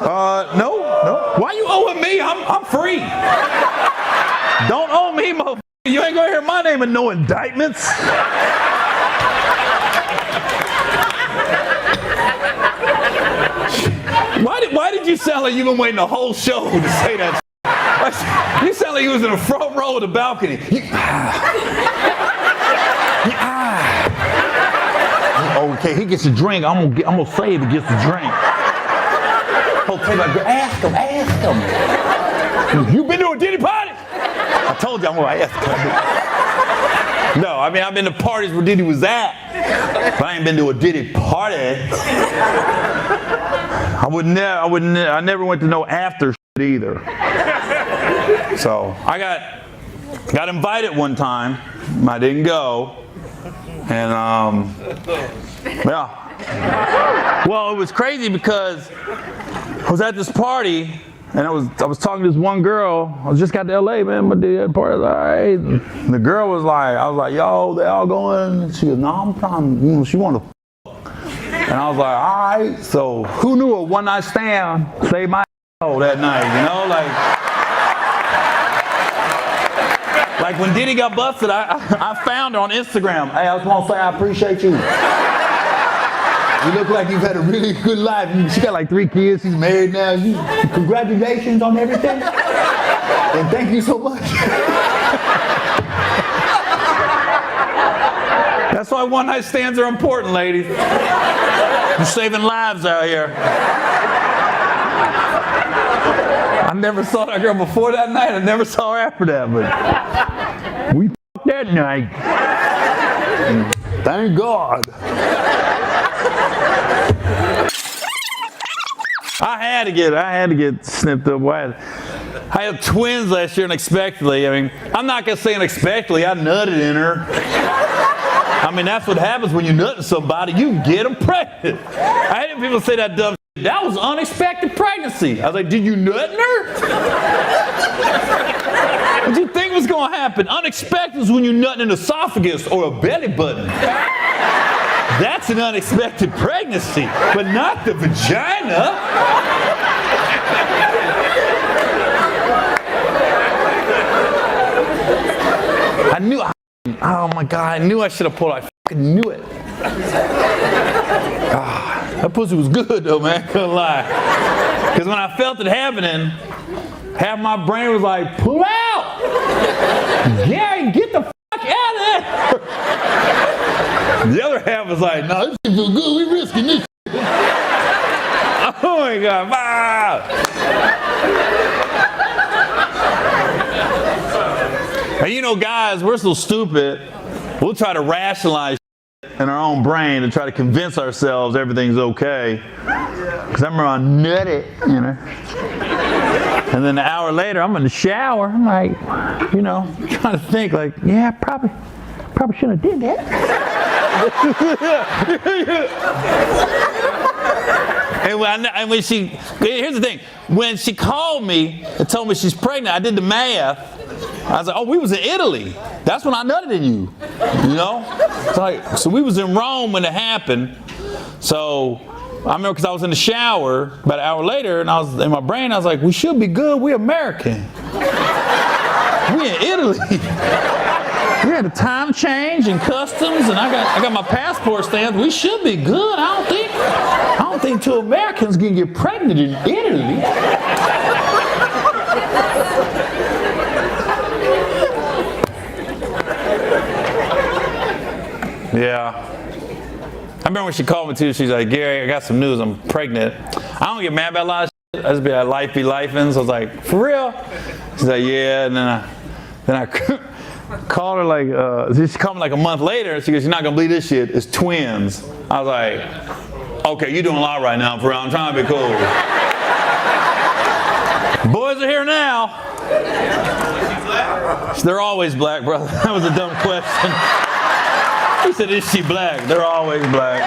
No. Why you owing me? I'm free. Don't owe me, motherfucker. You ain't gonna hear my name in no indictments. Why did you sound like you've been waiting the whole show to say that? You sound like you was in the front row of the balcony. Okay, he gets a drink. I'm gonna say if he gets a drink. Ask him. You been to a Diddy party? I told you I'm gonna ask him. No, I mean I've been to parties where Diddy was at, but I ain't been to a Diddy party. I never went to no after shit either. So I got invited one time. I didn't go, and yeah. Well, it was crazy because I was at this party, and I was talking to this one girl. I just got to LA, man. But the party was all right. And the girl was like, I was like, yo, they all going? And she goes, no, I'm trying. She wanted to. And I was like, all right. So who knew a one night stand saved my that night? You know, like when Diddy got busted, I found her on Instagram. Hey, I just want to say I appreciate you. You look like you've had a really good life. She got like 3 kids. She's married now. Congratulations on everything. And thank you so much. That's why one night stands are important, ladies. You're saving lives out here. I never saw that girl before that night. I never saw her after that, but we f***ed that night. Thank God. I had to get snipped up. I had twins last year unexpectedly. I mean, I'm not gonna say unexpectedly. I nutted in her. I mean, that's what happens when you nut in somebody. You get them pregnant. I hate when people say that dumb shit. That was unexpected pregnancy. I was like, did you nut in her? What do you think was gonna happen? Unexpected is when you nut in an esophagus or a belly button. That's an unexpected pregnancy, but not the vagina. I knew, oh my God, I knew I should have pulled. I fucking knew it. That pussy was good though, man, couldn't lie. Because when I felt it happening, half my brain was like, pull out! Gary, get the fuck out of there! The other half was like, no, this shit feel good, we risking this shit. Oh my God, wow! And you know, guys, we're so stupid, we'll try to rationalize in our own brain to try to convince ourselves everything's okay. Because I remember I nutted, you know. And then an hour later, I'm in the shower. I'm like, you know, trying to think like, yeah, probably shouldn't have did that. And when she, here's the thing, when she called me and told me she's pregnant, I did the math. I was like, oh, we was in Italy. That's when I nutted in you, you know? So we was in Rome when it happened. So I remember because I was in the shower about an hour later, and I was in my brain, I was like, we should be good. We're American. We in Italy. We had a time change and customs, and I got my passport stamped. We should be good. I don't think two Americans can get pregnant in Italy. Yeah. I remember when she called me too, she's like, Gary, I got some news, I'm pregnant. I don't get mad about a lot of shit. I just be like, life be lifing. So I was like, for real? She's like, yeah. And then I called her like, she called me like a month later, and she goes, you're not gonna believe this shit, it's twins. I was like, okay, you're doing a lot right now, for real, I'm trying to be cool. Boys are here now. They're always black, brother. That was a dumb question. He said, is she black? They're always black.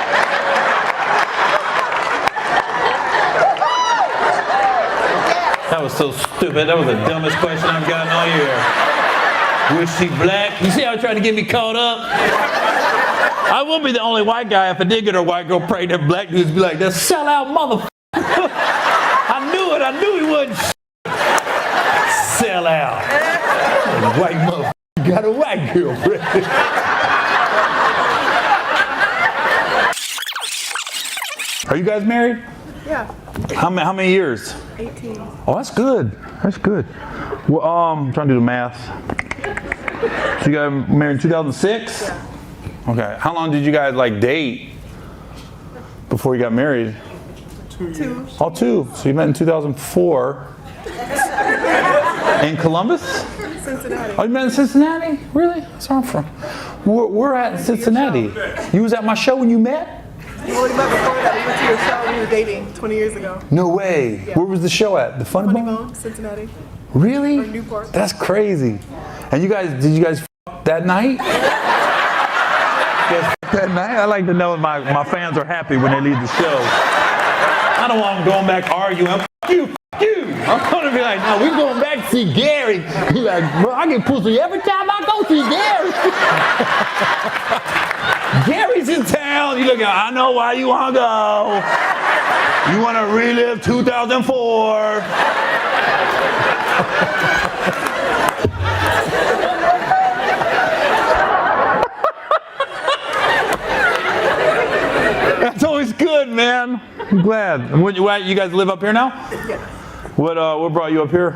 That was so stupid. That was the dumbest question I've gotten all year. Was she black? You see how I tried to get me caught up? I will be the only white guy if I did get a white girl pregnant. Black dudes be like, that sellout motherfucker. I knew he wouldn't sell out. White motherfucker got a white girlfriend. Are you guys married? Yeah. How many years? 18. Oh, that's good. That's good. Well, I'm trying to do the math. So you got married in 2006? Yeah. Okay. How long did you guys date before you got married? 2. Oh, 2. So you met in 2004. In Columbus? Cincinnati. Oh, you met in Cincinnati? Really? That's where I'm from. We're at Cincinnati. You was at my show when you met? You only met before that. We went to your show. We were dating 20 years ago. No way. Yeah. Where was the show at? The Funny Bone? Cincinnati. Really? Or Newport. That's crazy. And did you guys that night? That night? I like to know if my fans are happy when they leave the show. I don't want them going back arguing. F you. I'm going to be like, no, we're going back to see Gary. He's like, bro, I get pussy every time I go see Gary. Gary's in town. You look at, I know why you want to go. You want to relive 2004. That's always good, man. I'm glad. You guys live up here now? Yeah. What brought you up here?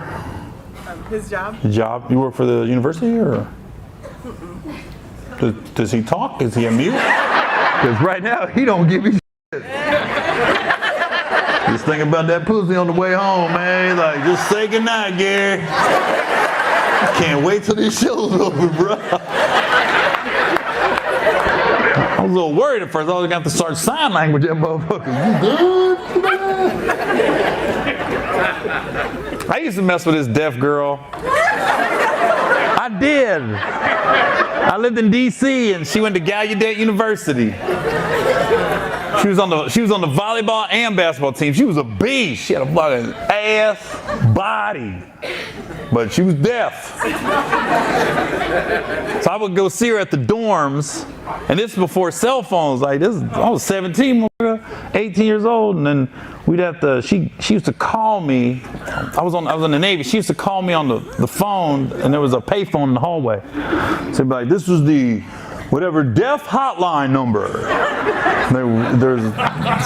His job. Your job? You work for the university, or? Does he talk? Is he a mute? Because right now he don't give me shit. Just think about that pussy on the way home, man. Like, just say goodnight, Gary. Can't wait till this show's over, bro. I was a little worried at first. I was going to have to start sign language, that motherfucker. You good? I used to mess with this deaf girl. I did. I lived in D.C. and she went to Gallaudet University. She was on the volleyball and basketball team. She was a beast. She had a fucking ass body, but she was deaf. So I would go see her at the dorms, and this is before cell phones. I was 17, 18 years old, and then we'd have to. She used to call me. I was in the Navy. She used to call me on the phone, and there was a payphone in the hallway. So it'd be like, this was the whatever deaf hotline number. There's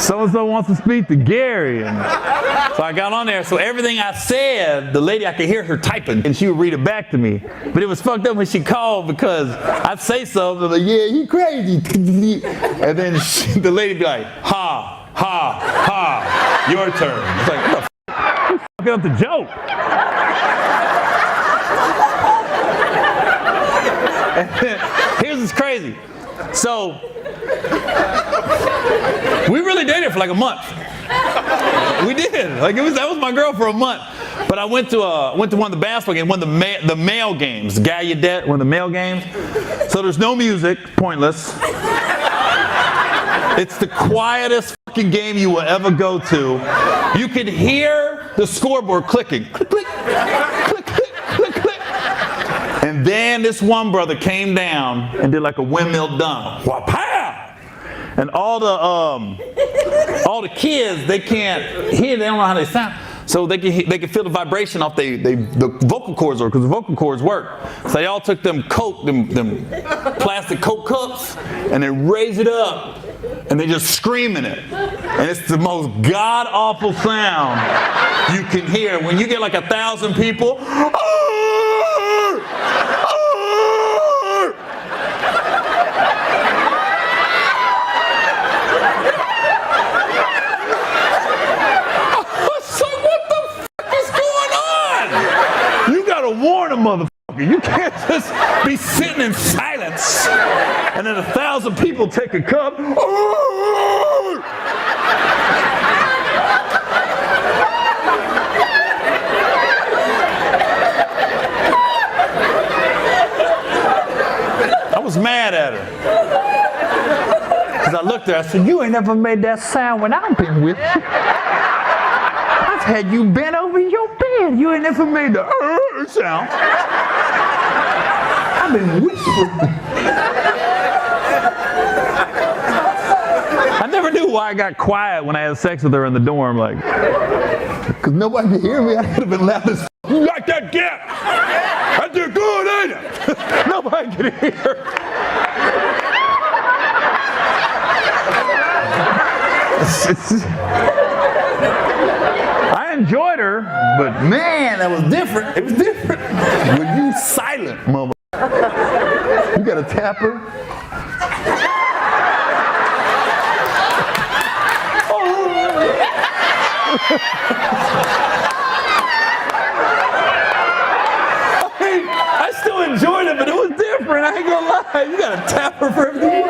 so-and-so wants to speak to Gary. And so I got on there. So everything I said, the lady, I could hear her typing, and she would read it back to me. But it was fucked up when she called because I'd say something like, yeah, he crazy. And then the lady would be like, ha, ha, ha, your turn. It's like, what the f***? You fucking up the joke. And then, here's what's crazy. So, we really dated for like a month. We did. That was my girl for a month. But I went to one of the basketball games, one of the male games, Gallaudet, one of the male games. So there's no music, pointless. It's the quietest fucking game you will ever go to. You can hear the scoreboard clicking. Click, click, click, click, click, click. And then this one brother came down and did like a windmill dunk. Wha-pow! And all the kids, they can't hear, they don't know how they sound. So they can feel the vibration off the vocal cords, because the vocal cords work. So they all took them plastic Coke cups, and they raised it up, and they just screaming it. And it's the most god-awful sound you can hear. When you get like 1,000 people, warn a motherfucker. You can't just be sitting in silence and then 1,000 people take a cup. I was mad at her. Because I looked at her, I said, you ain't never made that sound when I've been with you. I've had you bent over your bed. You ain't never made the sound. I've been whispering. I never knew why I got quiet when I had sex with her in the dorm. Like, Because nobody could hear me. I could have been loud as you like that gap? I did good, ain't it? Nobody could hear. I enjoyed her, but man, that was different. It was different. When you silent, mama. You gotta tap her. I still enjoyed it, but it was different. I ain't gonna lie. You gotta tap her for everything.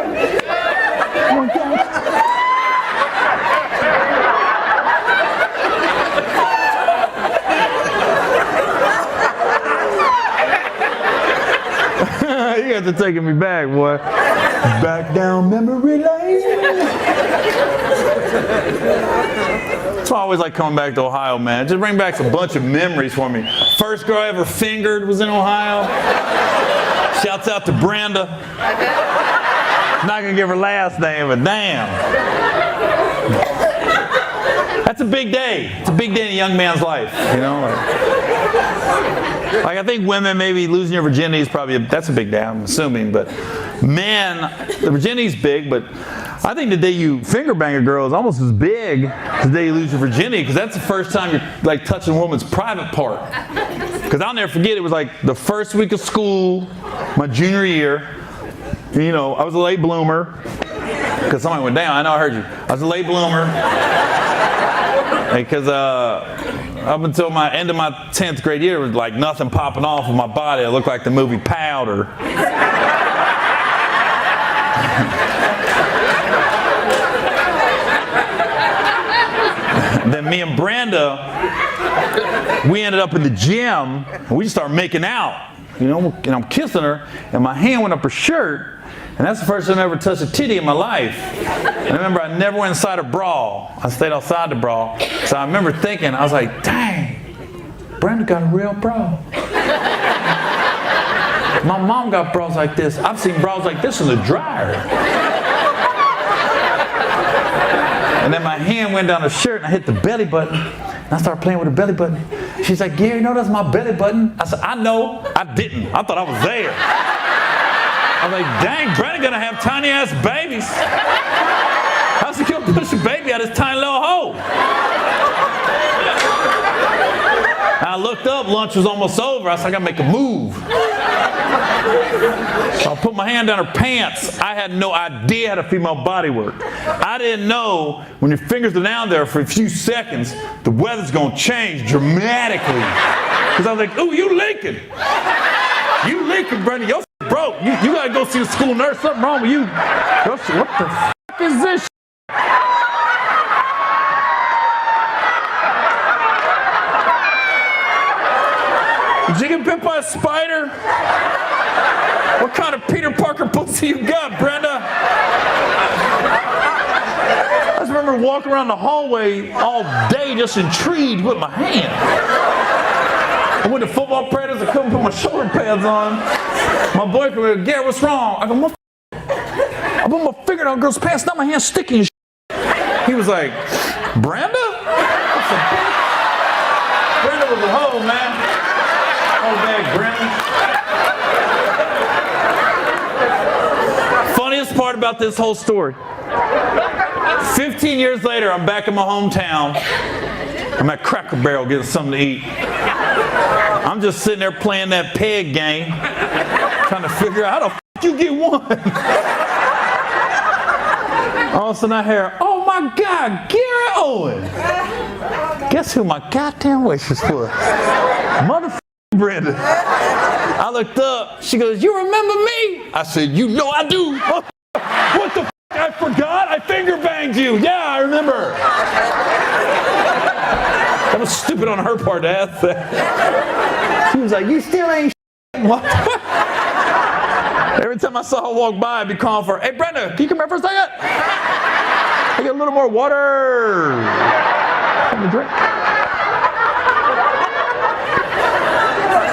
You got to taking me back, boy. Back down memory lane. That's why I always like coming back to Ohio, man. It just bring back a bunch of memories for me. First girl I ever fingered was in Ohio. Shouts out to Brenda. Not gonna give her last name, but damn. That's a big day. It's a big day in a young man's life, you know. Like I think women, maybe losing your virginity is probably, that's a big day, I'm assuming. But men, the virginity's big, but I think the day you finger bang a girl is almost as big as the day you lose your virginity, because that's the first time you're like touching a woman's private part. Because I'll never forget, it was like the first week of school, my junior year. You know, I was a late bloomer, because somebody went down. I know I heard you. I was a late bloomer. Because up until my end of my 10th grade year, it was like nothing popping off of my body. It looked like the movie Powder. Then me and Brenda, we ended up in the gym, and we just started making out. You know, and I'm kissing her, and my hand went up her shirt. And that's the first time I ever touched a titty in my life. And I remember I never went inside a bra. I stayed outside the bra. So I remember thinking, I was like, dang, Brenda got a real bra. My mom got bras like this. I've seen bras like this in the dryer. And then my hand went down her shirt and I hit the belly button. And I started playing with her belly button. She's like, Gary, you know that's my belly button? I said, I know. I didn't. I thought I was there. I was like, dang, Brenda gonna have tiny ass babies. How's he gonna push a baby out of this tiny little hole? I looked up, lunch was almost over. I said, I gotta make a move. So I put my hand down her pants. I had no idea how the female body worked. I didn't know when your fingers are down there for a few seconds, the weather's gonna change dramatically. Because I was like, ooh, you leaking. You leaking, Brenda. Your broke. You gotta go see the school nurse. Something wrong with you. What the f*** is this? Did you get bit by a spider? What kind of Peter Parker pussy you got, Brenda? I just remember walking around the hallway all day just intrigued with my hand. I went to football practice, I couldn't put my shoulder pads on. My boyfriend went, Gary, what's wrong? I go, I put my finger down girl's pants, now my hand's sticky as shit. He was like, Brenda? I said, Brenda was a hoe, man. Oh, man, Brenda. Funniest part about this whole story. 15 years later, I'm back in my hometown. I'm at Cracker Barrel getting something to eat. I'm just sitting there playing that peg game, trying to figure out how the f*** you get one. All of a sudden I hear, oh my God, Gary Owen. Guess who my goddamn wish was for? Motherfucking Brenda. I looked up, she goes, you remember me? I said, you know I do. What the f***? I forgot, I finger banged you. Yeah, I remember. That was stupid on her part to ask that. She was like, you still ain't what? Every time I saw her walk by, I'd be calling for her, hey Brenda, can you come here for a second? I get a little more water. Have a drink.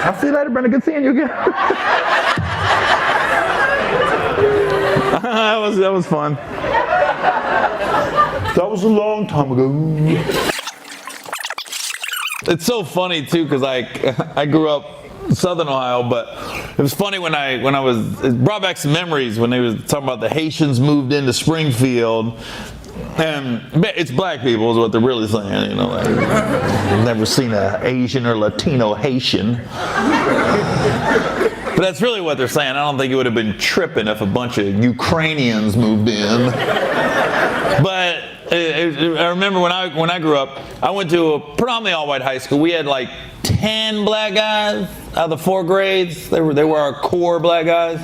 I'll see you later, Brenda. Good seeing you again. That was fun. That was a long time ago. it's so funny too, because I grew up in Southern Ohio, but it was funny when I was, it brought back some memories when they was talking about the Haitians moved into Springfield. And it's black people is what they're really saying, you know. Like, I've never seen an Asian or Latino Haitian. But that's really what they're saying. I don't think it would have been tripping if a bunch of Ukrainians moved in. But I remember when I grew up, I went to a predominantly all-white high school. We had like 10 black guys out of the 4 grades. They were our core black guys.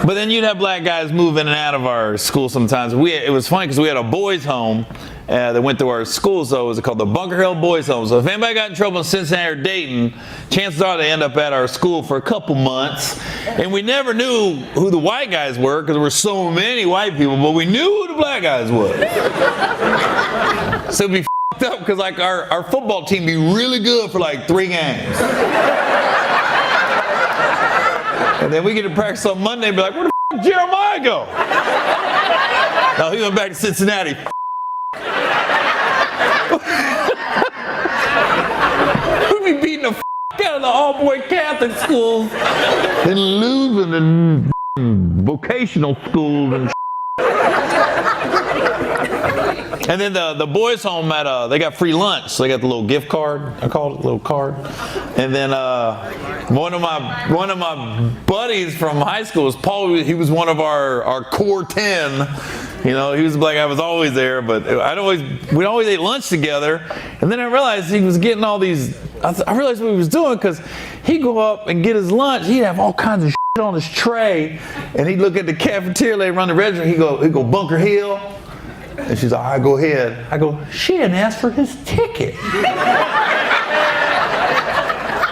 But then you'd have black guys move in and out of our school sometimes. It was funny because we had a boys' home that went to our school, so it was called the Bunker Hill Boys' Home. So if anybody got in trouble in Cincinnati or Dayton, chances are they end up at our school for a couple months. And we never knew who the white guys were because there were so many white people, but we knew who the black guys was. So it'd be f***ed up because like our football team be really good for like 3 games. And then we get to practice on Monday and be like, where the f*** did Jeremiah go? No, he went back to Cincinnati. We'd be beating the f*** out of the all-boy Catholic schools and losing the vocational schools and And then the boys' home they got free lunch. So they got the little gift card. I call it a little card. And then one of my buddies from high school was Paul. He was one of our core 10. You know, he was black. I was always there, but we'd always ate lunch together. And then I realized he was getting all these. I realized what he was doing because he'd go up and get his lunch. He'd have all kinds of shit on his tray, and he'd look at the cafeteria lady run the register. He'd go Bunker Hill. And she's like, all right, go ahead. I go, she didn't ask for his ticket.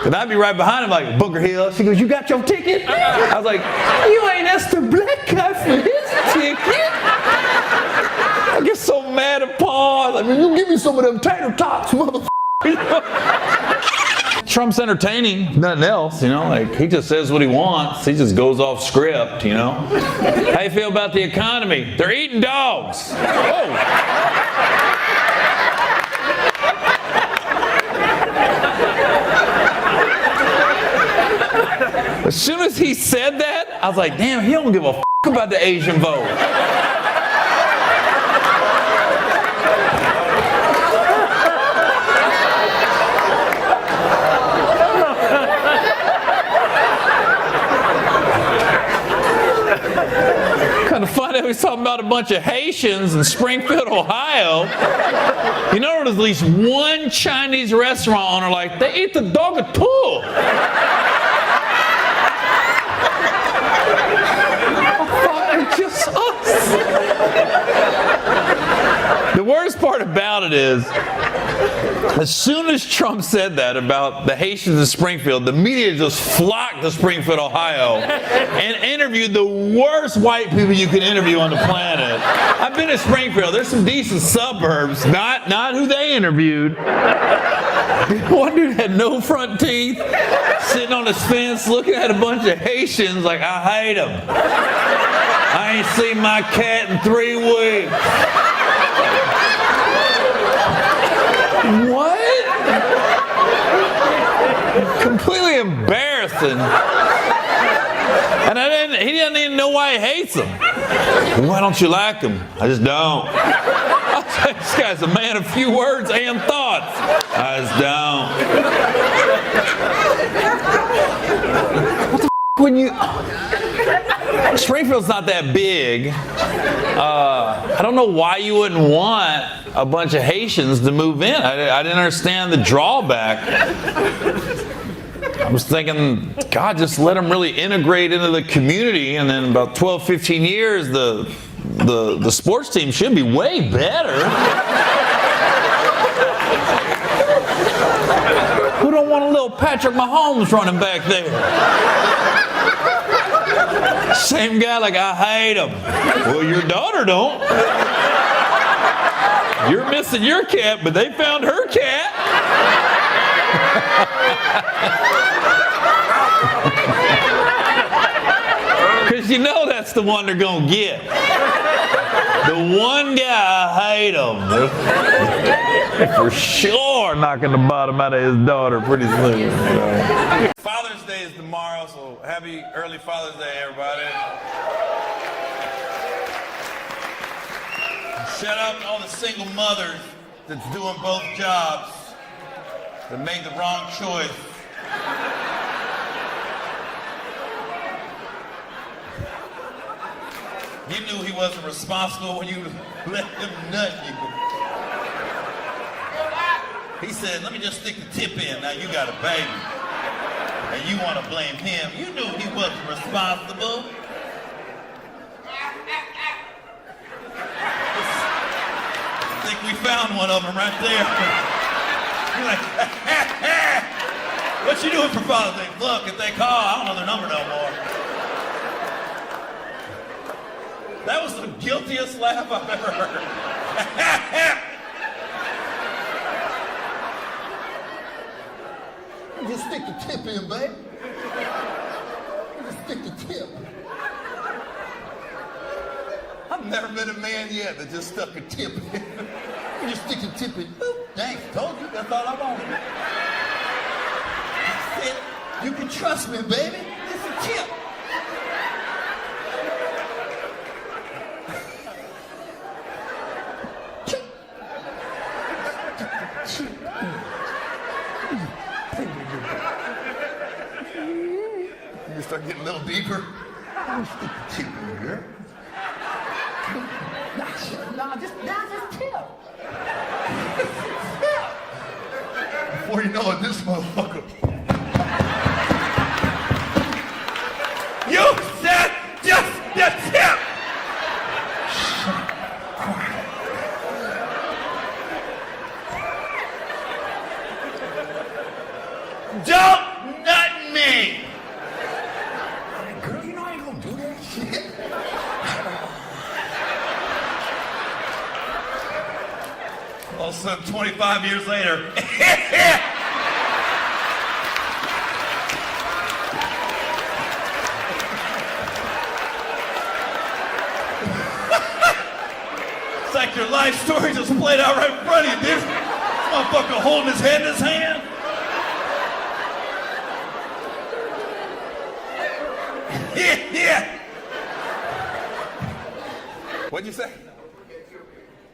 And I'd be right behind him like, Bunker Hill. She goes, you got your ticket? I was like, you ain't asked the black guy for his ticket. I get so mad at Paul. I was like, you give me some of them tater tots, motherfucker. Trump's entertaining, nothing else, you know, like he just says what he wants. He just goes off script, you know. How you feel about the economy? They're eating dogs. Oh. As soon as he said that, I was like, damn, he don't give a f*** about the Asian vote. Kind of funny that he's talking about a bunch of Haitians in Springfield, Ohio. You know, there's at least one Chinese restaurant owner like, they eat the dog too. Just us. The worst part about it is, as soon as Trump said that about the Haitians in Springfield, the media just flocked to Springfield, Ohio, and interviewed the worst white people you can interview on the planet. I've been to Springfield. There's some decent suburbs, not who they interviewed. One dude had no front teeth, sitting on his fence, looking at a bunch of Haitians like, I hate them. I ain't seen my cat in 3 weeks. What? Completely embarrassing. And he didn't even know why he hates them. Why don't you like him? I just don't. I was like, this guy's a man of few words and thoughts. I just don't. What the f*** when you... Springfield's not that big. I don't know why you wouldn't want a bunch of Haitians to move in. I didn't understand the drawback. I was thinking, God, just let them really integrate into the community, and then about 12, 15 years, the sports team should be way better. Who don't want a little Patrick Mahomes running back there? Same guy, like, I hate him. Well, your daughter don't. You're missing your cat, but they found her cat. Because you know that's the one they're going to get. The one guy, I hate him. For sure knocking the bottom out of his daughter pretty soon. Father's Day is tomorrow, so happy early Father's Day, everybody. Shout out to all the single mothers that's doing both jobs, that made the wrong choice. You knew he wasn't responsible when you let him nut you. He said, let me just stick the tip in. Now you got a baby. And you want to blame him. You knew he wasn't responsible. I think we found one of them right there. You're like, what you doing for Father's Day? Look, if they call, I don't know their number no more. That was the guiltiest laugh I've ever heard. Just stick the tip in, babe. Just stick the tip. I've never met a man yet that just stuck a tip in. You just stick the tip in. Boop. Thanks, told you. That's all I wanted. I said, you can trust me, baby. It's a tip. You start getting a little deeper. Stick the tip in here. Nah, just tip. Before you know it, this motherfucker. You said just the tip. Don't nut me. Girl, you know I ain't gonna do that shit. All of a sudden, 25 years later, it's like your life story just played out right in front of you, dude. This motherfucker holding his head in his hand. Yeah. What'd you say?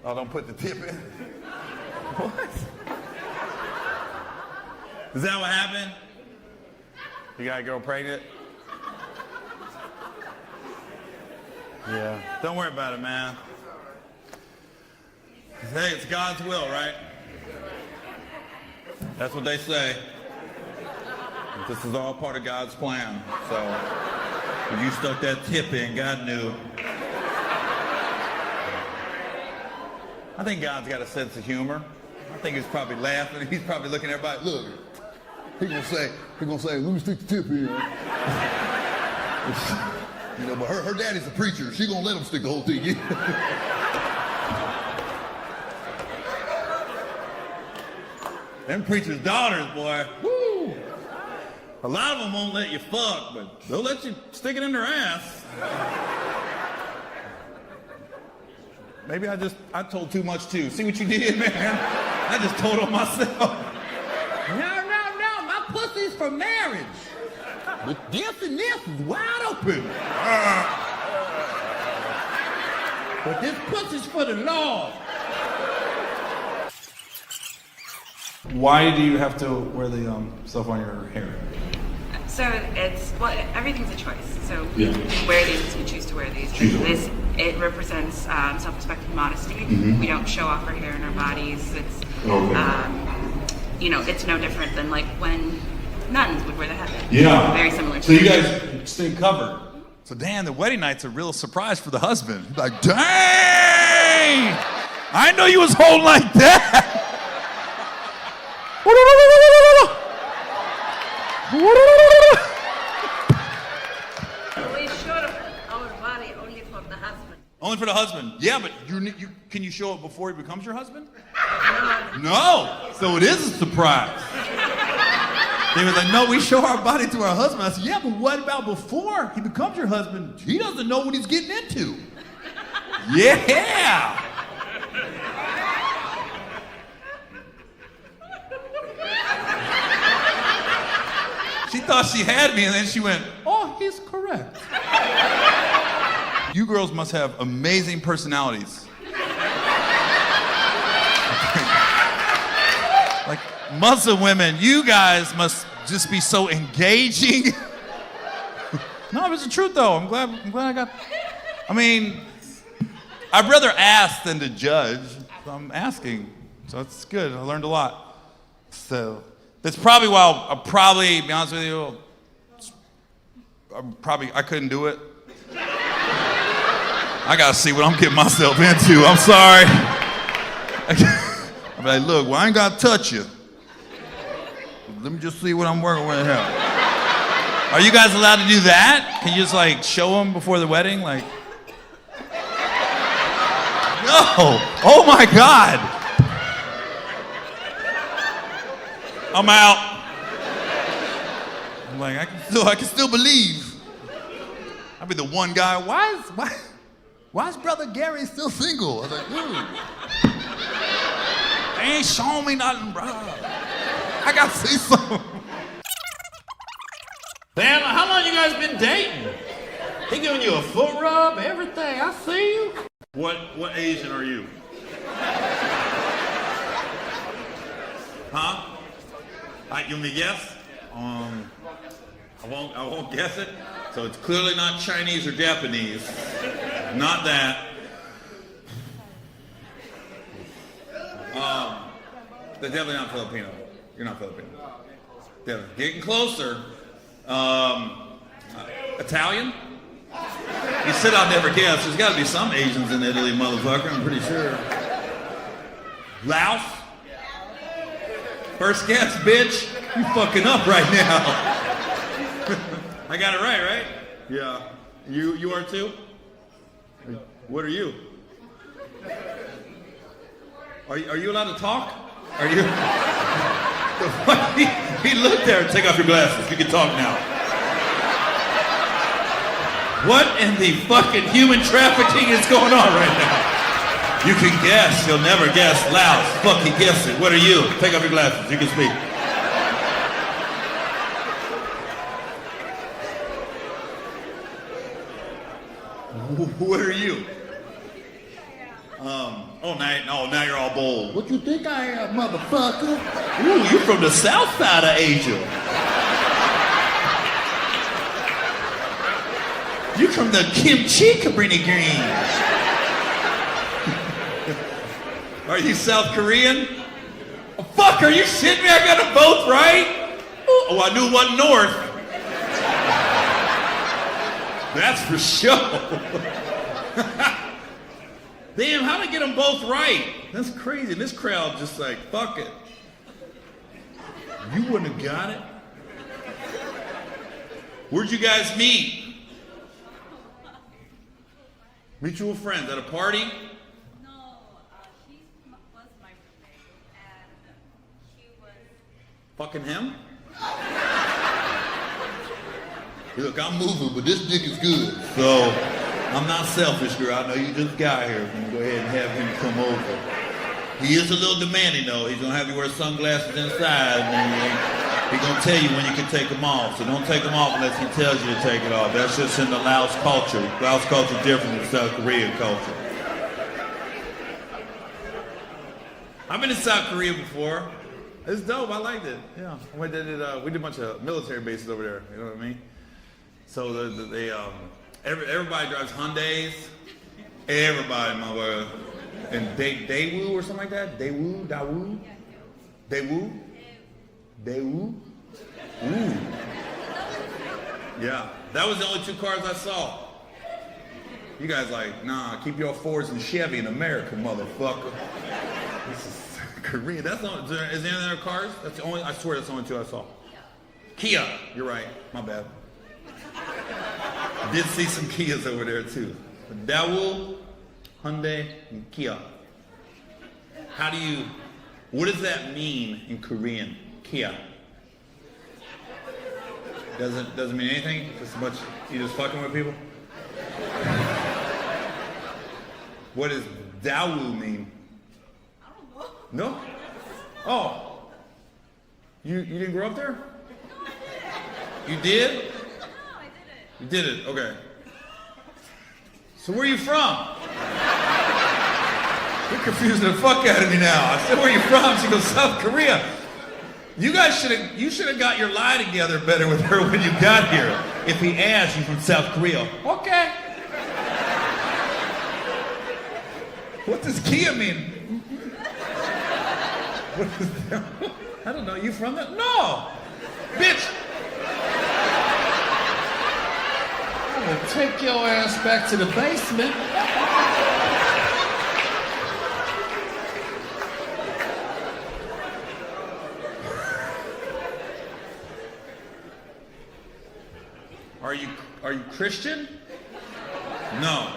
Oh, don't put the tip in. What? Is that what happened? You got a girl pregnant? Yeah. Don't worry about it, man. Hey, it's God's will, right? That's what they say. This is all part of God's plan. So, when you stuck that tip in, God knew. I think God's got a sense of humor. I think he's probably laughing. He's probably looking at everybody. Look, he's gonna say, let me stick the tip in. You know, but her daddy's a preacher. She's gonna let him stick the whole thing in. Them preachers' daughters, boy. Woo! A lot of them won't let you fuck, but they'll let you stick it in their ass. Maybe I told too much too. See what you did, man? I just told on myself. No, my pussy's for marriage. But this and this is wide open. But this pussy's for the Lord. Why do you have to wear the stuff on your hair? So everything's a choice. So you wear these, you choose to wear these. It represents self-respect and modesty. Mm-hmm. We don't show off our hair and our bodies. It's it's no different than like when nuns would wear the headband. Yeah. Very similar. So you guys stay covered. So Dan, the wedding night's a real surprise for the husband. Like, dang! I know you was holding like that. We show our body only for the husband. Only for the husband. Yeah, but can you show it before he becomes your husband? No. So it is a surprise. They were like, no, we show our body to our husband. I said, yeah, but what about before he becomes your husband? He doesn't know what he's getting into. Yeah! She thought she had me, and then she went, oh, he's correct. You girls must have amazing personalities. Like Muslim women, you guys must just be so engaging. No, it's the truth though. I'm glad I got. I mean, I'd rather ask than to judge. So I'm asking, so it's good. I learned a lot. So that's probably why I'll probably be honest with you. I couldn't do it. I gotta see what I'm getting myself into. I'm sorry. I'm like, look, well, I ain't gotta touch you. Let me just see what I'm working with here. Are you guys allowed to do that? Can you just like show them before the wedding? Like, no. Oh my God. I'm out. I'm like, I can still believe. I'll be the one guy. Why is brother Gary still single? I was like, dude, they ain't showing me nothing, bro. I gotta see something. Damn, how long you guys been dating? He giving you a foot rub, everything. I see you. What Asian are you? Huh? You want me to guess? I won't guess it. So it's clearly not Chinese or Japanese. Not that. They're definitely not Filipino. You're not Filipino. Definitely. Getting closer. Italian? You said I'd never guess. There's got to be some Asians in Italy, motherfucker. I'm pretty sure. Laos? First guess, bitch. You fucking up right now. I got it right? Yeah. You are too? What are you? Are you allowed to talk? Are you? He looked there. Take off your glasses. You can talk now. What in the fucking human trafficking is going on right now? You can guess. You'll never guess. Loud. Fucking guess it. What are you? Take off your glasses. You can speak. What are you? Now you're all bold. What you think I am, motherfucker? Ooh, you're from the south side of Asia. You're from the kimchi cabrini green. Are you South Korean? Oh, fuck, are you shitting me? I got them both right? Oh, I knew one north. That's for sure. Damn, how'd I get them both right? That's crazy. This crowd just like, fuck it. You wouldn't have got it. Where'd you guys meet? Mutual friends at a party? No, she was my roommate, and she was... Fucking him? Look, I'm moving, but this dick is good. So, I'm not selfish, girl. I know you just got here. I'm gonna go ahead and have him come over. He is a little demanding, though. He's gonna have you wear sunglasses inside, and then he's gonna tell you when you can take them off. So don't take them off unless he tells you to take it off. That's just in the Laos culture. Laos culture is different than South Korean culture. I've been to South Korea before. It's dope. I liked it. Yeah, we did a bunch of military bases over there. You know what I mean? So everybody drives Hyundais. Everybody, motherfucker. And Daewoo or something like that? Daewoo? Ooh. Yeah, that was the only two cars I saw. You guys like, nah, keep your Fords and Chevy in America, motherfucker. This is Korean. That's not, is there any other cars? That's the only, I swear that's the only two I saw. Kia, you're right, my bad. I did see some Kias over there too. Daewoo, Hyundai, and Kia. What does that mean in Korean? Kia. Doesn't mean anything? Just a bunch, you just fucking with people? What does Dawu mean? I don't know. No? Oh. You didn't grow up there? You did? No, I didn't. You did it, okay. So where are you from? You're confusing the fuck out of me now. I said, where are you from? She goes, South Korea. You guys should have got your lie together better with her when you got here. If he asked you from South Korea. Okay. What does Kia mean? What is that? I don't know. You from that? No. Bitch. I'm gonna take your ass back to the basement. Are you Christian? No.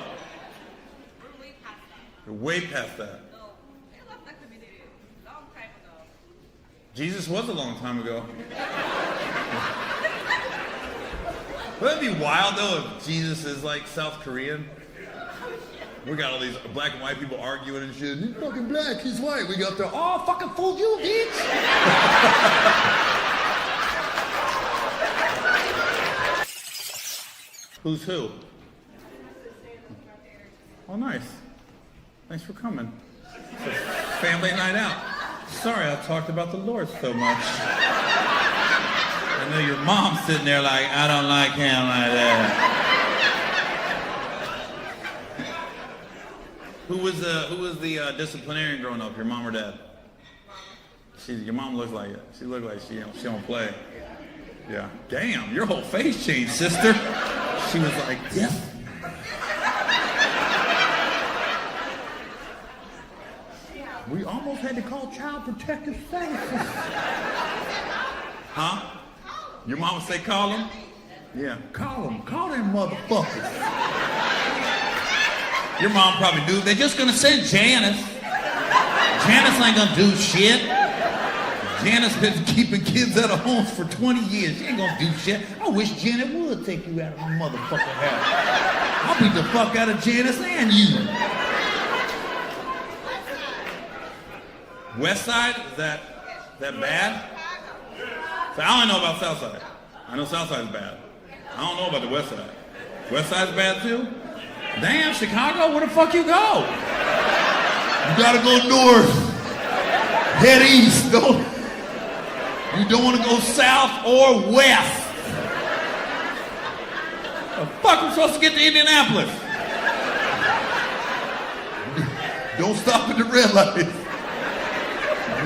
We're way past that. You're way past that. No, they left that community a long time ago. Jesus was a long time ago. Wouldn't it be wild though if Jesus is like South Korean? We got all these black and white people arguing and shit. He's fucking black, he's white. We got there, oh, fucking fool you, bitch. Who's who? Oh, nice. Thanks for coming. It's a family night out. Sorry I talked about the Lord so much. I know your mom's sitting there like, I don't like him like that. Who was the disciplinarian growing up, your mom or dad? Your mom looks like it. She looked like she don't play. Yeah. Damn, your whole face changed, sister. She was like, yes. We almost had to call Child Protective Services. Huh? Your mama say call them? Yeah, call them. Call them motherfuckers. Your mom probably do. They're just gonna send Janice. Janice ain't gonna do shit. Janice been keeping kids out of homes for 20 years. She ain't gonna do shit. I wish Janet would take you out of my motherfucking house. I'll beat the fuck out of Janice and you. West Side? Is that bad? So I only know about South Side. I know South Side's bad. I don't know about the West Side. West Side's bad too? Damn, Chicago, where the fuck you go? You gotta go north. Head east. You don't want to go south or west. The fuck am I supposed to get to Indianapolis? Don't stop at the red light.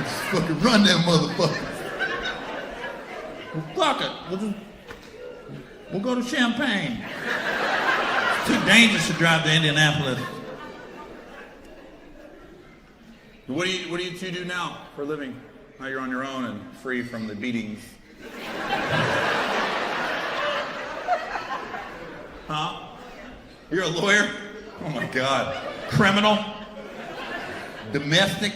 Just fucking run that motherfucker. Well, fuck it. We'll go to Champaign. It's too dangerous to drive to Indianapolis. What do you two do now for a living? Now you're on your own and free from the beatings. Huh? You're a lawyer? Oh my God. Criminal? Domestic?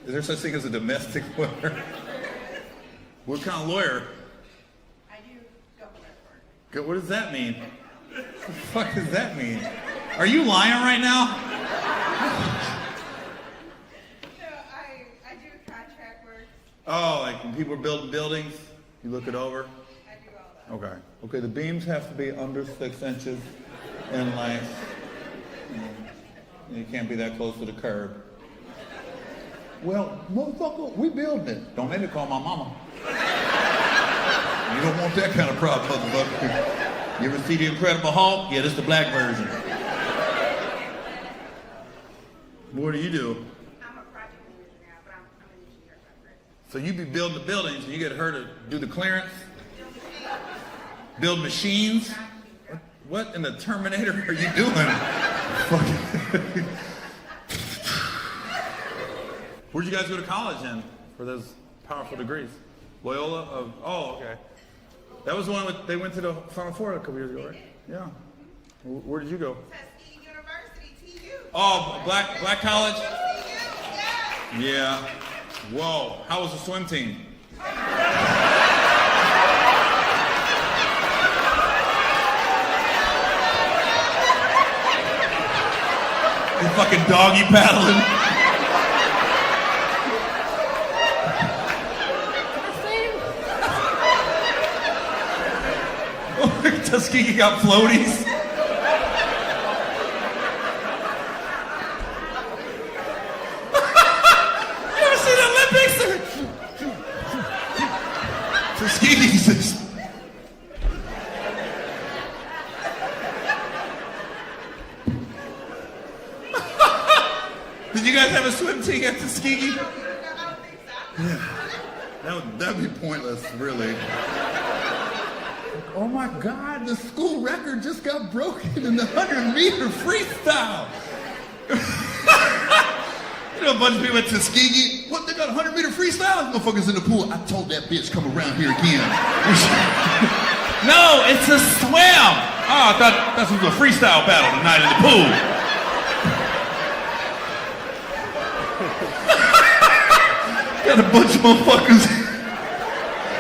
Is there such thing as a domestic lawyer? What kind of lawyer? I do government work. What does that mean? What the fuck does that mean? Are you lying right now? So I do contract work. Oh, like when people are building buildings, you look it over? I do all that. Okay. Okay, the beams have to be under 6 inches in length. You can't be that close to the curb. Well, motherfucker, we building it. Don't make me call my mama. You don't want that kind of problem, motherfucker. You ever see The Incredible Hulk? Yeah, this is the black version. What do you do? I'm a project manager now, but I'm an engineer by trade. So you be building the buildings and you get her to do the clearance? Build machines? What in the Terminator are you doing? Where'd you guys go to college in for those powerful degrees? Loyola? Oh, okay. That was the one they went to the Final Four a couple years ago, right? Yeah. Where did you go? Tuskegee University, TU. Oh, black college? TU, yeah. Yeah. Whoa. How was the swim team? fucking doggy paddling. Tuskegee got floaties. You ever seen the Olympics? Tuskegee's just... Did you guys have a swim team at Tuskegee? Yeah. That'd be pointless, really. Oh my God, the school record just got broken in the 100-meter freestyle. You know a bunch of people at Tuskegee, what, they got a 100-meter freestyle? Motherfuckers in the pool. I told that bitch come around here again. No, it's a swim. Oh, I thought this was a freestyle battle tonight in the pool. Got a bunch of motherfuckers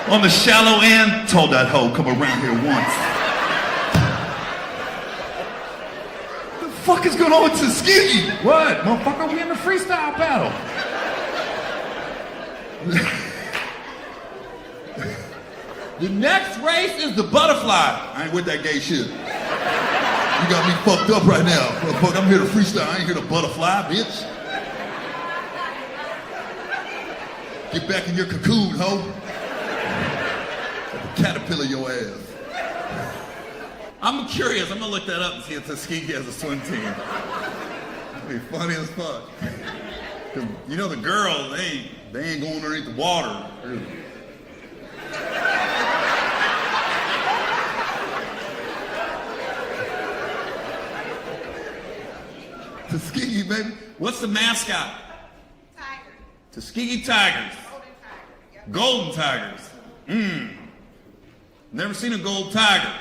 on the shallow end. Told that hoe come around here once. The fuck is going on with Tuskegee? What? Motherfucker, we in the freestyle battle. The next race is the butterfly. I ain't with that gay shit. You got me fucked up right now. Motherfucker, I'm here to freestyle. I ain't here to butterfly, bitch. Get back in your cocoon, hoe. Caterpillar your ass. I'm curious. I'm gonna look that up and see if Tuskegee has a swim team. That'd be funny as fuck. You know the girls, they ain't going underneath the water. Tuskegee, baby. What's the mascot? Tiger. Tuskegee Tigers. Golden tiger. Yep. Golden Tigers. Never seen a gold tiger.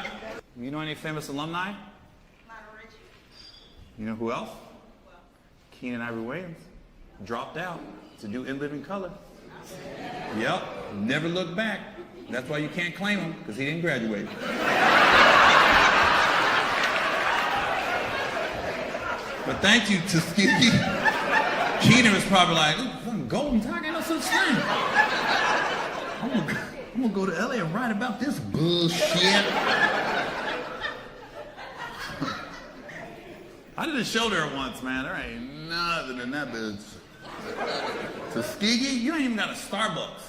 You know any famous alumni? Lionel Richie. You know who else? Keenan Ivory Williams. Dropped out to do In Living Color. Yep. Never looked back. That's why you can't claim him, because he didn't graduate. But thank you, Tuskegee. Keenan was probably like, "Ooh, golden tiger, ain't no such thing. I'm gonna go to LA and write about this bullshit." I did a show there once, man. There ain't nothing in that bitch. Tuskegee, you ain't even got a Starbucks.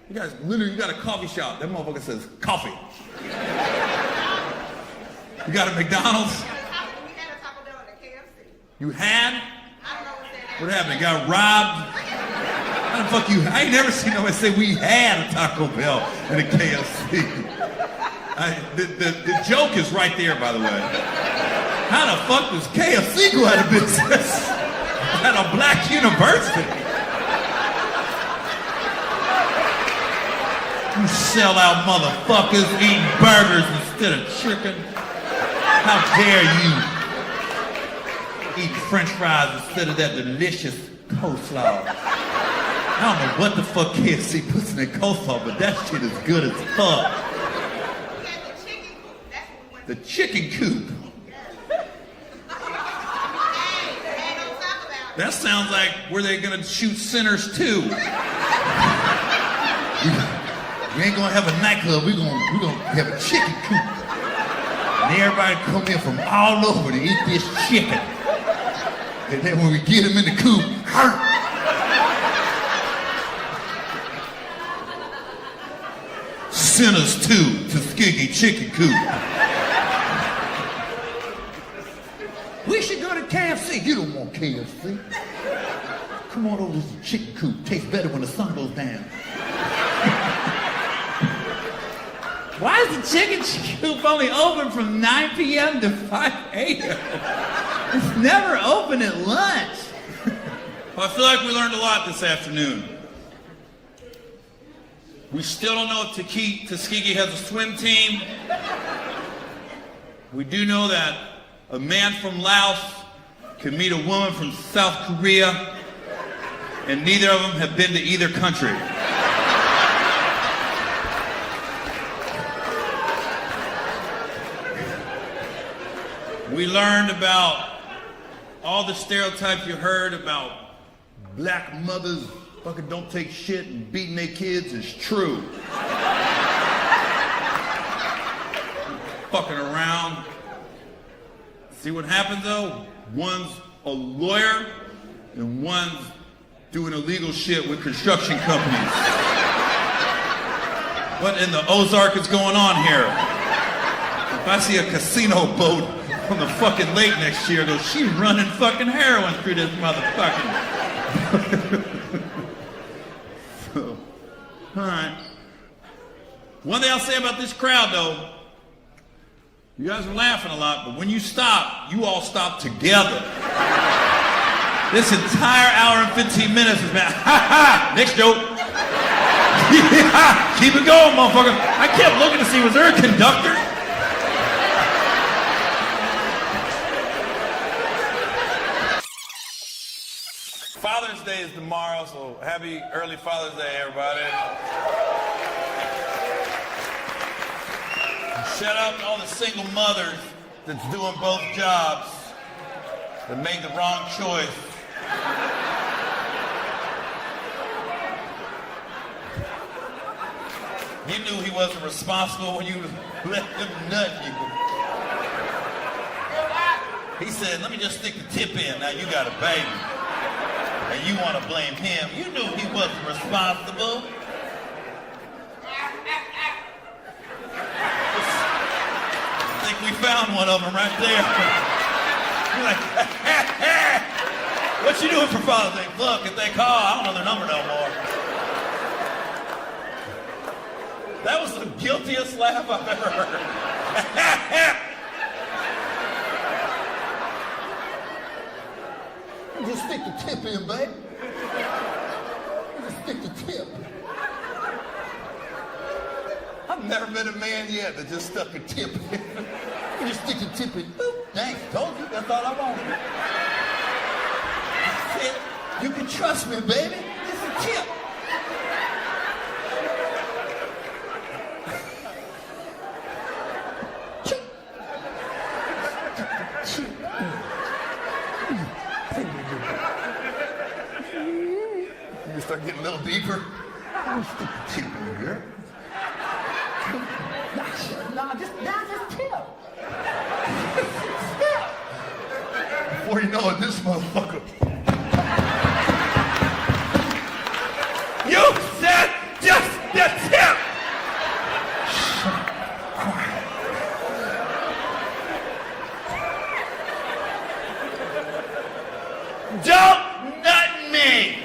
You guys literally, you got a coffee shop. That motherfucker says coffee. You got a McDonald's? We had a Taco Bell at KFC. You had? I don't know what's that. What happened? It got robbed? How the fuck you? I ain't never seen nobody say we had a Taco Bell and a KFC. The joke is right there, by the way. How the fuck does KFC go out of business at a black university? You sell out motherfuckers eating burgers instead of chicken. How dare you eat French fries instead of that delicious coleslaw? I don't know what the fuck KFC puts in their coleslaw, but that shit is good as fuck. We had the chicken coop. That's what we went The chicken coop. to. Don't talk about it. That sounds like where they're gonna shoot Sinners too. We ain't gonna have a nightclub, we're gonna have a chicken coop. And everybody come in from all over to eat this chicken. And then when we get them in the coop, Sinners 2, Tuskegee Chicken Coop. We should go to KFC. You don't want KFC. Come on over to the chicken coop. Tastes better when the sun goes down. Why is the chicken coop only open from 9 p.m. to 5 a.m.? It's never open at lunch. Well, I feel like we learned a lot this afternoon. We still don't know if Tuskegee has a swim team. We do know that a man from Laos can meet a woman from South Korea, and neither of them have been to either country. We learned about all the stereotypes you heard about black mothers fucking don't take shit and beating their kids is true. Fucking around. See what happens though? One's a lawyer and one's doing illegal shit with construction companies. What in the Ozark is going on here? If I see a casino boat on the fucking lake next year, though, she's running fucking heroin through this motherfucker. So, all right. One thing I'll say about this crowd, though, you guys are laughing a lot, but when you stop, you all stop together. This entire hour and 15 minutes has been, ha ha, next joke. Yeah, keep it going, motherfucker. I kept looking to see, was there a conductor? Father's Day is tomorrow, so happy early Father's Day, everybody. Shout out to all the single mothers that's doing both jobs that made the wrong choice. You knew he wasn't responsible when you let him nut you. He said, let me just stick the tip in. Now you got a baby. And you want to blame him. You knew he wasn't responsible. I think we found one of them right there. You're like, what you doing for Father's Day? Look, if they call, I don't know their number no more. That was the guiltiest laugh I've ever heard. Just stick the tip in, babe. Just stick the tip. I've never met a man yet that just stuck a tip in. You just stick the tip in. Boop. Thanks, told you. That's all I wanted. I said, you can trust me, baby. It's a tip. You start getting a little deeper. Stick the tip in here. Nah, just tip. Before you know it, this motherfucker. You said just the tip. Don't nut me.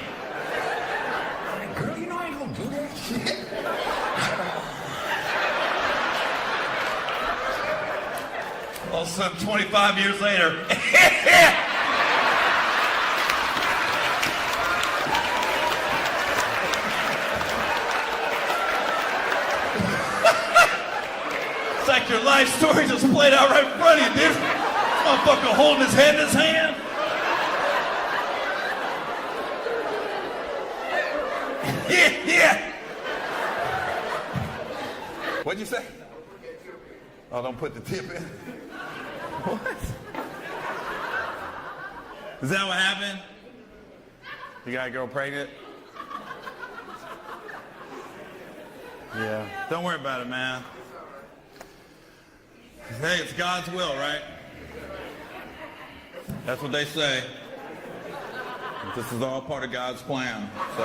Girl, you know I ain't gonna do that shit. All of a sudden, 25 years later, it's like your life story just played out right in front of you, dude. This motherfucker holding his head in his hand. Yeah. What'd you say? Oh, don't put the tip in. What? Is that what happened? You got a girl pregnant? Yeah. Don't worry about it, man. Hey, it's God's will, right? That's what they say. This is all part of God's plan. So,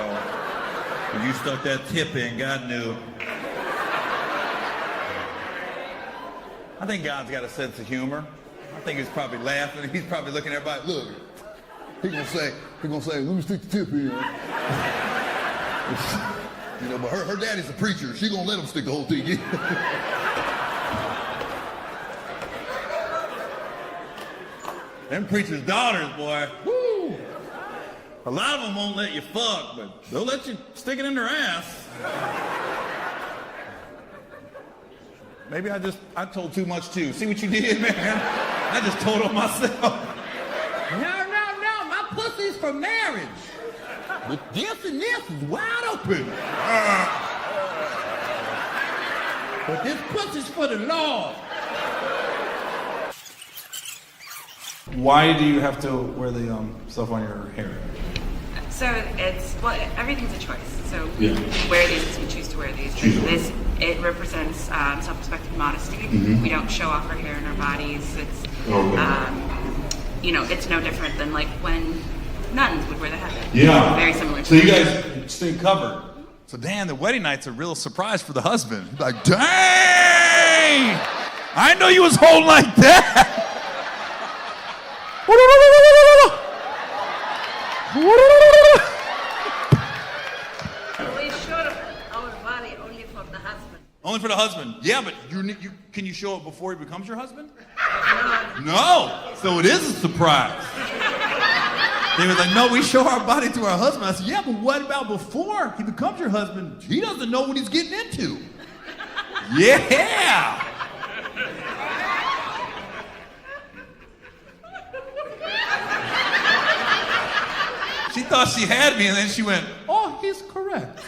when you stuck that tip in, God knew. I think God's got a sense of humor. I think he's probably laughing. He's probably looking at everybody. Look, he's gonna say, let me stick the tip in. You know, but her daddy's a preacher. She gonna let him stick the whole thing in. Them preachers' daughters, boy. Woo! A lot of them won't let you fuck, but they'll let you stick it in their ass. Maybe I told too much too. See what you did, man? I just told on myself. No, my pussy's for marriage. But this and this is wide open. But this pussy's for the Lord. Why do you have to wear the stuff on your hair? So everything's a choice. So Yeah. wear these if you choose to wear these. It represents self-respect and modesty. We don't show off our hair and our bodies. It's it's no different than like when nuns would wear the head. Yeah. Very similar. So you guys stay covered. So Dan, the wedding night's a real surprise for the husband. Like, dang! I know you was holding like that. We show our body only for the husband. Only for the husband. Yeah, but can you show it before he becomes your husband? No. So it is a surprise. They were like, no, we show our body to our husband. I said, yeah, but what about before he becomes your husband? He doesn't know what he's getting into. Yeah. She thought she had me, and then she went, oh, he's correct.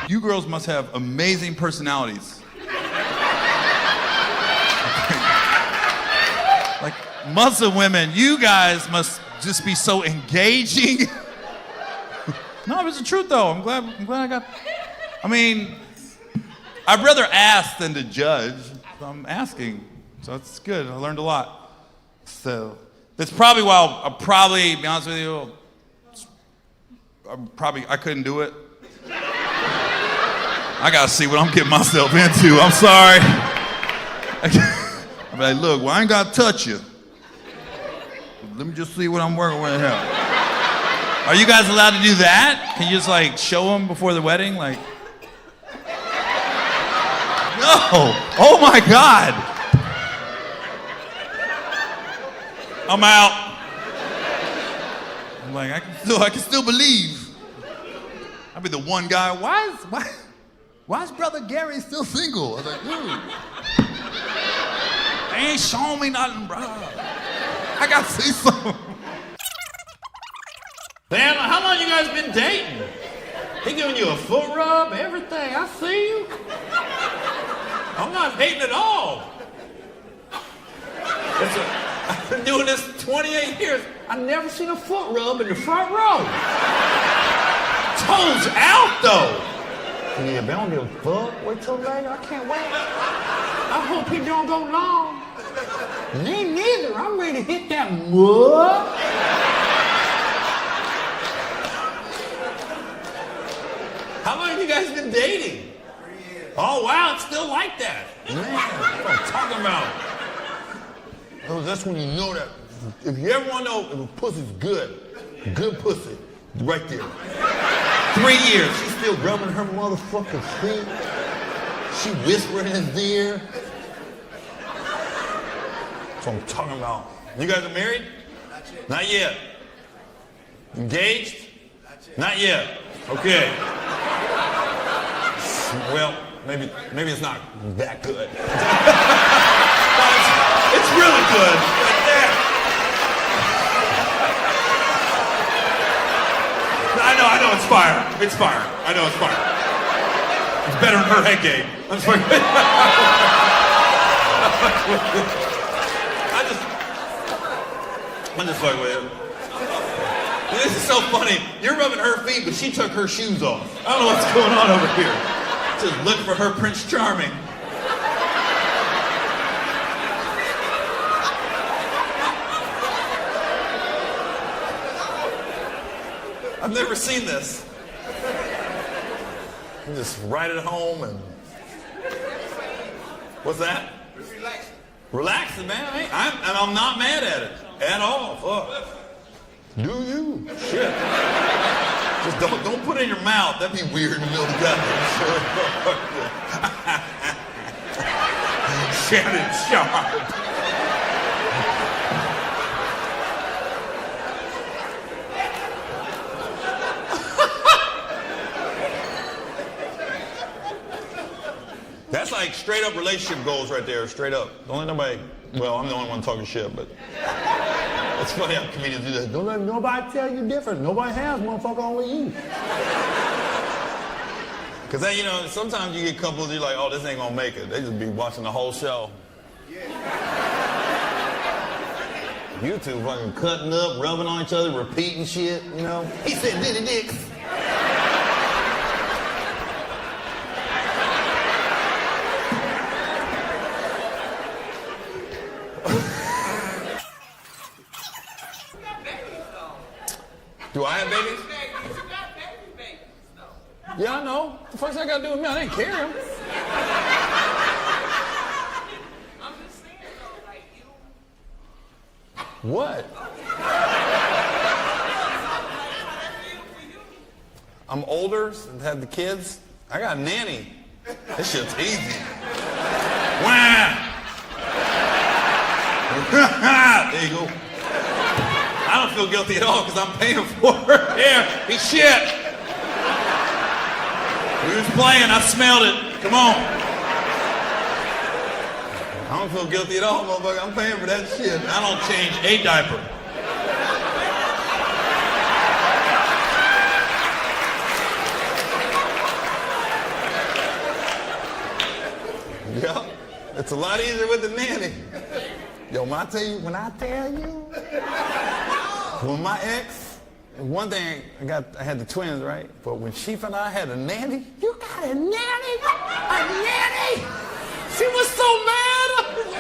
You girls must have amazing personalities. Like Muslim women, you guys must just be so engaging. No, it's the truth though. I'm glad I got. I mean, I'd rather ask than to judge. So I'm asking, so it's good. I learned a lot. So that's probably why I'll probably be honest with you. I couldn't do it. I gotta see what I'm getting myself into. I'm sorry. I'm like, look, well, I ain't gotta touch you. Let me just see what I'm working with here. Are you guys allowed to do that? Can you just like show them before the wedding? Like, no. Oh my God. I'm out. I'm like, I can still believe. I'll be the one guy. Why is brother Gary still single? I was like, dude. They ain't showing me nothing, bro. I gotta see something. Dan, how long you guys been dating? He giving you a foot rub, everything. I see you. I'm not hating at all. I've been doing this 28 years. I've never seen a foot rub in the front row. Toes out, though. Yeah, but I don't give a fuck. Wait till later. I can't wait. I hope he don't go long. Me neither. I'm ready to hit that mud. How long have you guys been dating? 3 years. Oh, wow. It's still like that. Man, what I'm talking about. Oh, that's when you know that. If you ever want to know if a pussy's good pussy, right there. 3 years. She's still rubbing her motherfucking feet. She whispering in his ear. That's what I'm talking about. You guys are married? Not yet. Engaged? Not yet. Okay. Well, maybe it's not that good. It's really good. Right there. I know it's fire. It's fire. I know it's fire. It's better than her head game. I'm just fucking with you. This is so funny. You're rubbing her feet, but she took her shoes off. I don't know what's going on over here. Just look for her Prince Charming. I've never seen this. I'm just right at home and... What's that? Relaxing. Relaxing, man. I'm not mad at it at all. Fuck. Do you? Shit. Just don't put it in your mouth. That'd be weird in the middle of the goddamn show. Shannon Sharp. That's like straight up relationship goals right there, straight up. Don't let nobody, well, I'm the only one talking shit, but it's funny how comedians do that. Don't let nobody tell you different. Nobody has, motherfucker, only you. Because then, you know, sometimes you get couples, you're like, oh, this ain't gonna make it. They just be watching the whole show. Yeah. You two fucking cutting up, rubbing on each other, repeating shit, you know? He said Diddy Dicks. Do I have babies? Yeah, I know. The first thing I gotta do with me, I didn't carry him. I'm just saying though, like you. What? I'm older, had the kids. I got a nanny. This shit's easy. Wah! There you go. I don't feel guilty at all because I'm paying for her. Here, be shit. We was playing, I smelled it. Come on. I don't feel guilty at all, motherfucker. I'm paying for that shit. I don't change a diaper. Yeah, it's a lot easier with the nanny. Yo, when I tell you, when my ex, one thing, I had the twins, right? But when she found out I had a nanny, you got a nanny? A nanny? She was so mad. I was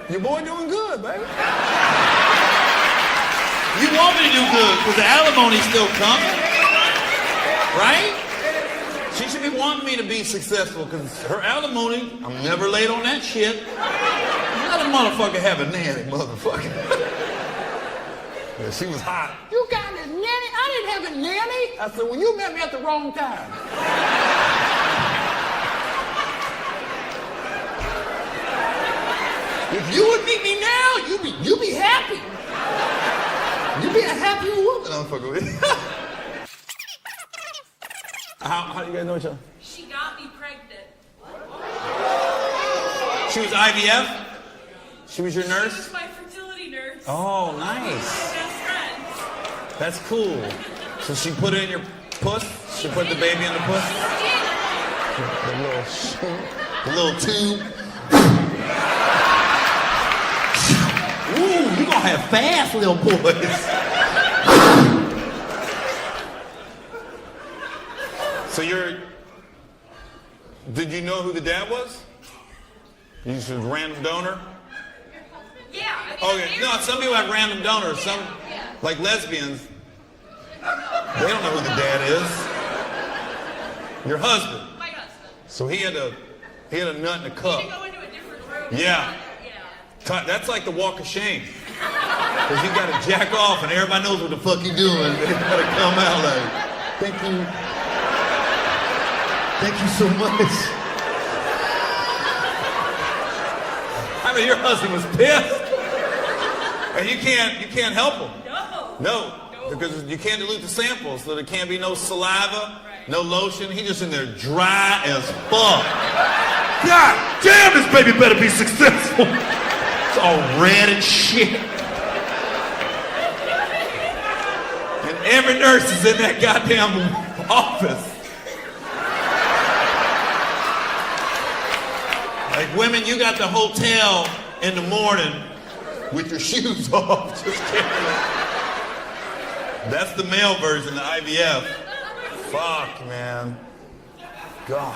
like, your boy doing good, baby. You want me to do good, because the alimony's still coming, right? She should be wanting me to be successful, because her alimony, I'm never late on that shit. Let a motherfucker have a nanny, motherfucker. Yeah, she was hot. You got a nanny? I didn't have a nanny. I said, well, you met me at the wrong time. If you would meet me now, you'd be happy. You'd be a happier woman. I'm fucking with you. How do you guys know each other? She got me pregnant. She was IVF? She was your She nurse? was my fertility nurse. Oh, nice. Best friend. That's cool. So she put it in your puss? She put the baby in the puss? The little tube. Ooh, you gonna have fast little boys. So did you know who the dad was? You just a random donor? Yeah. I mean, Okay, no, some people have random donors. Some, like lesbians, they don't know who the dad is. Your husband. My husband. So he had a nut in a cup. To go into a different room. Yeah. That's like the walk of shame. Because you gotta jack off and everybody knows what the fuck you doing. They gotta come out like, thank you. Thank you so much. I mean, your husband was pissed. And you can't help him. No, because you can't dilute the sample, so there can't be no saliva, no lotion. He just in there dry as fuck. God damn, this baby better be successful. It's all red and shit. And every nurse is in that goddamn office. Like women, you got the hotel in the morning with your shoes off. Just kidding. That's the male version, the IVF. Fuck, man. God.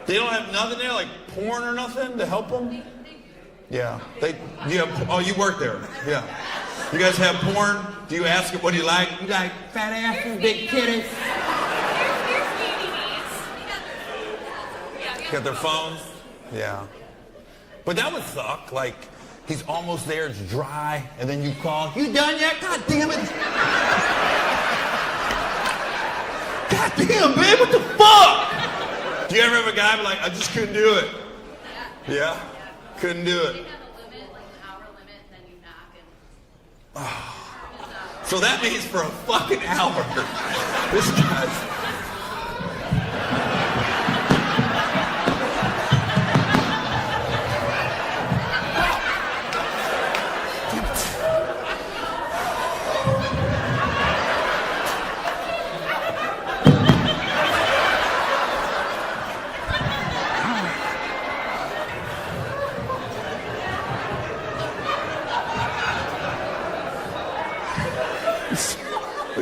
They don't have nothing there, like porn or nothing to help them? Yeah. Oh, you work there. Yeah. You guys have porn? Do you ask them what do you like? You like fat asses, big titties? Got their phones? Yeah. But that would suck. Like, he's almost there, it's dry, and then you call, you done yet? God damn it. God damn, babe, what the fuck? Do you ever have a guy be like, I just couldn't do it? Yeah? Couldn't do it. They have a limit, like an hour limit, and then you knock and... So that means for a fucking hour, this guy's...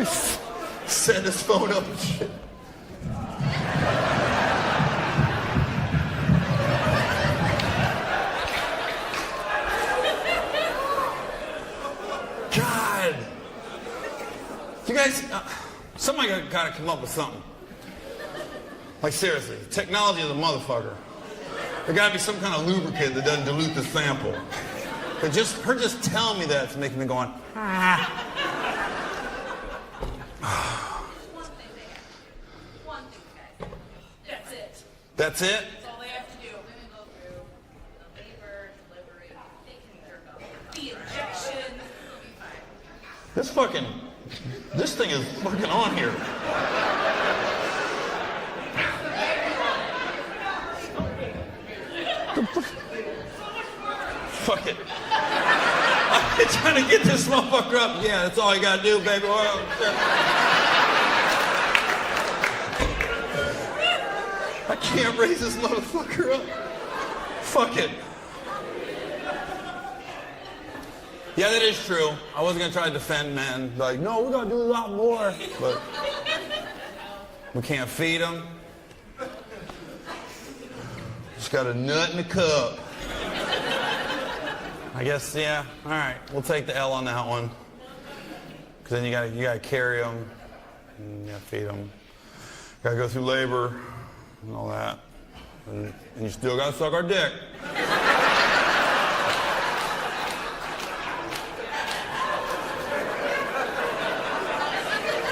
Set his phone up and shit. God. You guys, somebody gotta come up with something. Like seriously, technology is a motherfucker. There gotta be some kind of lubricant that doesn't dilute the sample. But her just telling me that is making me going, ah. One thing, guys. That's it. That's it? That's all they have to do. Women go through the labor, delivery, they can jerk off. The injection. This thing is fucking on here. Fuck it. I'm trying to get this motherfucker up. Yeah, that's all you gotta do, baby. I can't raise this motherfucker up. Fuck it. Yeah, that is true. I wasn't gonna try to defend men. Like, no, we're gonna do a lot more. But we can't feed them. Just got a nut in the cup. I guess, yeah. All right, we'll take the L on that one. Because then you gotta carry them, and you gotta feed them. Gotta go through labor and all that, and you still gotta suck our dick.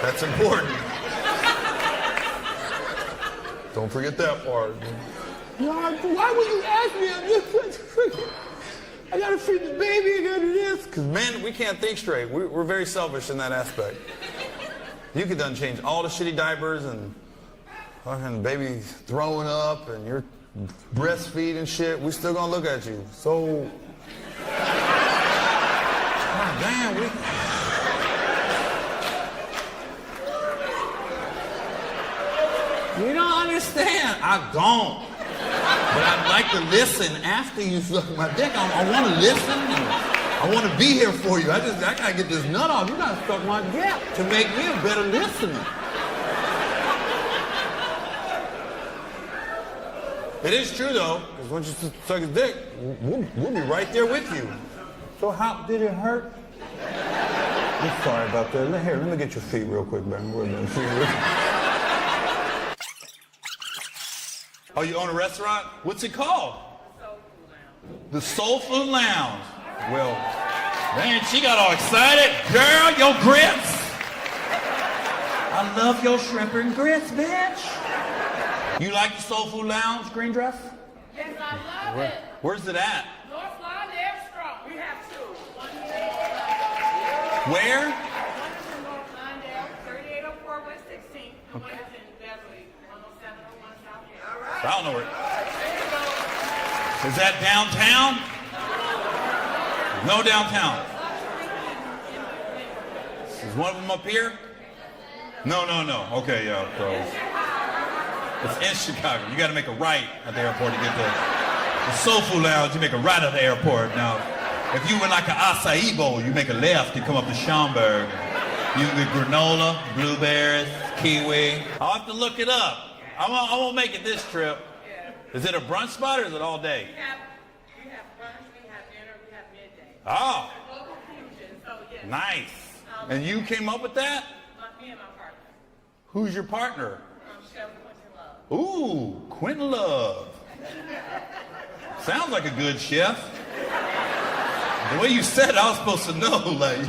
That's important. Don't forget that part. Why would you ask me? I gotta feed the baby, I gotta do this. Because men, we can't think straight. We're very selfish in that aspect. You could done change all the shitty diapers and fucking baby throwing up and you're breastfeeding shit. We still gonna look at you. So, God damn, You don't understand. I don't. But I'd like to listen after you suck my dick. I want to listen. I want to be here for you. I gotta get this nut off. You gotta suck my dick to make me a better listener. It is true though, because once you suck his dick, we'll be right there with you. So how did it hurt? I'm sorry about that. Here, let me get your feet real quick, man. Oh, you own a restaurant? What's it called? The Soul Food Lounge. Well, man, she got all excited. Girl, your grits. I love your shrimp and grits, bitch. You like the Soul Food Lounge, green dress? Yes, I love it. Where's it at? North Lawndale Strong. We have two. One is Where? in North Lawndale, 3804 West 16th. And one is in Beverly, 10701 South Hill. All right. I don't know where. Is that downtown? No downtown. Is one of them up here? No. Okay, yeah. So it's in Chicago. You got to make a right at the airport to get the Soul Food Lounge. You make a right at the airport. Now, if you were like an acai bowl, you make a left. You come up to Schaumburg. You get granola, blueberries, kiwi. I'll have to look it up. I won't make it this trip. Is it a brunch spot or is it all day? We have brunch, we have dinner, we have midday. Oh, Local fusion, so yes. nice. And you came up with that? Me and my partner. Who's your partner? Chef Quentin Love. Ooh, Quentin Love. Sounds like a good chef. The way you said it, I was supposed to know, like,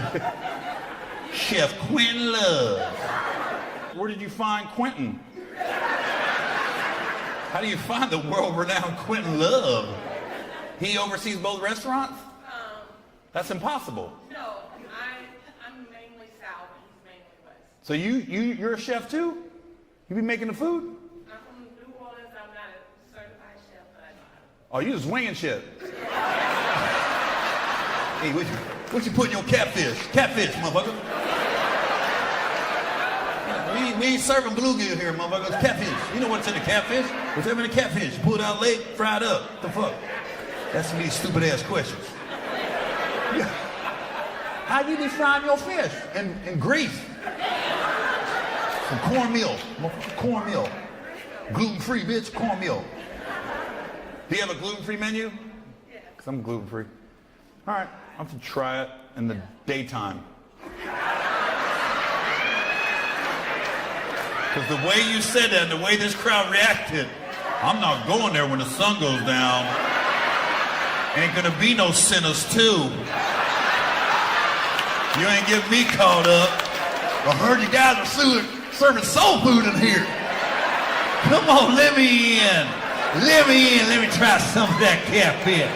Chef Quentin Love. Where did you find Quentin? How do you find the world-renowned Quentin Love? He oversees both restaurants? That's impossible. No, I'm mainly south and he's mainly west. So you're a chef too? You be making the food? I'm from New Orleans, I'm not a certified chef, but I know how to. Oh, you just winging shit. Hey, what you put in your catfish? Catfish, motherfucker. We ain't serving bluegill here, motherfucker. It's catfish. You know what's in the catfish? Whatever in the catfish. Pull it out late, fry it up. What the fuck? That's some of these stupid ass questions. Yeah. How you be frying your fish? In grease. Some cornmeal. Cornmeal. Gluten-free, bitch. Cornmeal. Do you have a gluten-free menu? Yeah. Because I'm gluten-free. All right, I'll have to try it in the daytime. Because the way you said that and the way this crowd reacted, I'm not going there when the sun goes down. Ain't gonna be no sinners too. You ain't getting me caught up. I heard you guys are serving soul food in here. Come on, let me in. Let me in. Let me try some of that catfish.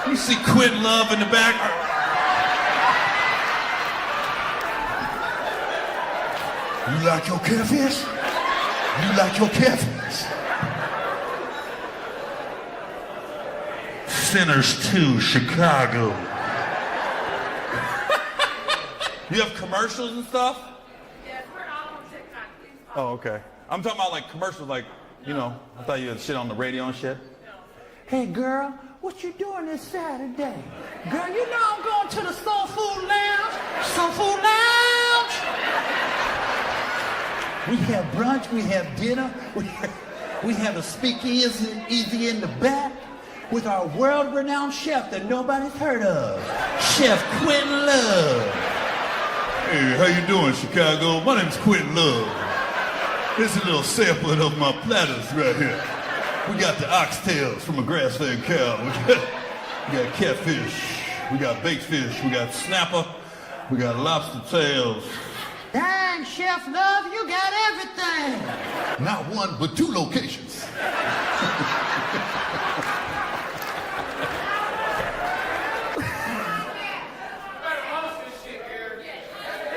You see Quentin Love in the back? You like your catfish? You like your catfish? Sinners 2, Chicago. You have commercials and stuff? Yes, we're all on TikTok. Please Oh, okay. I'm talking about like commercials, like, you know, I thought you had shit on the radio and shit. Hey girl, what you doing this Saturday? Girl, you know I'm going to the Soul Food Lounge. Soul Food Lounge. We have brunch, we have dinner, we have a speakeasy in the back with our world-renowned chef that nobody's heard of, Chef Quentin Love. Hey, how you doing, Chicago? My name's Quentin Love. This is a little sampling of my platters right here. We got the oxtails from a grass-fed cow. We got catfish. We got baked fish. We got snapper. We got lobster tails. Dang, Chef Love, you got everything. Not one, but 2 locations.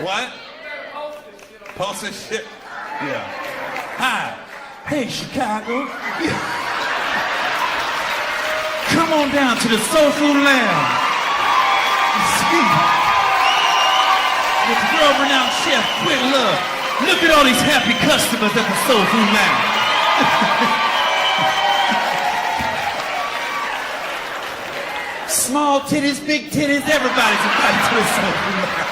What? Post this shit? Yeah. Hi. Hey, Chicago. Yeah. Come on down to the Soul Food Lounge. With the world-renowned chef, Quentin Love. Look at all these happy customers at the Soul Food Lounge. Small titties, big titties, everybody's invited to the Soul Food Lounge.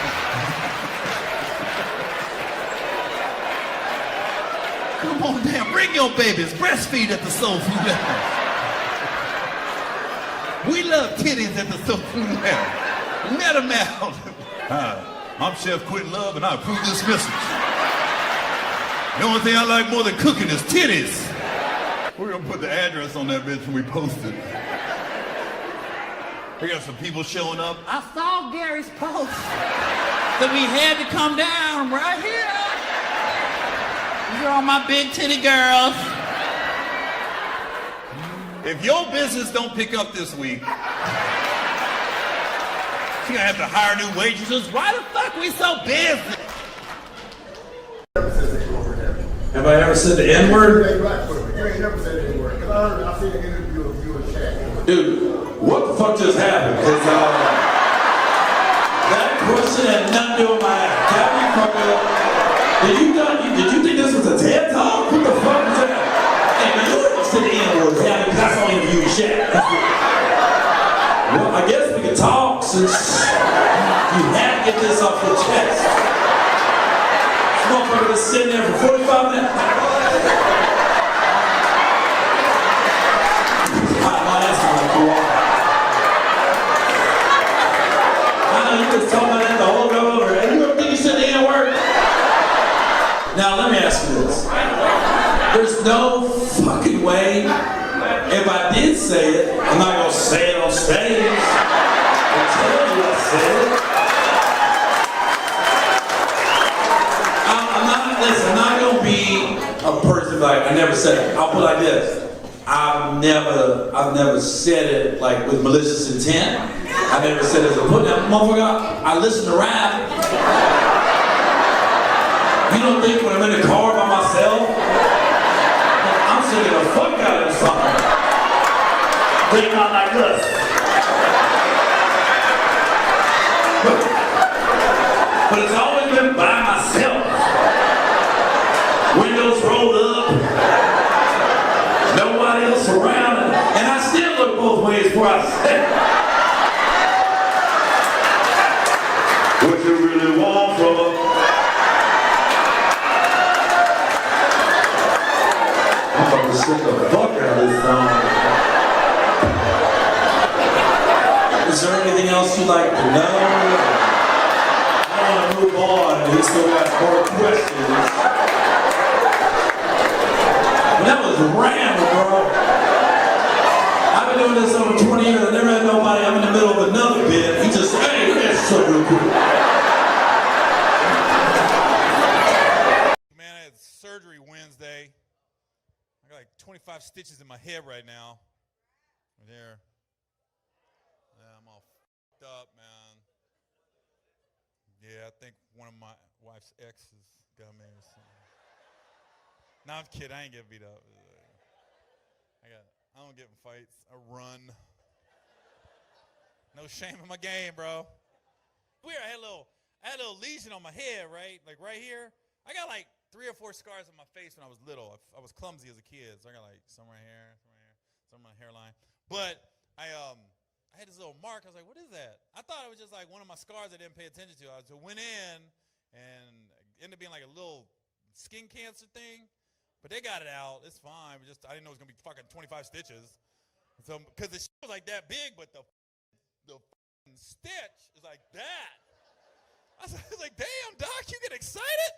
Come on down, bring your babies, breastfeed at the Soul Food Lounge. We love titties at the Soul Food Lounge. Let them out. Hi, I'm Chef Quentin Love and I approve this message. The only thing I like more than cooking is titties. We're gonna put the address on that bitch when we post it. We got some people showing up. I saw Gary's post. So we had to come down right here. These are all my big titty girls. If your business don't pick up this week, you're gonna have to hire new waitresses. Why the fuck we so busy? Have I ever said the N-word? You ain't never said the N-word. Because I seen an interview of you and Shaq. Dude, what the fuck just happened? Because that question had nothing to do with my act. Got me fucked up. Did you think this was a TED Talk? What the fuck was that? Hey, man, you never said the N-word. Yeah, because that's only you and Shaq. Well, I guess we can talk since you had to get this off your chest. This motherfucker been sitting there for 45 minutes. I know you was talking about that the whole go over. And you ever think you said the N-word? Now let me ask you this. There's no fucking way, if I did say it, I'm not gonna say it on stage. I'll tell you I said it. I'm not gonna be a person like, I never said it. I'll put it like this. I've never said it like with malicious intent. I never said it as a put down. Motherfucker, I listen to rap. You don't think when I'm in the car by myself, I'm singing the fuck out of this song. They're not like this. But it's always been by myself. Windows rolled up. Nobody else around, and I still look both ways before I say, what you really Shut the fuck out of this song. Is there anything else you'd like to know? I want to move on. We still got more questions. But that was random, bro. I've been doing this over 20 years. I never had nobody. I'm in the middle of another bit. He just, hey, look at this shit real quick. Man, I had surgery Wednesday. I got like 25 stitches in my head right now. There. Yeah, I'm all f***ed up, man. Yeah, I think one of my wife's exes got me or something. No, I'm kidding. I ain't get beat up. I don't get in fights. I run. No shame in my game, bro. Weird. I had a little lesion on my head, right? Like right here. I got like 3 or 4 scars on my face when I was little. I was clumsy as a kid, so I got like some right here, some on my hairline. But I had this little mark. I was like, what is that? I thought it was just like one of my scars I didn't pay attention to. I just went in and ended up being like a little skin cancer thing. But they got it out. It's fine. I didn't know it was going to be fucking 25 stitches. So, because the shit was like that big, but the stitch is like that. I was like, damn, doc, you get excited?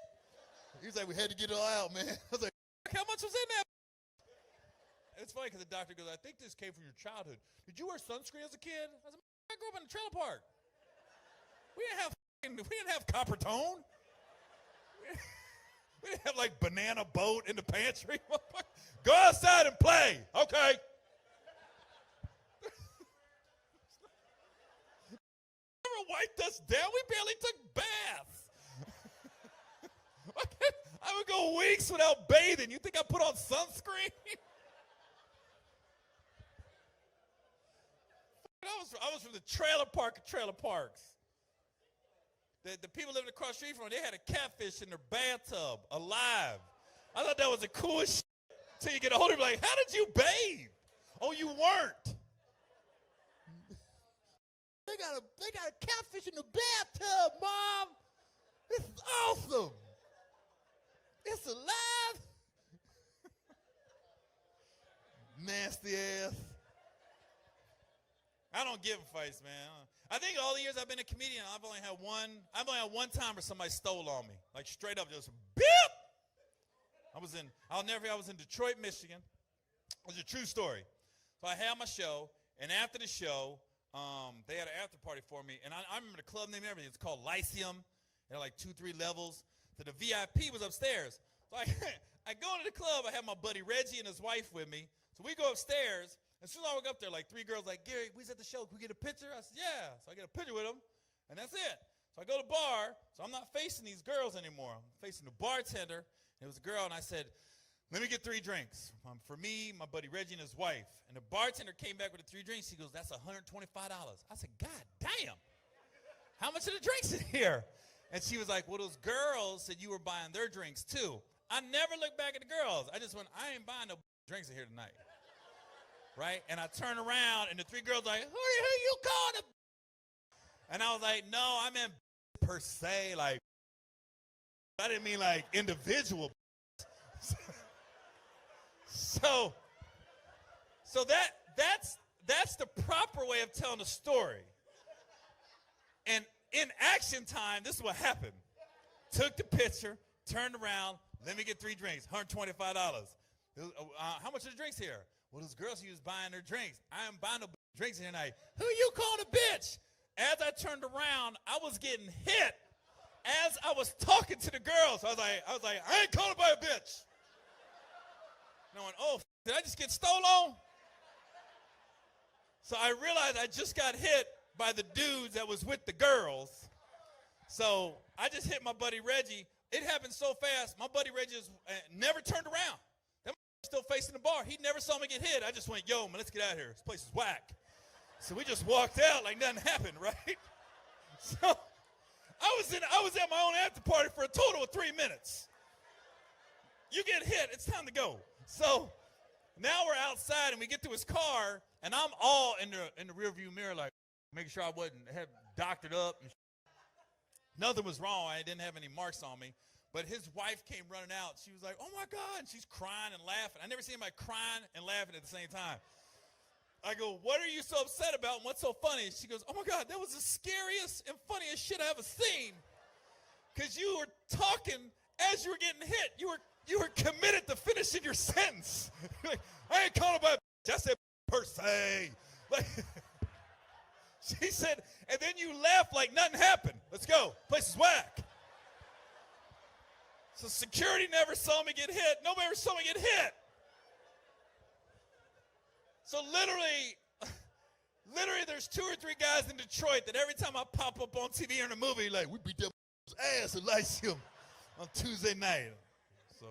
He was like, we had to get it all out, man. I was like, how much was in that? It's funny because the doctor goes, I think this came from your childhood. Did you wear sunscreen as a kid? I said, I grew up in a trailer park. We didn't have copper tone. We didn't have like banana boat in the pantry. Go outside and play. Okay. Never wiped us down. We barely took baths. I would go weeks without bathing. You think I put on sunscreen? I was from the trailer park of trailer parks. The people living across the street from me, they had a catfish in their bathtub, alive. I thought that was the coolest shit. Until you get older, like, how did you bathe? Oh, you weren't. They got a catfish in the bathtub, Mom. This is awesome. It's alive. Nasty ass. I don't give a fights, man. I think all the years I've been a comedian, I've only had one time where somebody stole on me. Like straight up, just beep! I was in Detroit, Michigan. It was a true story. So I had my show, and after the show, they had an after party for me. And I remember the club name and everything. It's called Lyceum. It had like 2-3 levels. So the VIP was upstairs. So I go into the club. I have my buddy Reggie and his wife with me. So we go upstairs. As soon as I walk up there, like 3 girls like, Gary, we was at the show. Can we get a picture? I said, yeah. So I get a picture with them, and that's it. So I go to the bar. So I'm not facing these girls anymore. I'm facing the bartender. It was a girl, and I said, let me get 3 drinks. For me, my buddy Reggie, and his wife. And the bartender came back with the 3 drinks. He goes, that's $125. I said, God damn. How much are the drinks in here? And she was like, well, those girls said you were buying their drinks too. I never looked back at the girls. I just went, I ain't buying no drinks in here tonight. Right? And I turned around, and the 3 girls like, who you calling a? And I was like, no, I meant per se, like, I didn't mean like individual. So that's the proper way of telling a story. And in action time, this is what happened. Took the picture, turned around, let me get 3 drinks, $125. How much are the drinks here? Well, those girls who was buying their drinks. I ain't buying no drinks here tonight. Who you calling a bitch? As I turned around, I was getting hit as I was talking to the girls. I was like, I ain't calling by a bitch. And I went, oh, did I just get stolen on? So I realized I just got hit by the dudes that was with the girls. So I just hit my buddy Reggie. It happened so fast, my buddy Reggie just never turned around. Still facing the bar. He never saw me get hit. I just went, yo, man, let's get out of here. This place is whack. So we just walked out like nothing happened, right? So I was at my own after party for a total of 3 minutes. You get hit, it's time to go. So now we're outside and we get to his car, and I'm all in the rearview mirror, like making sure I had doctored up. Nothing was wrong. I didn't have any marks on me. But his wife came running out. She was like, oh, my God. And she's crying and laughing. I never seen anybody crying and laughing at the same time. I go, what are you so upset about and what's so funny? She goes, oh, my God, that was the scariest and funniest shit I ever seen. Because you were talking as you were getting hit. You were committed to finishing your sentence. Like, I ain't calling about I said per se. Like, she said, and then you laughed like nothing happened. Let's go. Place is whack. So security never saw me get hit. Nobody ever saw me get hit. So literally there's 2 or 3 guys in Detroit that every time I pop up on TV or in a movie, like, we beat that ass at Lyceum on Tuesday night. So,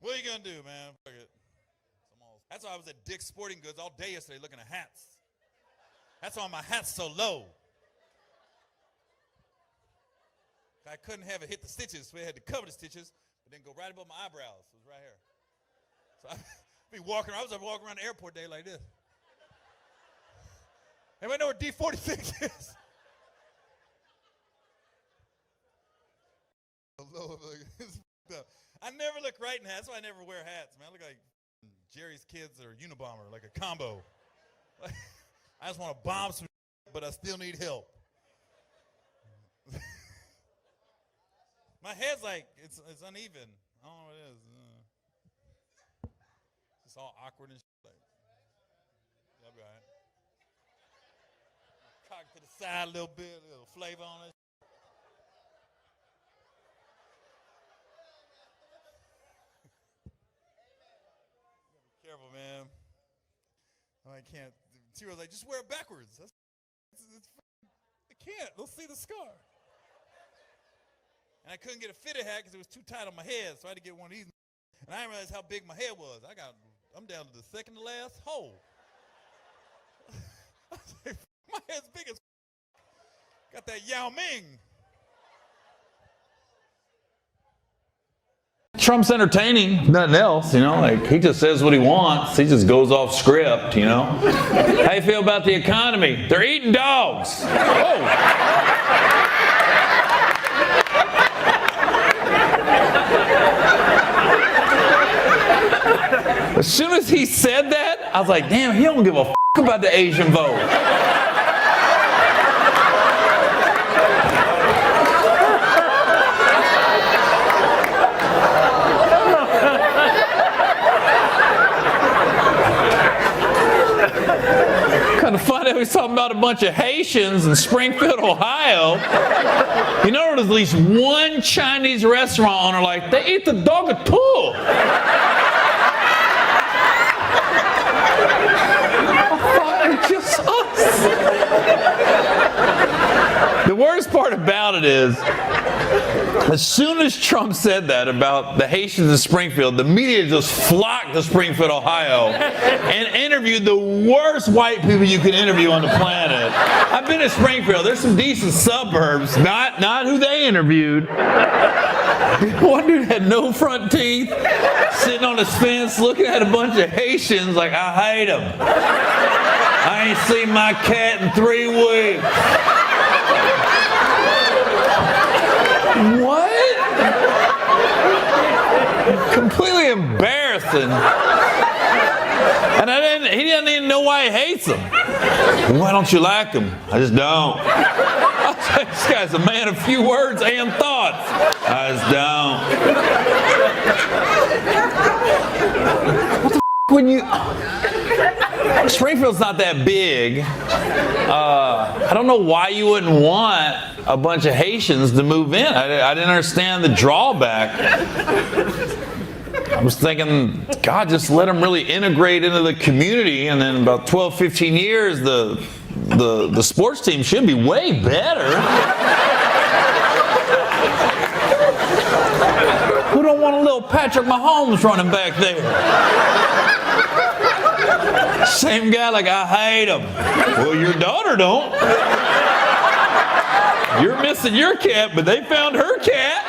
what are you going to do, man? Fuck it. That's why I was at Dick's Sporting Goods all day yesterday looking at hats. That's why my hat's so low. I couldn't have it hit the stitches, so I had to cover the stitches, but then go right above my eyebrows. It was right here. So I'd be walking around. I was walking around the airport day like this. Anybody know where D46 is? I never look right in hats. That's why I never wear hats, man. I look like Jerry's Kids or Unabomber, like a combo. I just want to bomb some, but I still need help. My head's like, it's uneven. I don't know what it is. It's all awkward and shit. Like, yeah, I'll be all right. Cock to the side a little bit, a little flavor on it. Be careful, man. I can't. She was like, just wear it backwards. I can't. They'll see the scar. And I couldn't get a fitted hat because it was too tight on my head, so I had to get one of these. And I didn't realize how big my head was. I'm down to the second to last hole. I was like, my head's big as got that Yao Ming. Trump's entertaining, nothing else, you know, like he just says what he wants. He just goes off script, you know. How you feel about the economy? They're eating dogs. Oh. As soon as he said that, I was like, damn, he don't give a f*** about the Asian vote. Kind of funny, he was talking about a bunch of Haitians in Springfield, Ohio. You know, there's at least one Chinese restaurant owner like, they eat the dog too. Just us. The worst part about it is, as soon as Trump said that about the Haitians in Springfield, the media just flocked to Springfield, Ohio, and interviewed the worst white people you can interview on the planet. I've been to Springfield. There's some decent suburbs, not who they interviewed. One dude had no front teeth, sitting on his fence, looking at a bunch of Haitians like, I hate them. I ain't seen my cat in 3 weeks. What? Completely embarrassing. And he didn't even know why he hates them. Why don't you like him? I just don't. I was like, this guy's a man of few words and thoughts. I just don't. What the f*** when you... Springfield's not that big. I don't know why you wouldn't want a bunch of Haitians to move in. I didn't understand the drawback. I was thinking, God, just let them really integrate into the community, and then about 12, 15 years, the sports team should be way better. Who don't want a little Patrick Mahomes running back there? Same guy, like, I hate him. Well, your daughter don't. You're missing your cat, but they found her cat.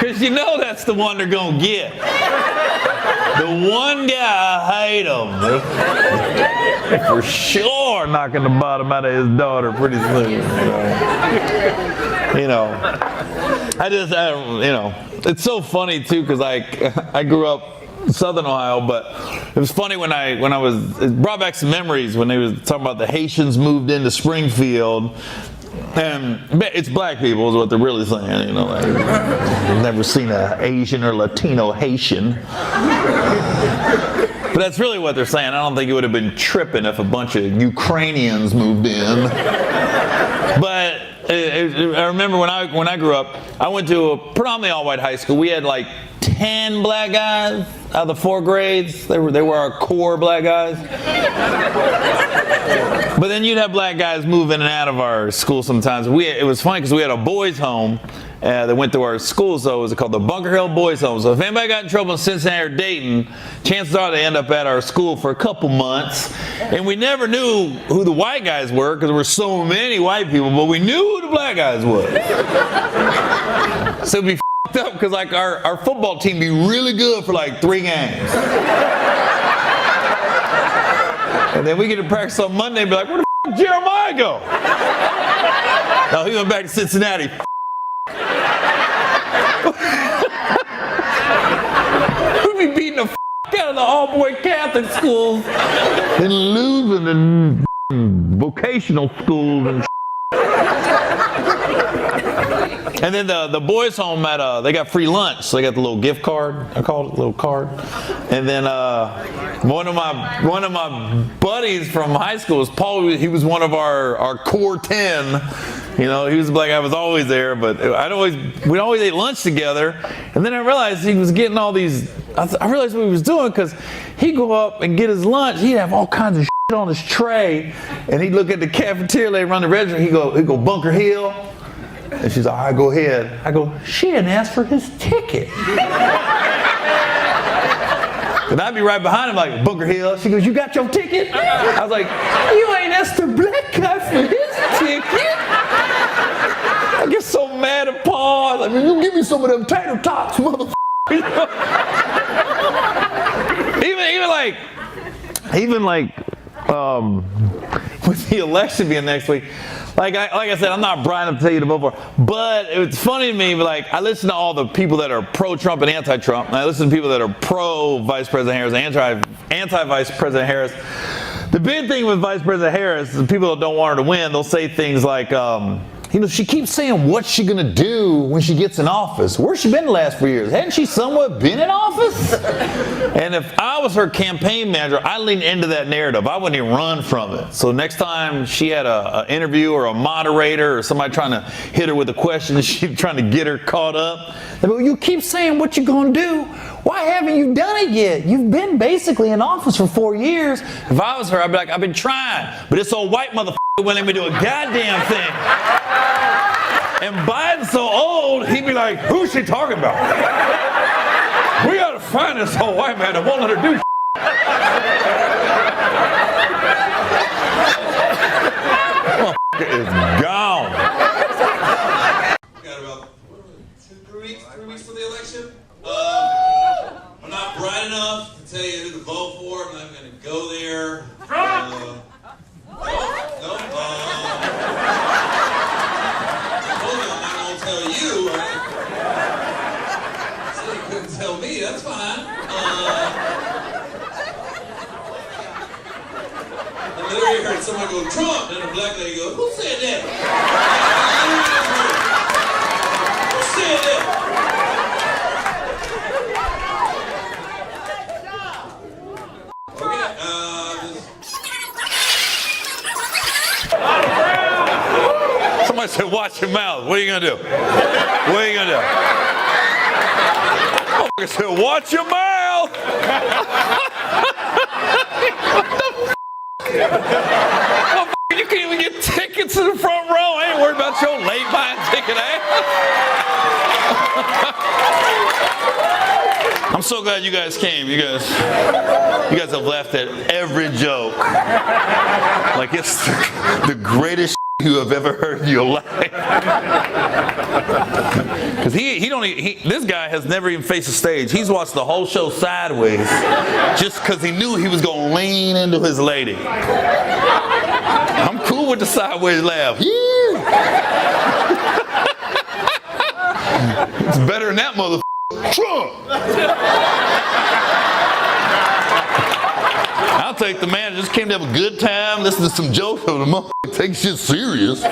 Because you know that's the one they're going to get. The one guy, I hate him. They're for sure knocking the bottom out of his daughter pretty soon. You know, it's so funny too, because I grew up in Southern Ohio, but it was funny when I was, it brought back some memories when they was talking about the Haitians moved into Springfield. And it's black people is what they're really saying, you know. Like, I've never seen an Asian or Latino Haitian. But that's really what they're saying. I don't think it would have been tripping if a bunch of Ukrainians moved in. But I remember when I grew up, I went to a predominantly all-white high school. We had like 10 black guys out of the 4 grades. They were our core black guys. But then you'd have black guys move in and out of our school sometimes. It was funny because we had a boys' home that went to our school, so it was called the Bunker Hill Boys' Home. So if anybody got in trouble in Cincinnati or Dayton, chances are they end up at our school for a couple months. And we never knew who the white guys were because there were so many white people, but we knew who the black guys were. So it'd be f***ed up because like our football team would be really good for like 3 games. And then we get to practice on Monday and be like, where the f*** did Jeremiah go? No, he went back to Cincinnati. We'd be beating the f*** out of the all-boy Catholic schools and losing in vocational schools and And then the boys' home they got free lunch, so they got the little gift card. I call it a little card. And then one of my buddies from high school was Paul. He was one of our core 10. You know, he was the black guy. Was always there, but we'd always ate lunch together. And then I realized he was getting all these. I realized what he was doing because he'd go up and get his lunch. He'd have all kinds of shit on his tray, and he'd look at the cafeteria lady run the register. He'd go Bunker Hill. And she's like, all right, go ahead. I go, she didn't ask for his ticket. And I'd be right behind him like, Bunker Hill. She goes, you got your ticket? I was like, you ain't asked the black guy for his ticket. I get so mad at Paul. I was like, you give me some of them tater tots, motherfucker. Even like with the election being next week, like I said, I'm not Brian to tell you to vote for, but it's funny to me. But like, I listen to all the people that are pro-Trump and anti-Trump, and I listen to people that are pro-Vice President Harris and anti-Vice President Harris. The big thing with Vice President Harris is people that don't want her to win. They'll say things like, she keeps saying what's she gonna do when she gets in office. Where's she been the last 4 years? Hadn't she somewhat been in office? And if I was her campaign manager, I'd lean into that narrative. I wouldn't even run from it. So next time she had an interview or a moderator or somebody trying to hit her with a question and she's trying to get her caught up, they'd be, well, you keep saying what you're gonna do. Why haven't you done it yet? You've been basically in office for 4 years. If I was her, I'd be like, I've been trying, but this old white motherfucker won't let me do a goddamn thing. And Biden's so old, he'd be like, who's she talking about? We gotta find this old white man that won't let her do shit. Motherfucker is gone. We got about 3 weeks for the election. I'm not bright enough to tell you who to vote for. I'm not going to go there. Trump! No. I'm not going to tell you. So you couldn't tell me. That's fine. I literally heard someone go, Trump, and a black lady goes, who said that? Who said that? Somebody said, watch your mouth. What are you going to do? What are you going to do? I said, watch your mouth. What the you can't even get tickets in the front row. I ain't worried about your late buying ticket, I'm so glad you guys came. You guys have laughed at every joke. Like it's the greatest you have ever heard in your life. Because this guy has never even faced a stage. He's watched the whole show sideways just because he knew he was going to lean into his lady. I'm cool with the sideways laugh. It's better than that motherfucker. Trump! I'll take the man who just came to have a good time, listen to some jokes, but the motherfucker takes shit serious. No,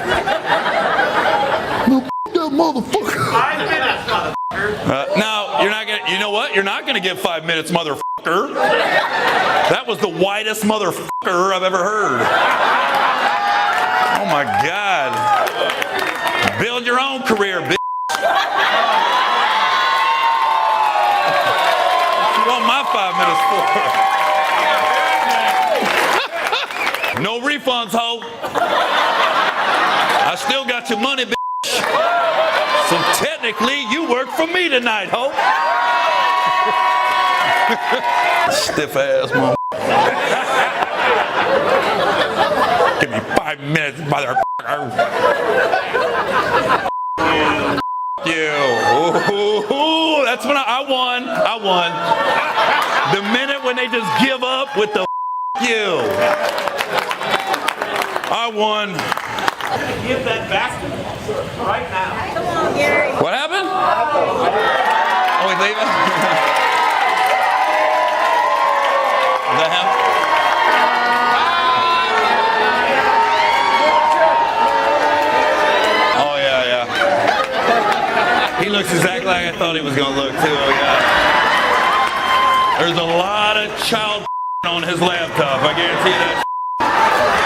that motherfucker. 5 minutes, motherfucker. Now, you're not gonna, you know what? You're not gonna get 5 minutes, motherfucker. That was the whitest motherfucker I've ever heard. Oh my God. Build your own career, bitch. What you want my 5 minutes for? No refunds, ho. I still got your money, bitch. So technically, you work for me tonight, ho. Stiff ass, mom. Give me 5 minutes, motherfucker. You. Ooh, that's when I won. I won. The minute when they just give up with the you. I won. Give that bastard right now. What happened? Oh, he's leaving? Is that him? Oh, yeah. He looks exactly like I thought he was going to look, too. Oh, yeah. There's a lot of child on his laptop. I guarantee you that.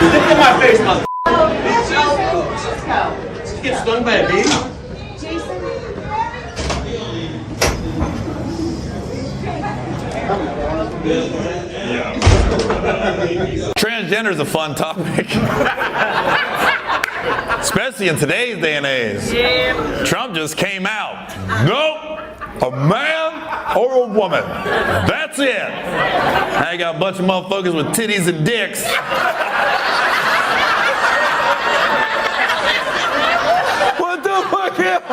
Look at my face, motherfucker. Did you get stung by a bee? Transgender is a fun topic. Especially in today's day and age. Yeah. Trump just came out. Nope. A man or a woman. That's it. Now you got a bunch of motherfuckers with titties and dicks. What the fuck am I?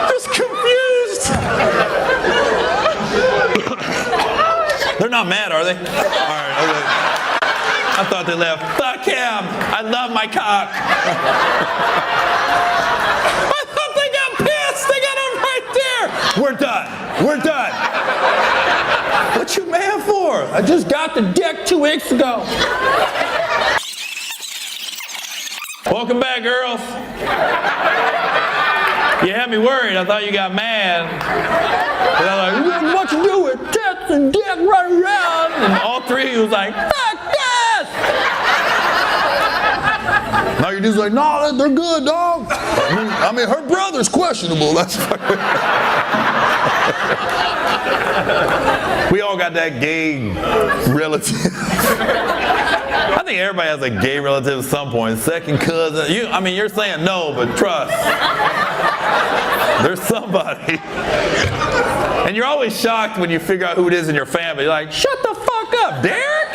Just confused. They're not mad, are they? All right, okay. I thought they left. Fuck him. I love my cock. I thought they got pissed. They got him right there. We're done. We're done. What you mad for? I just got the dick 2 weeks ago. Welcome back, girls. You had me worried. I thought you got mad. And I was like, what you do with tits and dick running around? And all three of you was like, fuck this! Now your dude's like, no, they're good, dog. I mean, her brother's questionable. That's we all got that gay relative. I think everybody has a gay relative at some point. Second cousin. You're saying no, but trust. There's somebody. And you're always shocked when you figure out who it is in your family. You're like, shut the fuck up, Derek!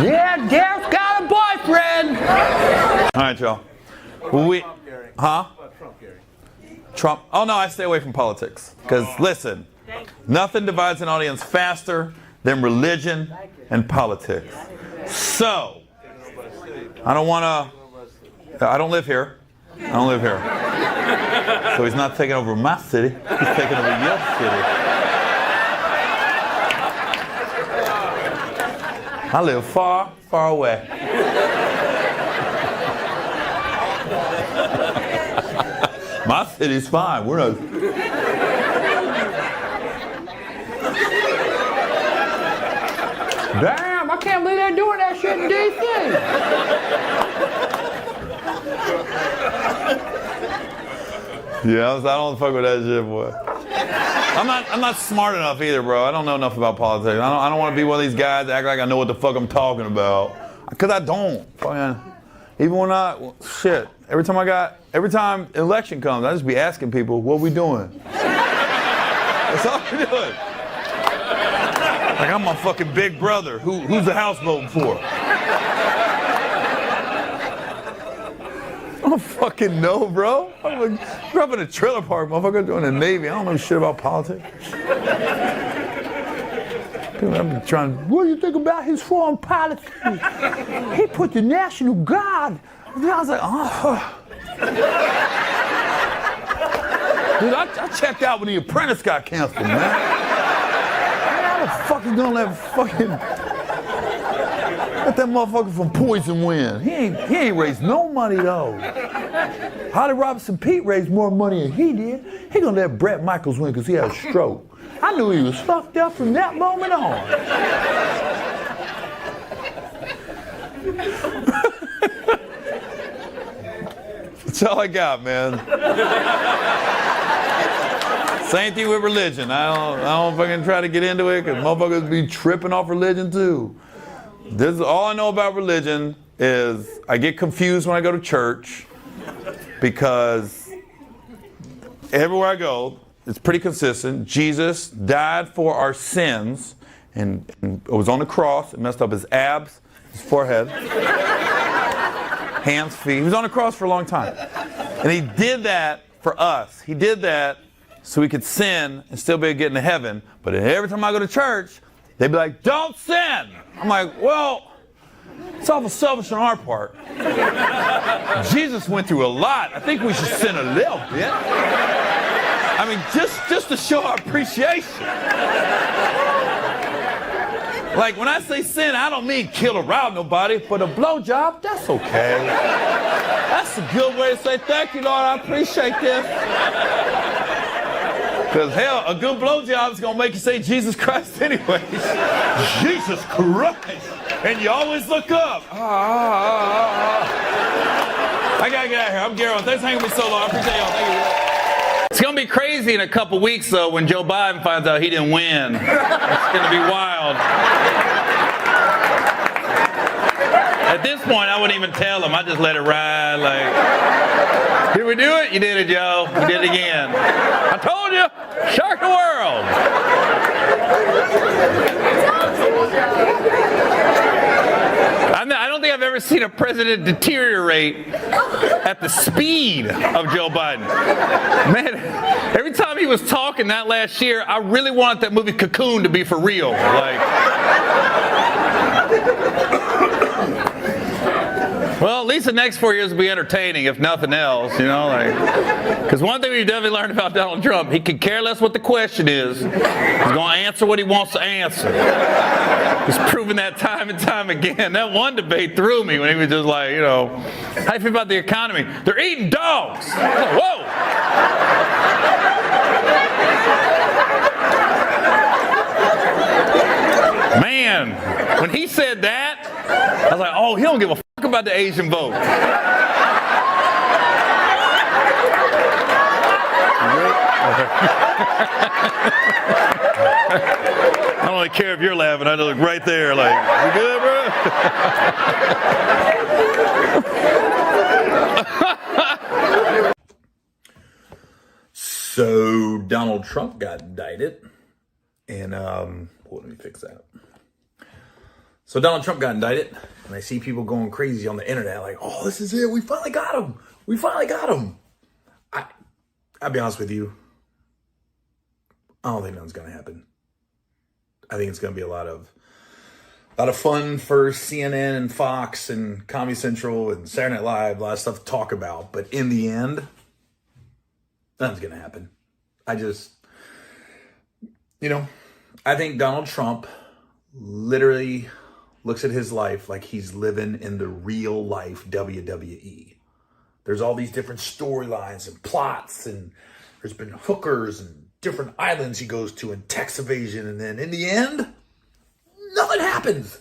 Yeah, Derek's got a boyfriend! All right, y'all. Huh? Trump. Oh, no, I stay away from politics. Because, listen, nothing divides an audience faster than religion and politics. So, I don't live here. I don't live here. So he's not taking over my city. He's taking over your city. I live far, far away. My city's fine. We're not. Damn, I can't believe they're doing that shit in D.C. Yeah, I don't fuck with that shit, boy. I'm not smart enough either, bro. I don't know enough about politics. I don't want to be one of these guys that act like I know what the fuck I'm talking about. Because I don't. Even when every time election comes, I just be asking people, what we doing? That's all we're doing. Like I'm my fucking big brother. Who's the house voting for? I don't fucking know, bro. I grew up in a trailer park, motherfucker, doing the Navy. I don't know shit about politics. Dude, I've been trying, what do you think about his foreign policy? He put the National Guard. And I was like, oh. Dude, I checked out when The Apprentice got canceled, man. How the fuck you gonna let that motherfucker from Poison win? He ain't raised no money though. Holly Robinson Pete raised more money than he did. He gonna let Bret Michaels win because he had a stroke. I knew he was fucked up from that moment on. That's all I got, man. Same thing with religion. I don't fucking try to get into it because motherfuckers be tripping off religion too. This is all I know about religion is I get confused when I go to church because everywhere I go, it's pretty consistent. Jesus died for our sins and it was on the cross. It messed up his abs, his forehead, hands, feet. He was on the cross for a long time. And he did that for us. He did that so we could sin and still be able to get into heaven. But every time I go to church, they'd be like, don't sin. I'm like, well, it's awful selfish on our part. Jesus went through a lot. I think we should sin a little bit. I mean, just to show our appreciation. Like, when I say sin, I don't mean kill or rob nobody. For a blowjob, that's okay. That's a good way to say, thank you, Lord, I appreciate this. Because, hell, a good blowjob is going to make you say Jesus Christ anyways. Jesus Christ. And you always look up. I got to get out of here. I'm Garrett. Thanks for hanging with me so long. I appreciate y'all. Thank you. It's going to be crazy in a couple weeks, though, when Joe Biden finds out he didn't win. It's going to be wild. At this point, I wouldn't even tell him. I just let it ride. Like, did we do it? You did it, Joe. You did it again. I told you. Shark the world. I don't think I've ever seen a president deteriorate at the speed of Joe Biden. Man, every time he was talking that last year, I really wanted that movie Cocoon to be for real. Like, well, at least the next 4 years will be entertaining, if nothing else, you know, like, because one thing we've definitely learned about Donald Trump, he could care less what the question is. He's going to answer what he wants to answer. He's proven that time and time again. That one debate threw me when he was just like, you know, how do you feel about the economy? They're eating dogs. Like, whoa. Man, when he said that, I was like, oh, he don't give a fuck about the Asian vote. I don't really care if you're laughing. I just look right there like, you good, bro? So Donald Trump got indicted. And, let me fix that. So Donald Trump got indicted, and I see people going crazy on the internet like, oh, this is it. We finally got him. We finally got him. I'll be honest with you. I don't think nothing's going to happen. I think it's going to be a lot of fun for CNN and Fox and Comedy Central and Saturday Night Live, a lot of stuff to talk about. But in the end, nothing's going to happen. I think Donald Trump literally looks at his life like he's living in the real life WWE. There's all these different storylines and plots, and there's been hookers and different islands he goes to and tax evasion, and then in the end, nothing happens.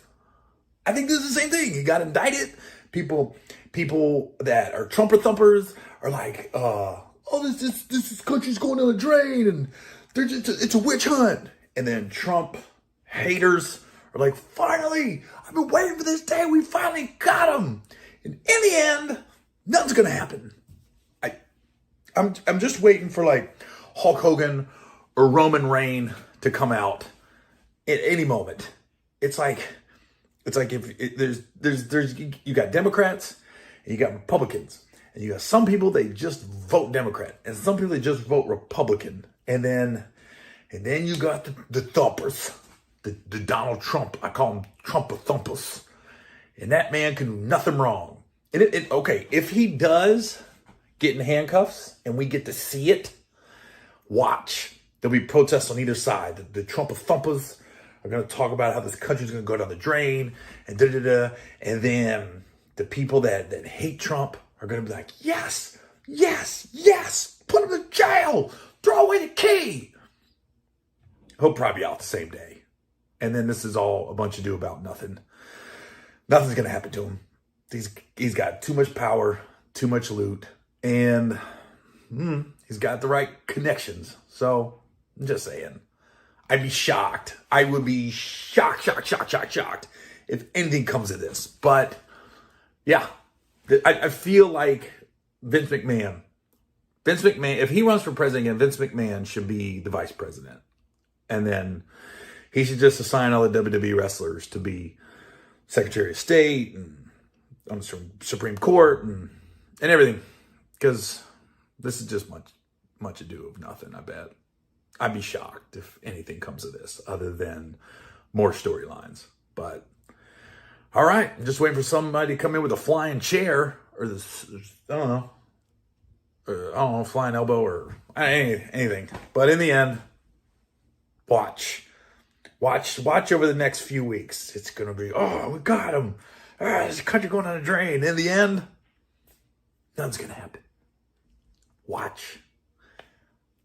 I think this is the same thing. He got indicted. People that are Trumper thumpers are like, this country's going down the drain, and it's a witch hunt. And then Trump haters are like, finally, I've been waiting for this day. We finally got him. And in the end, nothing's gonna happen. I'm just waiting for like Hulk Hogan or Roman Reigns to come out at any moment. It's like there's you got Democrats and you got Republicans, and you got some people they just vote Democrat, and some people they just vote Republican, and then you got the thumpers, the Donald Trump. I call them Trump thumpers, and that man can do nothing wrong. Okay, if he does get in handcuffs and we get to see it, watch. There'll be protests on either side. The Trump thumpers are going to talk about how this country's going to go down the drain and da-da-da. And then the people that hate Trump are going to be like, yes, yes, yes, put him in jail, throw away the key. He'll probably be out the same day. And then this is all a bunch of do about nothing. Nothing's going to happen to him. He's got too much power, too much loot, and he's got the right connections. So I'm just saying, I'd be shocked. I would be shocked if anything comes of this. But yeah, I feel like Vince McMahon, if he runs for president again, Vince McMahon should be the vice president. And then he should just assign all the WWE wrestlers to be Secretary of State and on the Supreme Court and everything. Because this is just much ado of nothing, I bet. I'd be shocked if anything comes of this other than more storylines. But, all right, I'm just waiting for somebody to come in with a flying chair or this, I don't know, flying elbow or anything. But in the end, watch over the next few weeks. It's going to be, oh, we got him. This country going on a drain. In the end, nothing's going to happen. Watch.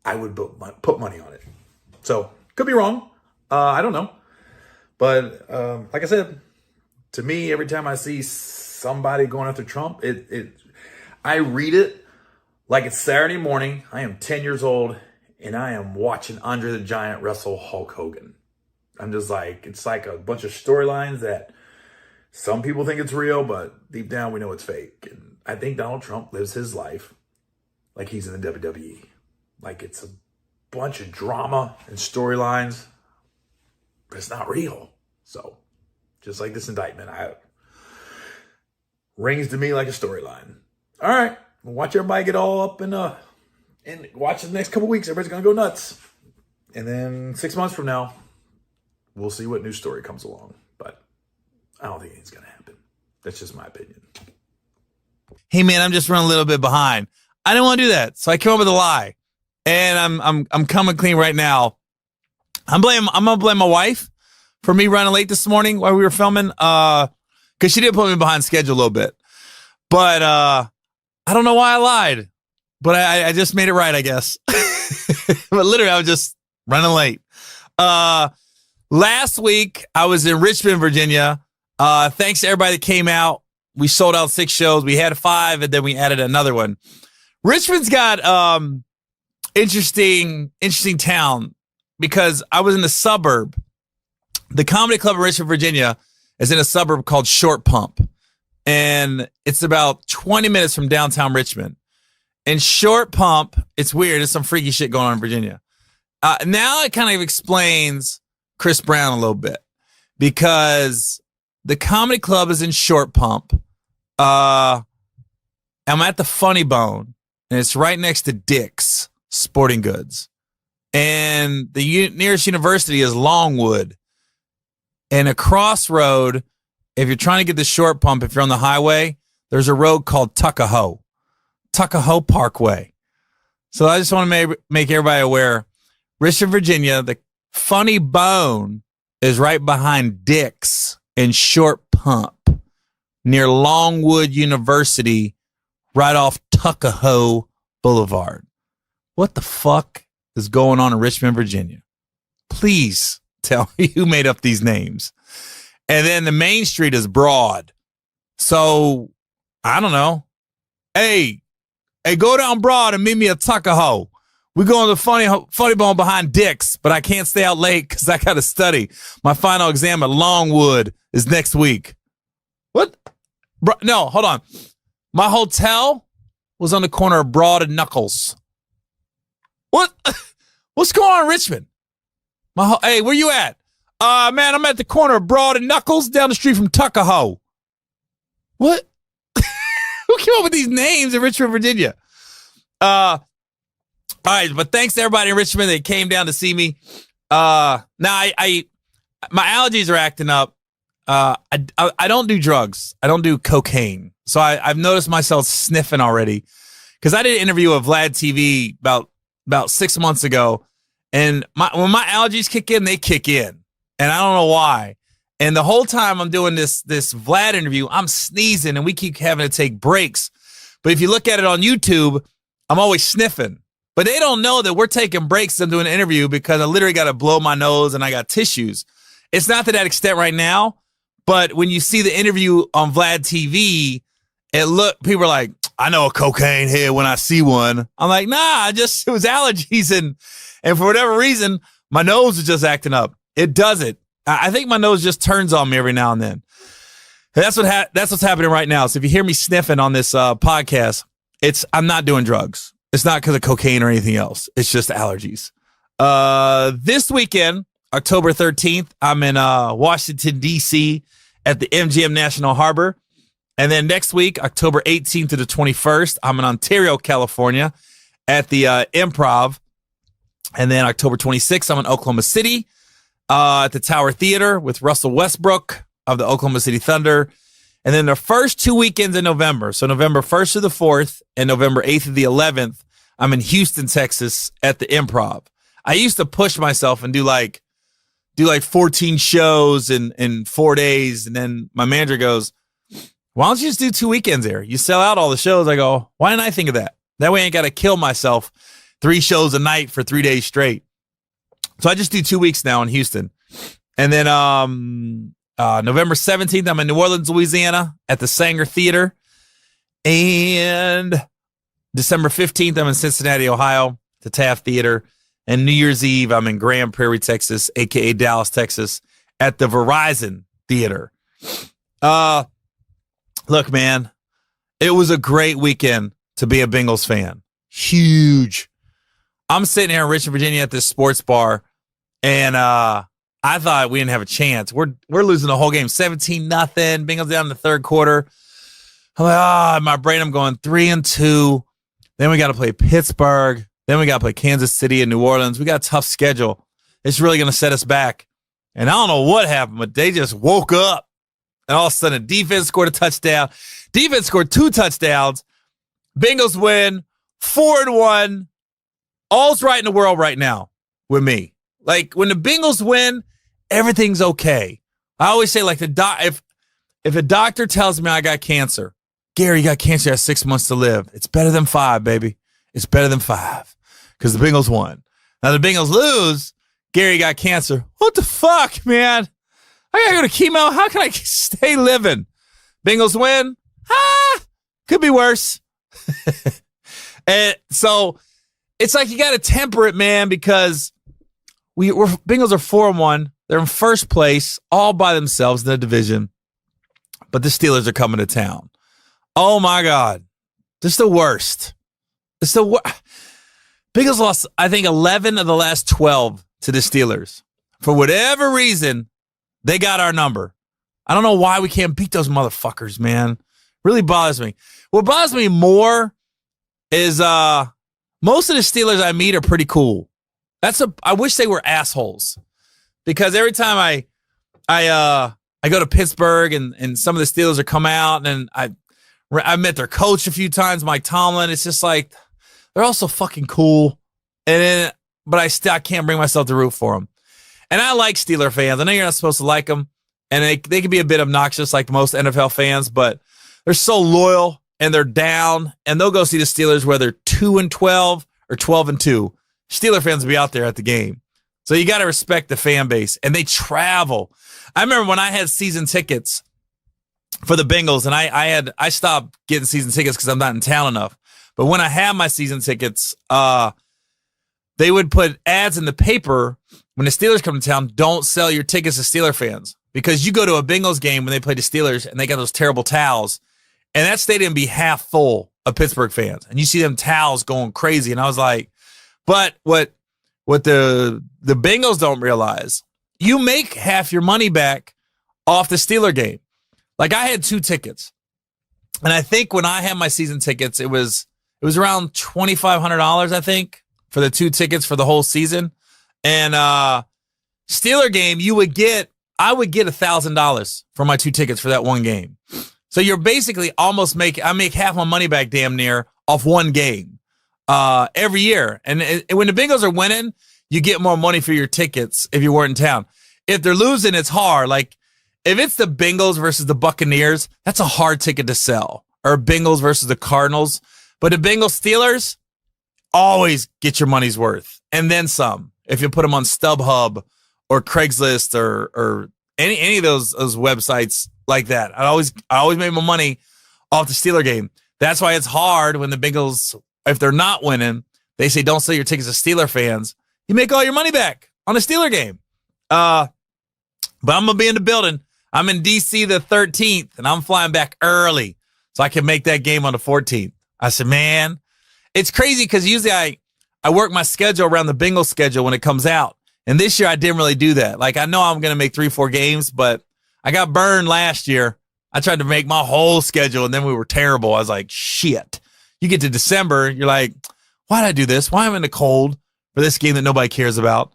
I would put money on it. So, could be wrong. I don't know. But, like I said, to me, every time I see somebody going after Trump, I read it like it's Saturday morning. I am 10 years old, and I am watching Andre the Giant wrestle Hulk Hogan. I'm just like, it's like a bunch of storylines that some people think it's real, but deep down we know it's fake. And I think Donald Trump lives his life like he's in the WWE. Like it's a bunch of drama and storylines, but it's not real. So, just like this indictment, rings to me like a storyline. All right, watch everybody get all up and watch the next couple weeks. Everybody's gonna go nuts, and then 6 months from now, we'll see what new story comes along. But I don't think anything's gonna happen. That's just my opinion. Hey man, I'm just running a little bit behind. I didn't want to do that, so I came up with a lie, and I'm coming clean right now. I'm gonna blame my wife for me running late this morning while we were filming, because she did put me behind schedule a little bit. But I don't know why I lied, but I just made it right, I guess. But literally, I was just running late. Last week I was in Richmond, Virginia. Thanks to everybody that came out. We sold out 6 shows. We had 5, and then we added another one. Richmond's got interesting town because I was in the suburb. The Comedy Club in Richmond, Virginia is in a suburb called Short Pump, and it's about 20 minutes from downtown Richmond. And Short Pump, it's weird. There's some freaky shit going on in Virginia. Now it kind of explains Chris Brown a little bit because the Comedy Club is in Short Pump. I'm at the Funny Bone, and it's right next to Dick's Sporting Goods. And the nearest university is Longwood. And across road, if you're trying to get to Short Pump, if you're on the highway, there's a road called Tuckahoe Parkway. So I just want to make everybody aware. Richmond, Virginia, the Funny Bone is right behind Dick's in Short Pump near Longwood University, right off Tuckahoe Boulevard. What the fuck is going on in Richmond, Virginia? Please tell me who made up these names. And then the main street is Broad. So, I don't know. Hey, go down Broad and meet me at Tuckahoe. We're going to the Funny Bone behind Dick's, but I can't stay out late because I got to study. My final exam at Longwood is next week. What? No, hold on. My hotel was on the corner of Broad and Knuckles. What? What's going on in Richmond? Hey, where you at? Man, I'm at the corner of Broad and Knuckles down the street from Tuckahoe. What? Who came up with these names in Richmond, Virginia? All right, but thanks to everybody in Richmond that came down to see me. Now my allergies are acting up. I don't do drugs. I don't do cocaine. So I've noticed myself sniffing already. Because I did an interview with Vlad TV about 6 months ago. And when my allergies kick in, they kick in. And I don't know why. And the whole time I'm doing this Vlad interview, I'm sneezing and we keep having to take breaks. But if you look at it on YouTube, I'm always sniffing. But they don't know that we're taking breaks and doing an interview because I literally got to blow my nose and I got tissues. It's not to that extent right now. But when you see the interview on Vlad TV, people are like, I know a cocaine head when I see one. I'm like, nah, it was allergies. And for whatever reason, my nose is just acting up. It does it. I think my nose just turns on me every now and then. That's what's happening right now. So if you hear me sniffing on this podcast, I'm not doing drugs. It's not because of cocaine or anything else. It's just allergies. This weekend, October 13th, I'm in Washington, D.C. at the MGM National Harbor. And then next week, October 18th to the 21st, I'm in Ontario, California at the Improv. And then October 26th, I'm in Oklahoma City at the Tower Theater with Russell Westbrook of the Oklahoma City Thunder. And then the first 2 weekends in November, so November 1st to the 4th and November 8th to the 11th, I'm in Houston, Texas at the Improv. I used to push myself and do like 14 shows in 4 days. And then my manager goes, why don't you just do 2 weekends there? You sell out all the shows. I go, why didn't I think of that? That way I ain't got to kill myself 3 shows a night for 3 days straight. So I just do 2 weeks now in Houston. And then November 17th, I'm in New Orleans, Louisiana at the Sanger Theater. And December 15th, I'm in Cincinnati, Ohio, the Taft Theater. And New Year's Eve, I'm in Grand Prairie, Texas, a.k.a. Dallas, Texas, at the Verizon Theater. Look, man, it was a great weekend to be a Bengals fan. Huge. I'm sitting here in Richmond, Virginia at this sports bar, and I thought we didn't have a chance. We're losing the whole game, 17-0. Bengals down in the third quarter. I'm like, in my brain, I'm going 3-2. Then we got to play Pittsburgh. Then we got to play Kansas City and New Orleans. We got a tough schedule. It's really going to set us back. And I don't know what happened, but they just woke up. And all of a sudden, defense scored a touchdown. Defense scored 2 touchdowns. Bengals win 4-1. All's right in the world right now with me. Like, when the Bengals win, everything's okay. I always say, like, if a doctor tells me I got cancer, Gary, you got cancer, you have 6 months to live. It's better than 5, baby. It's better than 5 because the Bengals won. Now, the Bengals lose, Gary got cancer. What the fuck, man? I gotta go to chemo. How can I stay living? Bengals win? Could be worse. And so it's like you gotta temper it, man, because Bengals are 4-1. They're in first place, all by themselves in the division. But the Steelers are coming to town. Oh my God. This is the worst. It's the worst. Bengals lost, I think, 11 of the last 12 to the Steelers. For whatever reason, they got our number. I don't know why we can't beat those motherfuckers, man. Really bothers me. What bothers me more is most of the Steelers I meet are pretty cool. I wish they were assholes. Because every time I go to Pittsburgh and some of the Steelers are come out and I met their coach a few times, Mike Tomlin. It's just like they're all so fucking cool. But I can't bring myself to root for them. And I like Steeler fans. I know you're not supposed to like them. And they can be a bit obnoxious like most NFL fans, but they're so loyal and they're down. And they'll go see the Steelers whether 2-12 or 12-2. Steeler fans will be out there at the game. So you got to respect the fan base. And they travel. I remember when I had season tickets for the Bengals, and I stopped getting season tickets because I'm not in town enough. But when I had my season tickets, they would put ads in the paper when the Steelers come to town. Don't sell your tickets to Steeler fans because you go to a Bengals game when they play the Steelers and they got those terrible towels and that stadium be half full of Pittsburgh fans, and you see them towels going crazy. And I was like, but what the Bengals don't realize, you make half your money back off the Steeler game. Like I had 2 tickets, and I think when I had my season tickets, it was around $2,500, I think, for the 2 tickets for the whole season. And Steeler game, I would get $1,000 for my 2 tickets for that one game. So you're basically I make half my money back damn near off one game every year. And when the Bengals are winning, you get more money for your tickets if you weren't in town. If they're losing, it's hard. Like if it's the Bengals versus the Buccaneers, that's a hard ticket to sell. Or Bengals versus the Cardinals. But the Bengals Steelers, always get your money's worth. And then some. If you put them on StubHub or Craigslist or any of those websites like that. I always made my money off the Steeler game. That's why it's hard when the Bengals, if they're not winning, they say don't sell your tickets to Steeler fans. You make all your money back on the Steeler game. But I'm going to be in the building. I'm in D.C. the 13th, and I'm flying back early so I can make that game on the 14th. I said, man, it's crazy because usually I work my schedule around the Bengals schedule when it comes out. And this year I didn't really do that. Like I know I'm going to make 3-4 games, but I got burned last year. I tried to make my whole schedule, and then we were terrible. I was like, shit. You get to December, you're like, why did I do this? Why am I in the cold for this game that nobody cares about?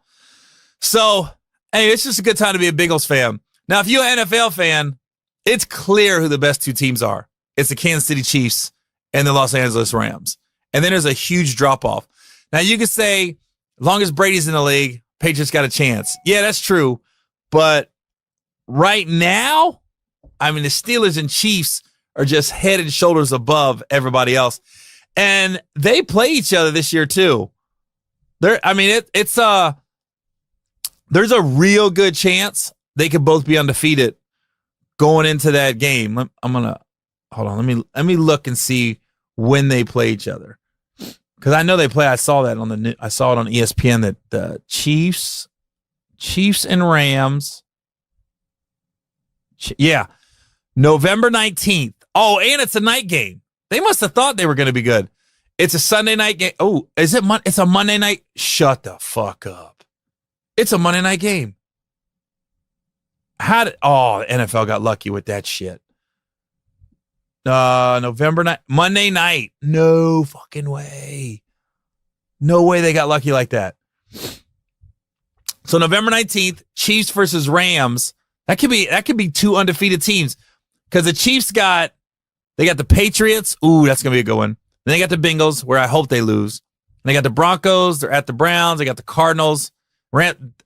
So, hey, it's just a good time to be a Bengals fan. Now, if you're an NFL fan, it's clear who the best 2 teams are. It's the Kansas City Chiefs and the Los Angeles Rams. And then there's a huge drop-off. Now, you could say, as long as Brady's in the league, Patriots got a chance. Yeah, that's true. But right now, I mean, the Steelers and Chiefs are just head and shoulders above everybody else. And they play each other this year, too. There's a real good chance they could both be undefeated going into that game. Let me look and see when they play each other. Because I know they play. I saw it on ESPN that the Chiefs and Rams. November 19th. Oh, and it's a night game. They must have thought they were going to be good. It's a Sunday night game. Oh, is it? It's a Monday night. Shut the fuck up. It's a Monday night game. The NFL got lucky with that shit. November night, Monday night. No fucking way. No way they got lucky like that. So November 19th, Chiefs versus Rams. That could be 2 undefeated teams. Because the Chiefs got the Patriots. Ooh, that's gonna be a good one. Then they got the Bengals, where I hope they lose. And they got the Broncos, they're at the Browns, they got the Cardinals.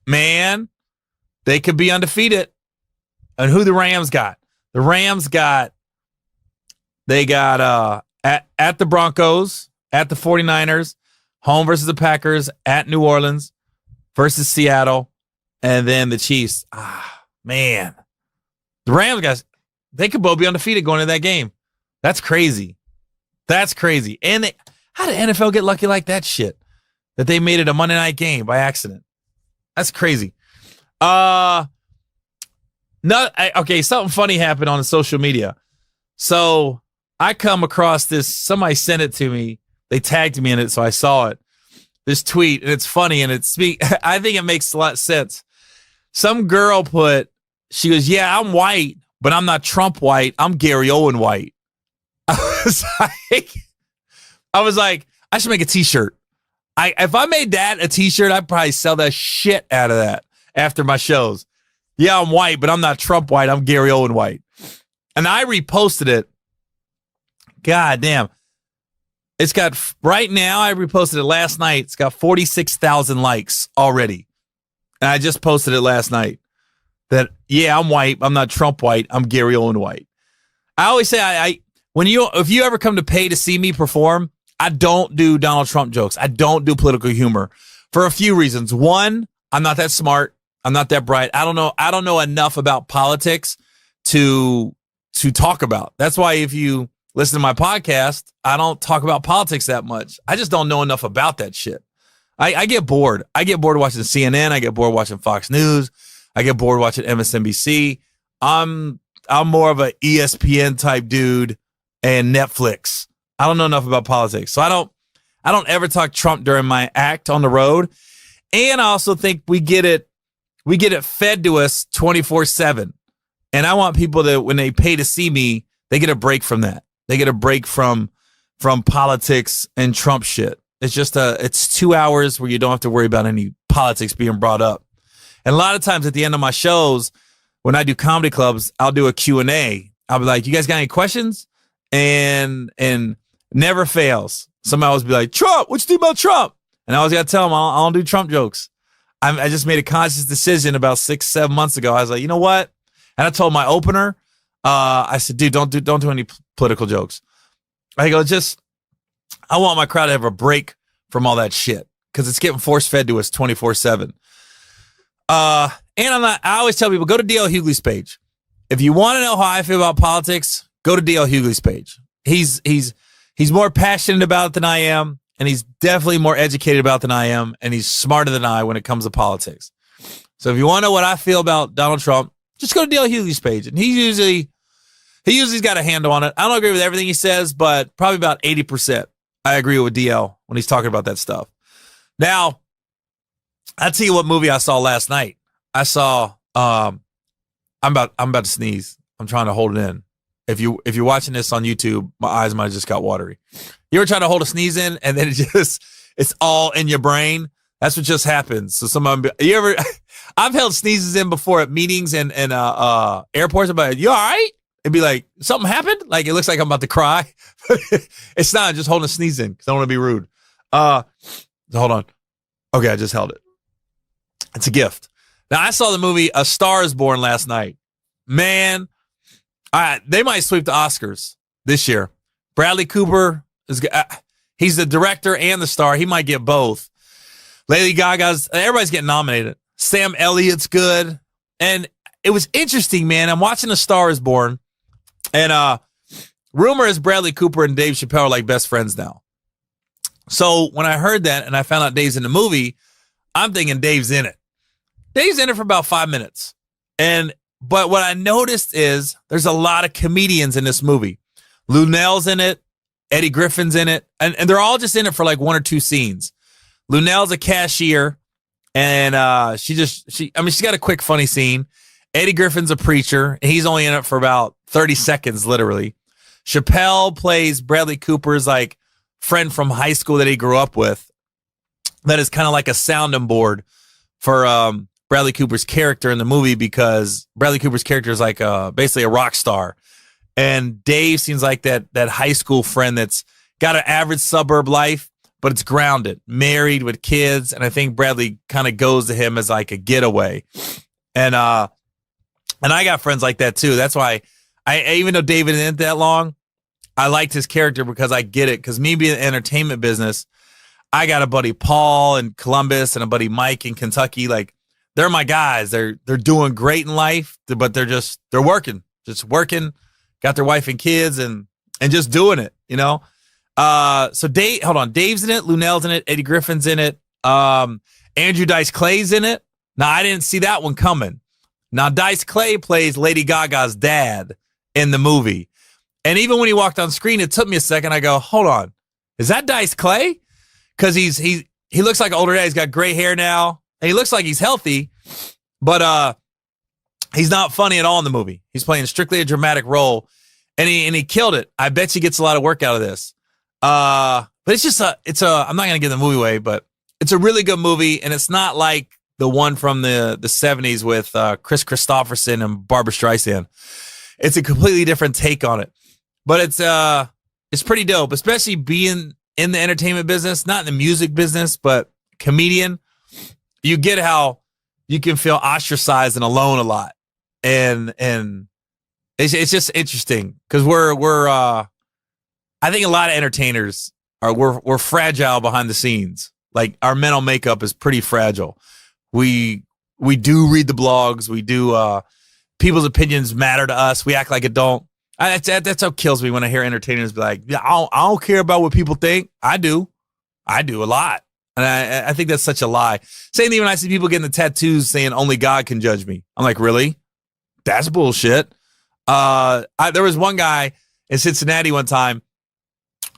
Man, they could be undefeated. And who the Rams got? The Rams got at the Broncos, at the 49ers, home versus the Packers, at New Orleans versus Seattle, and then the Chiefs. Man. The Rams guys, they could both be undefeated going into that game. That's crazy. That's crazy. And how did NFL get lucky like that shit? That they made it a Monday night game by accident. That's crazy. Okay, something funny happened on social media. So I come across this, somebody sent it to me. They tagged me in it, so I saw it. This tweet, and it's funny, and I think it makes a lot of sense. Some girl she goes, yeah, I'm white, but I'm not Trump white. I'm Gary Owen white. I was like, I should make a t-shirt. If I made that a t-shirt, I'd probably sell that shit out of that after my shows. Yeah, I'm white, but I'm not Trump white. I'm Gary Owen white. And I reposted it. God damn. Right now, I reposted it last night. It's got 46,000 likes already. And I just posted it last night. That, yeah, I'm white. I'm not Trump white. I'm Gary Owen white. I always say, if you ever come to pay to see me perform, I don't do Donald Trump jokes. I don't do political humor for a few reasons. One, I'm not that smart. I'm not that bright. I don't know enough about politics to talk about. That's why if you listen to my podcast, I don't talk about politics that much. I just don't know enough about that shit. I get bored. I get bored watching CNN. I get bored watching Fox News. I get bored watching MSNBC. I'm more of a ESPN type dude and Netflix. I don't know enough about politics. So I don't ever talk Trump during my act on the road. And I also think we get it fed to us 24/7. And I want people to, when they pay to see me, they get a break from that. They get a break from politics and Trump shit. It's just it's 2 hours where you don't have to worry about any politics being brought up. And a lot of times at the end of my shows, when I do comedy clubs, I'll do a Q&A. I'll be like, you guys got any questions? And never fails. Somebody always be like, Trump, what you think about Trump? And I always got to tell them, I don't do Trump jokes. I just made a conscious decision about 6-7 months ago. I was like, you know what? And I told my opener, I said, dude, don't do any political jokes. I go, I want my crowd to have a break from all that shit because it's getting force fed to us 24/7. And I always tell people, go to D.L. Hughley's page. If you want to know how I feel about politics, go to D.L. Hughley's page. He's more passionate about it than I am, and he's definitely more educated about it than I am, and he's smarter than I when it comes to politics. So if you want to know what I feel about Donald Trump, just go to D.L. Hughley's page, and he usually's got a handle on it. I don't agree with everything he says, but probably about 80%. I agree with DL when he's talking about that stuff. Now, I'll tell you what movie I saw last night. I saw I'm about to sneeze. I'm trying to hold it in. If you're watching this on YouTube, my eyes might have just got watery. You ever try to hold a sneeze in and then it's all in your brain? That's what just happens. So I've held sneezes in before at meetings and airports. I'm like, you all right? It'd be like, something happened? Like, it looks like I'm about to cry. It's not, just holding a sneeze in because I don't want to be rude. Hold on. Okay, I just held it. It's a gift. Now, I saw the movie A Star is Born last night. Man, they might sweep the Oscars this year. Bradley Cooper, he's the director and the star. He might get both. Lady Gaga's, everybody's getting nominated. Sam Elliott's good. And it was interesting, man. I'm watching A Star is Born. And rumor is Bradley Cooper and Dave Chappelle are like best friends now. So when I heard that and I found out Dave's in the movie, I'm thinking Dave's in it. Dave's in it for about 5 minutes. But what I noticed is there's a lot of comedians in this movie. Lunell's in it. Eddie Griffin's in it. And they're all just in it for like 1 or 2 scenes. Lunell's a cashier. And she's got a quick, funny scene. Eddie Griffin's a preacher, and he's only in it for about 30 seconds, literally. Chappelle plays Bradley Cooper's like friend from high school that he grew up with. That is kind of like a sounding board for Bradley Cooper's character in the movie because Bradley Cooper's character is like basically a rock star. And Dave seems like that high school friend that's got an average suburb life, but it's grounded, married with kids. And I think Bradley kind of goes to him as like a getaway. And I got friends like that too. That's why even though David isn't that long, I liked his character because I get it. Because me being in the entertainment business, I got a buddy Paul in Columbus and a buddy Mike in Kentucky. Like, they're my guys. They're doing great in life, but they're working, got their wife and kids and just doing it, you know? So Dave's in it, Lunell's in it, Eddie Griffin's in it, Andrew Dice Clay's in it. Now, I didn't see that one coming. Now, Dice Clay plays Lady Gaga's dad in the movie. And even when he walked on screen, it took me a second. I go, hold on. Is that Dice Clay? Because he looks like an older dad. He's got gray hair now. And he looks like he's healthy, but he's not funny at all in the movie. He's playing strictly a dramatic role, and he killed it. I bet you gets a lot of work out of this. But I'm not going to give the movie away, but it's a really good movie, and it's not like the one from the 70s with Chris Christopherson and Barbra Streisand. It's a completely different take on it. But it's pretty dope, especially being in the entertainment business, not in the music business, but comedian. You get how you can feel ostracized and alone a lot. And it's just interesting because I think a lot of entertainers we're fragile behind the scenes. Like, our mental makeup is pretty fragile. We do read the blogs. We do, people's opinions matter to us. We act like it don't. That's how it kills me when I hear entertainers be like, yeah, I don't care about what people think. I do a lot. And I think that's such a lie. Same thing when I see people getting the tattoos saying only God can judge me. I'm like, really? That's bullshit. There was one guy in Cincinnati one time.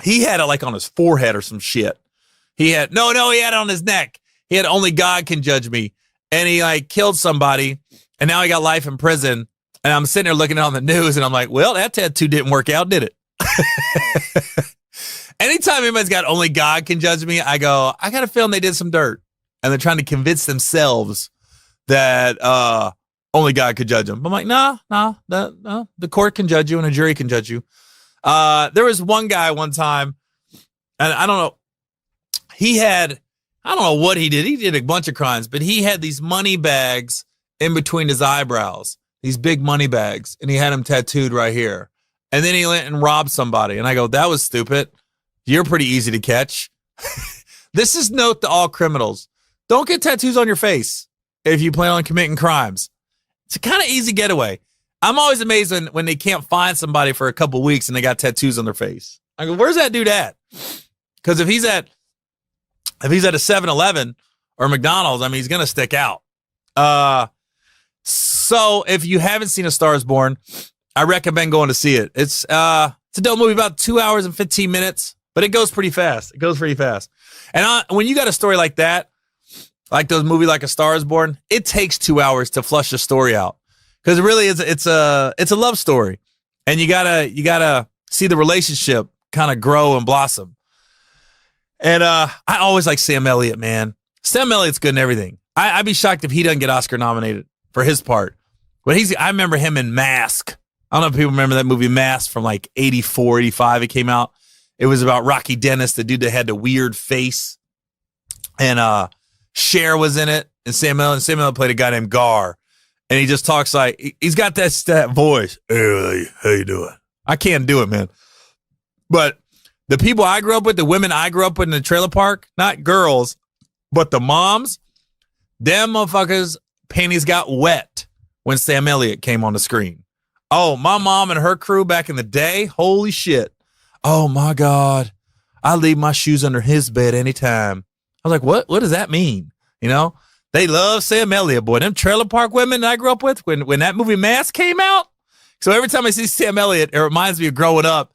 He had it like on his forehead or some shit. He had he had it on his neck. He had only God can judge me. And he like killed somebody, and now he got life in prison. And I'm sitting there looking on the news, and I'm like, well, that tattoo didn't work out, did it? Anytime anybody's got only God can judge me, I go, I got a feeling they did some dirt. And they're trying to convince themselves that only God could judge them. I'm like, no, the court can judge you and a jury can judge you. There was one guy one time, and I don't know, I don't know what he did. He did a bunch of crimes, but he had these money bags in between his eyebrows, these big money bags, and he had them tattooed right here. And then he went and robbed somebody. And I go, that was stupid. You're pretty easy to catch. This is note to all criminals. Don't get tattoos on your face if you plan on committing crimes. It's a kind of easy getaway. I'm always amazed when they can't find somebody for a couple weeks and they got tattoos on their face. I go, where's that dude at? Because if he's at a 7-Eleven or McDonald's, I mean, he's going to stick out. So if you haven't seen A Star is Born, I recommend going to see it. It's a dope movie, about 2 hours and 15 minutes, but it goes pretty fast. And when you got a story like that, like those movies like A Star is Born, it takes 2 hours to flush the story out. Because it really is, it's a love story. And you gotta see the relationship kind of grow and blossom. And I always like Sam Elliott, man. Sam Elliott's good in everything. I'd be shocked if he doesn't get Oscar nominated for his part. But I remember him in Mask. I don't know if people remember that movie Mask from like 84, 85. It came out. It was about Rocky Dennis, the dude that had the weird face. And Cher was in it. And Sam Elliott played a guy named Gar. And he just talks like, he's got that voice. Hey, how you doing? I can't do it, man. But the people I grew up with, the women I grew up with in the trailer park, not girls, but the moms, them motherfuckers' panties got wet when Sam Elliott came on the screen. Oh, my mom and her crew back in the day, holy shit. Oh, my God. I leave my shoes under his bed anytime. I was like, what does that mean? You know? They love Sam Elliott, boy. Them trailer park women that I grew up with, when that movie Mask came out. So every time I see Sam Elliott, it reminds me of growing up,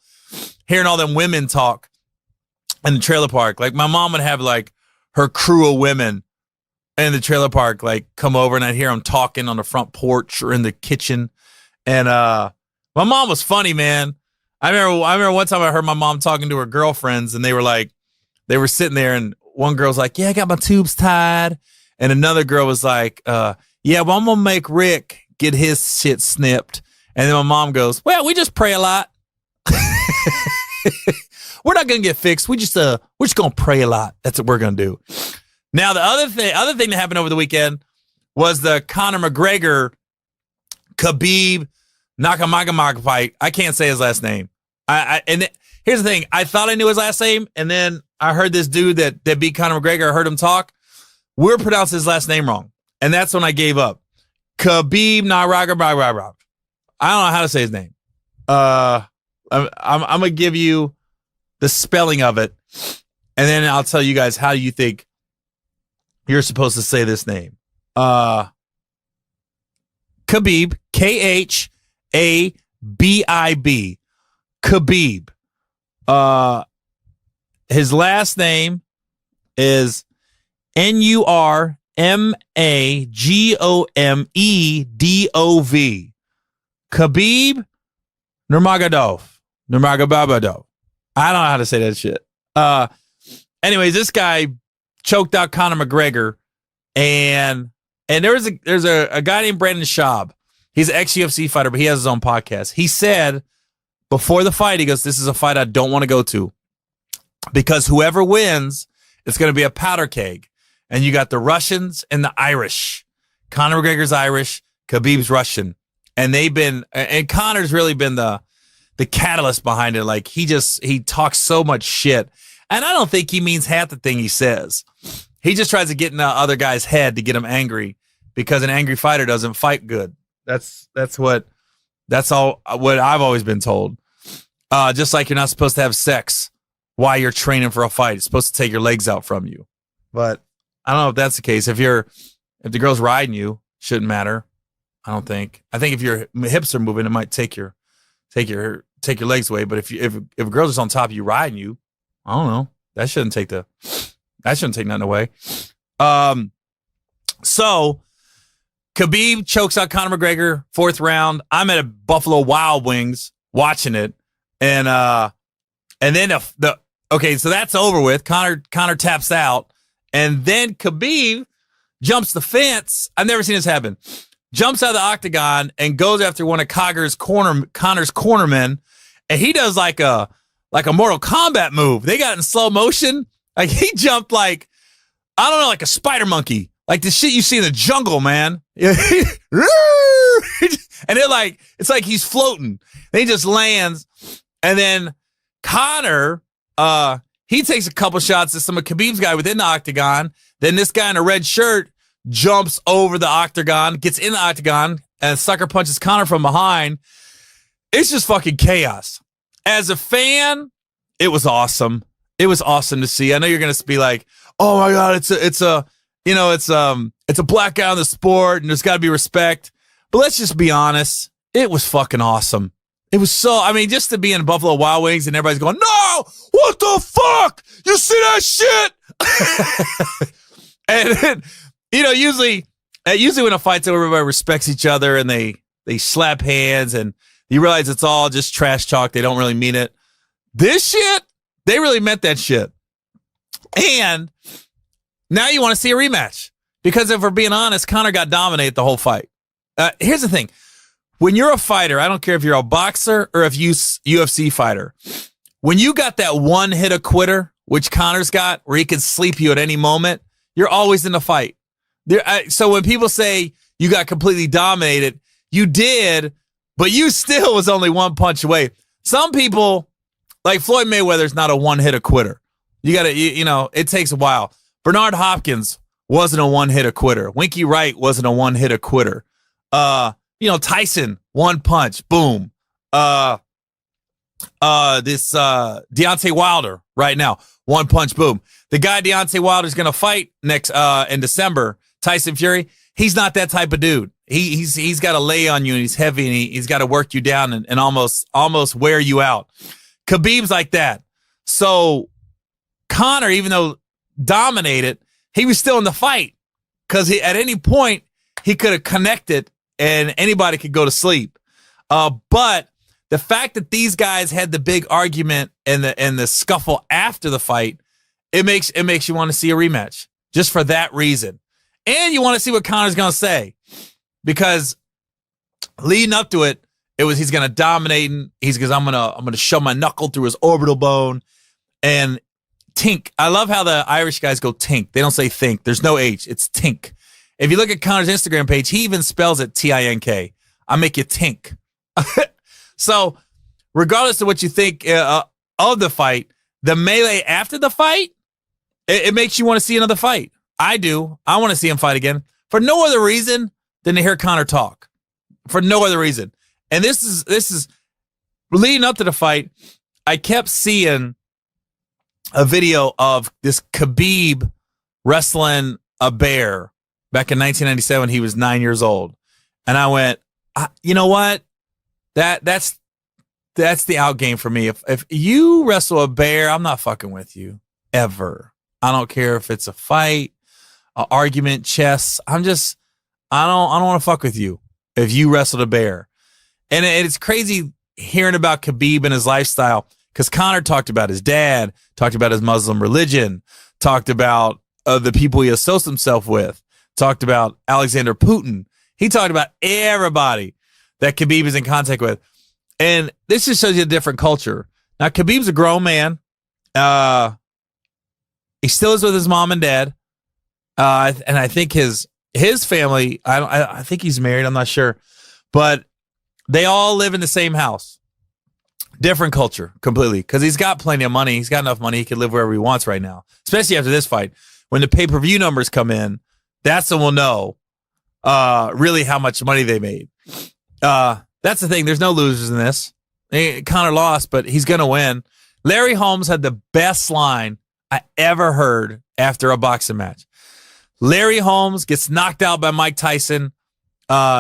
hearing all them women talk in the trailer park. Like my mom would have like her crew of women in the trailer park, like come over and I'd hear them talking on the front porch or in the kitchen. And my mom was funny, man. I remember one time I heard my mom talking to her girlfriends and they were sitting there and one girl's like, yeah, I got my tubes tied. And another girl was like, yeah, well, I'm going to make Rick get his shit snipped. And then my mom goes, well, we just pray a lot. We're not going to get fixed. We're just going to pray a lot. That's what we're going to do. Now, the other thing that happened over the weekend was the Conor McGregor Khabib Nurmagomedov fight. I can't say his last name. Here's the thing. I thought I knew his last name. And then I heard this dude that beat Conor McGregor. I heard him talk. We're pronouncing his last name wrong. And that's when I gave up. Khabib Nurmagomedov. I don't know how to say his name. I'm going to give you the spelling of it. And then I'll tell you guys how you think you're supposed to say this name. Khabib, Khabib. Khabib. His last name is Nurmagomedov. Khabib Nurmagomedov. I don't know how to say that shit. Anyways, this guy choked out Conor McGregor, and there's a guy named Brandon Schaub. He's an ex-UFC fighter, but he has his own podcast. He said before the fight, he goes, "This is a fight I don't want to go to because whoever wins, it's going to be a powder keg." And you got the Russians and the Irish. Conor McGregor's Irish, Khabib's Russian. And Conor's really been the catalyst behind it. Like he talks so much shit. And I don't think he means half the thing he says. He just tries to get in the other guy's head to get him angry because an angry fighter doesn't fight good. That's what I've always been told. Just like you're not supposed to have sex while you're training for a fight. It's supposed to take your legs out from you. But I don't know if that's the case. If the girl's riding you, shouldn't matter. I don't think. I think if your hips are moving, it might take your take your legs away. But if a girl's just on top of you riding you, I don't know. That shouldn't take nothing away. So Khabib chokes out Conor McGregor, 4th round. I'm at a Buffalo Wild Wings watching it. And then so that's over with. Conor taps out. And then Khabib jumps the fence. I've never seen this happen. Jumps out of the octagon and goes after one of Connor's cornermen. And he does like a Mortal Kombat move. They got it in slow motion. Like he jumped like, I don't know, like a spider monkey. Like the shit you see in the jungle, man. And it's like he's floating. Then he just lands. And then Conor, he takes a couple shots at some of Khabib's guy within the octagon. Then this guy in a red shirt jumps over the octagon, gets in the octagon, and sucker punches Conor from behind. It's just fucking chaos. As a fan, it was awesome. It was awesome to see. I know you're gonna be like, "Oh my god, it's a black guy in the sport, and there's got to be respect." But let's just be honest. It was fucking awesome. It was just to be in Buffalo Wild Wings and everybody's going, "No, what the fuck? You see that shit?" And then, usually when a fight's over, everybody respects each other and they slap hands and you realize it's all just trash talk. They don't really mean it. This shit, they really meant that shit. And now you want to see a rematch because if we're being honest, Conor got dominated the whole fight. Here's the thing. When you're a fighter, I don't care if you're a boxer or if you UFC fighter, when you got that one hit a quitter, which Conor's got, where he can sleep you at any moment, you're always in the fight. So when people say you got completely dominated, you did, but you still was only one punch away. Some people, like Floyd Mayweather's not a one hit a quitter. You got to, it takes a while. Bernard Hopkins wasn't a one hit a quitter. Winky Wright wasn't a one hit a quitter. Tyson, one punch, boom. This Deontay Wilder right now, one punch, boom. The guy Deontay Wilder's going to fight next in December, Tyson Fury, he's not that type of dude. He's got to lay on you and he's heavy and he's got to work you down and almost wear you out. Khabib's like that. So Conor, even though dominated, he was still in the fight because at any point he could have connected and anybody could go to sleep. But the fact that these guys had the big argument and the scuffle after the fight, it makes you want to see a rematch just for that reason. And you want to see what Conor's going to say because leading up to it, he's going to dominate and I'm going to shove my knuckle through his orbital bone and tink. I love how the Irish guys go tink. They don't say think. There's no H. It's tink. If you look at Conor's Instagram page, he even spells it Tink. I make you tink. So regardless of what you think of the fight, the melee after the fight, it makes you want to see another fight. I do. I want to see him fight again for no other reason than to hear Conor talk. For no other reason. And this is leading up to the fight. I kept seeing a video of this Khabib wrestling a bear back in 1997. He was 9 years old, and I went, you know what? That's the out game for me. If you wrestle a bear, I'm not fucking with you ever. I don't care if it's a fight, an argument, chess. I don't want to fuck with you if you wrestled a bear. And it's crazy hearing about Khabib and his lifestyle because Conor talked about his dad, talked about his Muslim religion, talked about the people he associates himself with, talked about Alexander Putin. He talked about everybody that Khabib is in contact with. And this just shows you a different culture. Now, Khabib's a grown man. He still is with his mom and dad. And I think his family, I think he's married. I'm not sure. But they all live in the same house. Different culture completely because he's got plenty of money. He's got enough money. He can live wherever he wants right now, especially after this fight. When the pay-per-view numbers come in, that's when we'll know really how much money they made. That's the thing. There's no losers in this. Conor lost, but he's going to win. Larry Holmes had the best line I ever heard after a boxing match. Larry Holmes gets knocked out by Mike Tyson.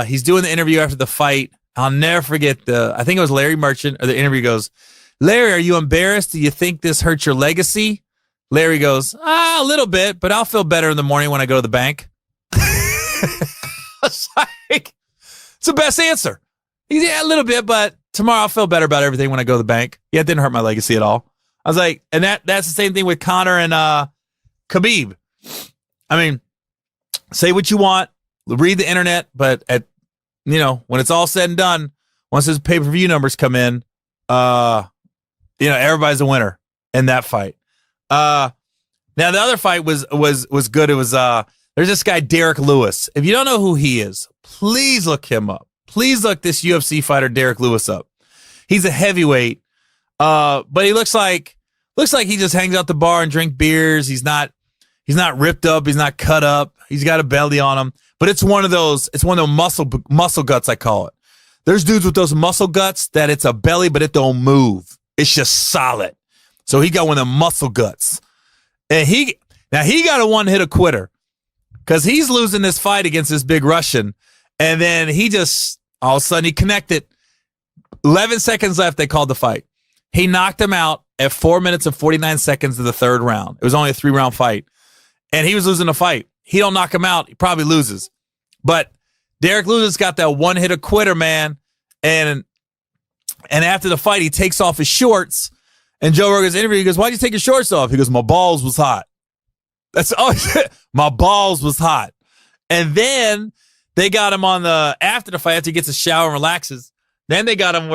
He's doing the interview after the fight, I'll never forget I think it was Larry Merchant, or the interview goes, Larry, are you embarrassed? Do you think this hurts your legacy? Larry goes, a little bit, but I'll feel better in the morning when I go to the bank. It's like, it's the best answer. He's, yeah, a little bit, but tomorrow I'll feel better about everything when I go to the bank. Yeah, it didn't hurt my legacy at all. I was like, and that's the same thing with Conor and Khabib. I mean, say what you want, read the internet, but when it's all said and done, once those pay-per-view numbers come in, everybody's a winner in that fight. Now the other fight was good. It was there's this guy Derek Lewis. If you don't know who he is, please look him up. Please look this UFC fighter Derek Lewis up. He's a heavyweight, but he looks like he just hangs out the bar and drink beers. He's not ripped up. He's not cut up. He's got a belly on him. But it's one of those muscle guts, I call it. There's dudes with those muscle guts that it's a belly, but it don't move. It's just solid. So he got one of them muscle guts. And he got a one-hit quitter because he's losing this fight against this big Russian. And then he just, all of a sudden, he connected. 11 seconds left, they called the fight. He knocked him out at 4 minutes and 49 seconds of the third round. It was only a 3-round fight. And he was losing the fight. He don't knock him out, he probably loses. But Derek Lewis got that one-hit quitter, man. And after the fight, he takes off his shorts. And Joe Rogan's interview, he goes, why'd you take your shorts off? He goes, my balls was hot. That's all. My balls was hot. And then they got him after the fight, after he gets a shower and relaxes. Then they got him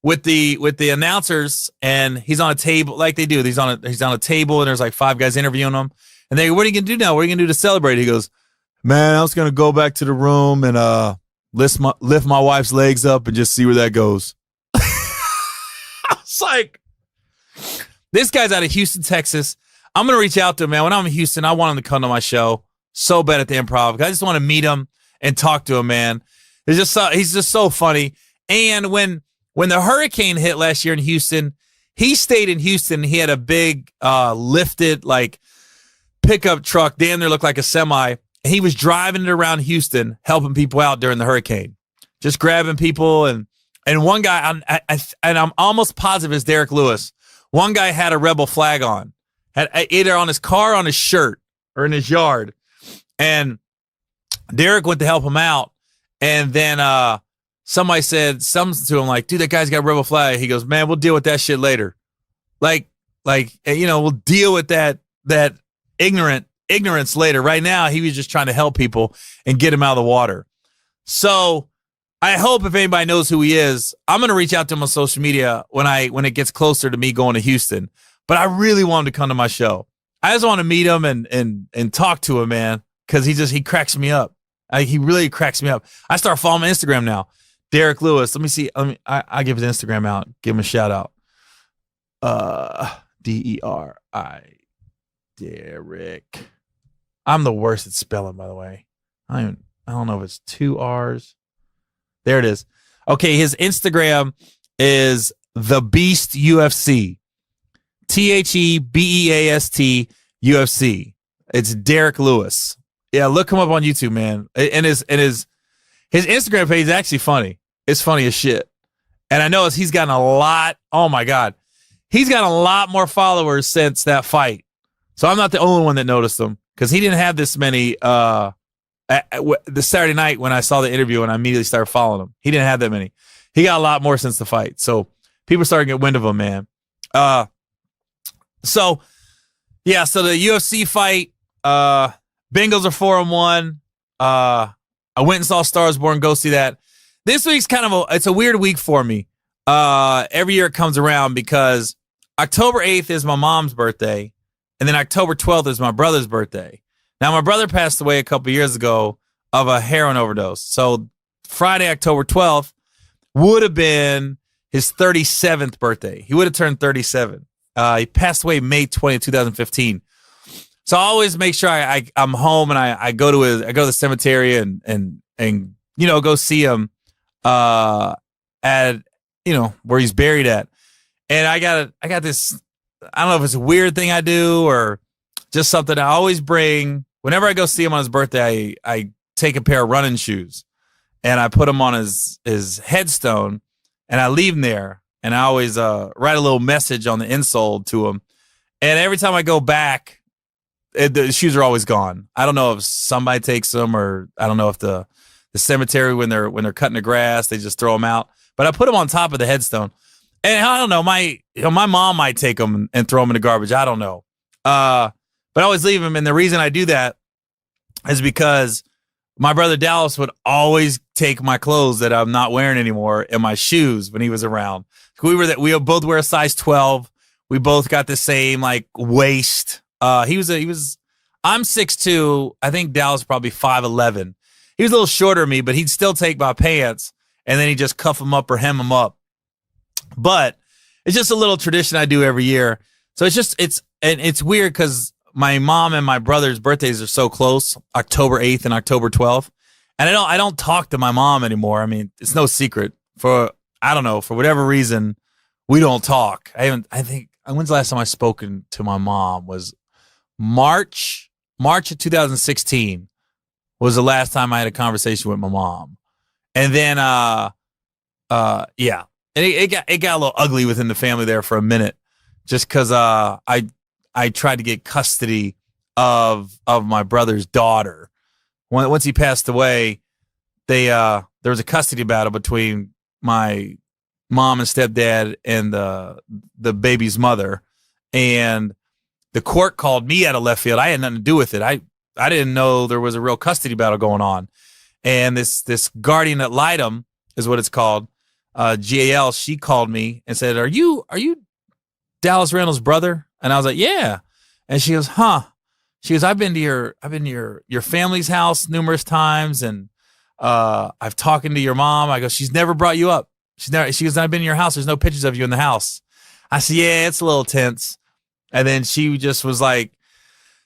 with the announcers, and he's on a table like they do. He's on a table, and there's like 5 guys interviewing him. And they go, what are you going to do now? What are you going to do to celebrate? He goes, man, I was going to go back to the room and lift my wife's legs up and just see where that goes. I was like, this guy's out of Houston, Texas. I'm going to reach out to him, man. When I'm in Houston, I want him to come to my show so bad at the Improv. I just want to meet him and talk to him, man. He's just so funny. And when the hurricane hit last year in Houston, he stayed in Houston. He had a big lifted like pickup truck, damn near looked like a semi. He was driving it around Houston, helping people out during the hurricane, just grabbing people. And one guy, I'm almost positive it's Derek Lewis. One guy had a rebel flag on, had either on his car, or on his shirt, or in his yard. And Derek went to help him out. And then somebody said something to him like, dude, that guy's got a rebel flag. He goes, man, we'll deal with that shit later. Like, we'll deal with that ignorance later. Right now, he was just trying to help people and get him out of the water. So I hope if anybody knows who he is, I'm going to reach out to him on social media when it gets closer to me going to Houston. But I really want him to come to my show. I just want to meet him and talk to him, man, because he cracks me up. He really cracks me up. I start following him on Instagram now. Derek Lewis. Let me see. I give his Instagram out. Give him a shout out. DERI. Derek. I'm the worst at spelling, by the way. I don't know if it's 2 R's. There it is. Okay, his Instagram is The Beast UFC. TheBeast UFC. It's Derek Lewis. Yeah, look him up on YouTube, man. And his Instagram page is actually funny. It's funny as shit. And I know he's gotten a lot. Oh my God. He's got a lot more followers since that fight. So I'm not the only one that noticed him, because he didn't have this many the Saturday night when I saw the interview and I immediately started following him. He didn't have that many. He got a lot more since the fight. So people started to get wind of him, man. So the UFC fight, Bengals are 4-1. I went and saw Stars Born. Go see that. This week's it's a weird week for me. Every year it comes around because October 8th is my mom's birthday, and then October 12th is my brother's birthday. Now, my brother passed away a couple years ago of a heroin overdose. So Friday, October 12th would have been his 37th birthday. He would have turned 37. He passed away May 20th, 2015. So I always make sure I'm home and I go to the cemetery and go see him at where he's buried at. And I got this, I don't know if it's a weird thing I do or just something I always bring. Whenever I go see him on his birthday, I take a pair of running shoes. and I put him on his headstone, and I leave him there, and I always write a little message on the insole to him. And every time I go back, the shoes are always gone. I don't know if somebody takes them, or I don't know if the cemetery when they're cutting the grass, they just throw them out. But I put them on top of the headstone, and I don't know. My mom might take them and throw them in the garbage. I don't know. But I always leave them, and the reason I do that is because my brother Dallas would always take my clothes that I'm not wearing anymore and my shoes when he was around. We both wear a size 12. We both got the same like waist. I'm 6'2". I think Dallas probably 5'11". He was a little shorter than me, but he'd still take my pants and then he'd just cuff them up or hem them up. But it's just a little tradition I do every year. So it's weird because my mom and my brother's birthdays are so close, October 8th and October 12th. And I don't talk to my mom anymore. I mean, it's no secret. For whatever reason, we don't talk. I think when's the last time I spoken to my mom was March of 2016 was the last time I had a conversation with my mom. And then yeah. And it got a little ugly within the family there for a minute, just because I tried to get custody of my brother's daughter. Once he passed away, there was a custody battle between my mom and stepdad and the baby's mother, and the court called me out of left field. I had nothing to do with it. I didn't know there was a real custody battle going on, and this guardian ad litem is what it's called. GAL, she called me and said, "Are you Dallas Randall's brother?" And I was like, "Yeah." And she goes, "Huh?" She goes, I've been to your family's house numerous times, and I've talking to your mom. I go, "She's never brought you up. She goes, "I've been in your house. There's no pictures of you in the house." I said, "Yeah, it's a little tense." And then she just was like,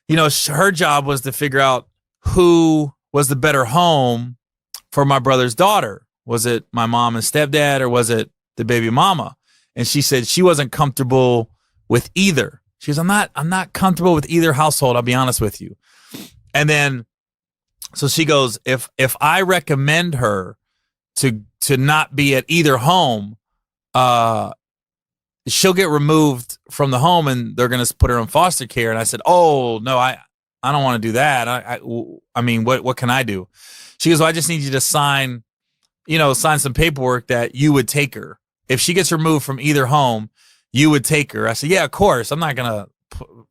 her job was to figure out who was the better home for my brother's daughter. Was it my mom and stepdad, or was it the baby mama? And she said she wasn't comfortable with either. She goes, I'm not comfortable with either household, I'll be honest with you. And then, so she goes, if I recommend her to not be at either home, she'll get removed from the home and they're going to put her in foster care. And I said, "Oh, no, I don't want to do that. I mean, what can I do?" She goes, "Well, I just need you to sign some paperwork that you would take her. If she gets removed from either home, you would take her." I said, "Yeah, of course. I'm not going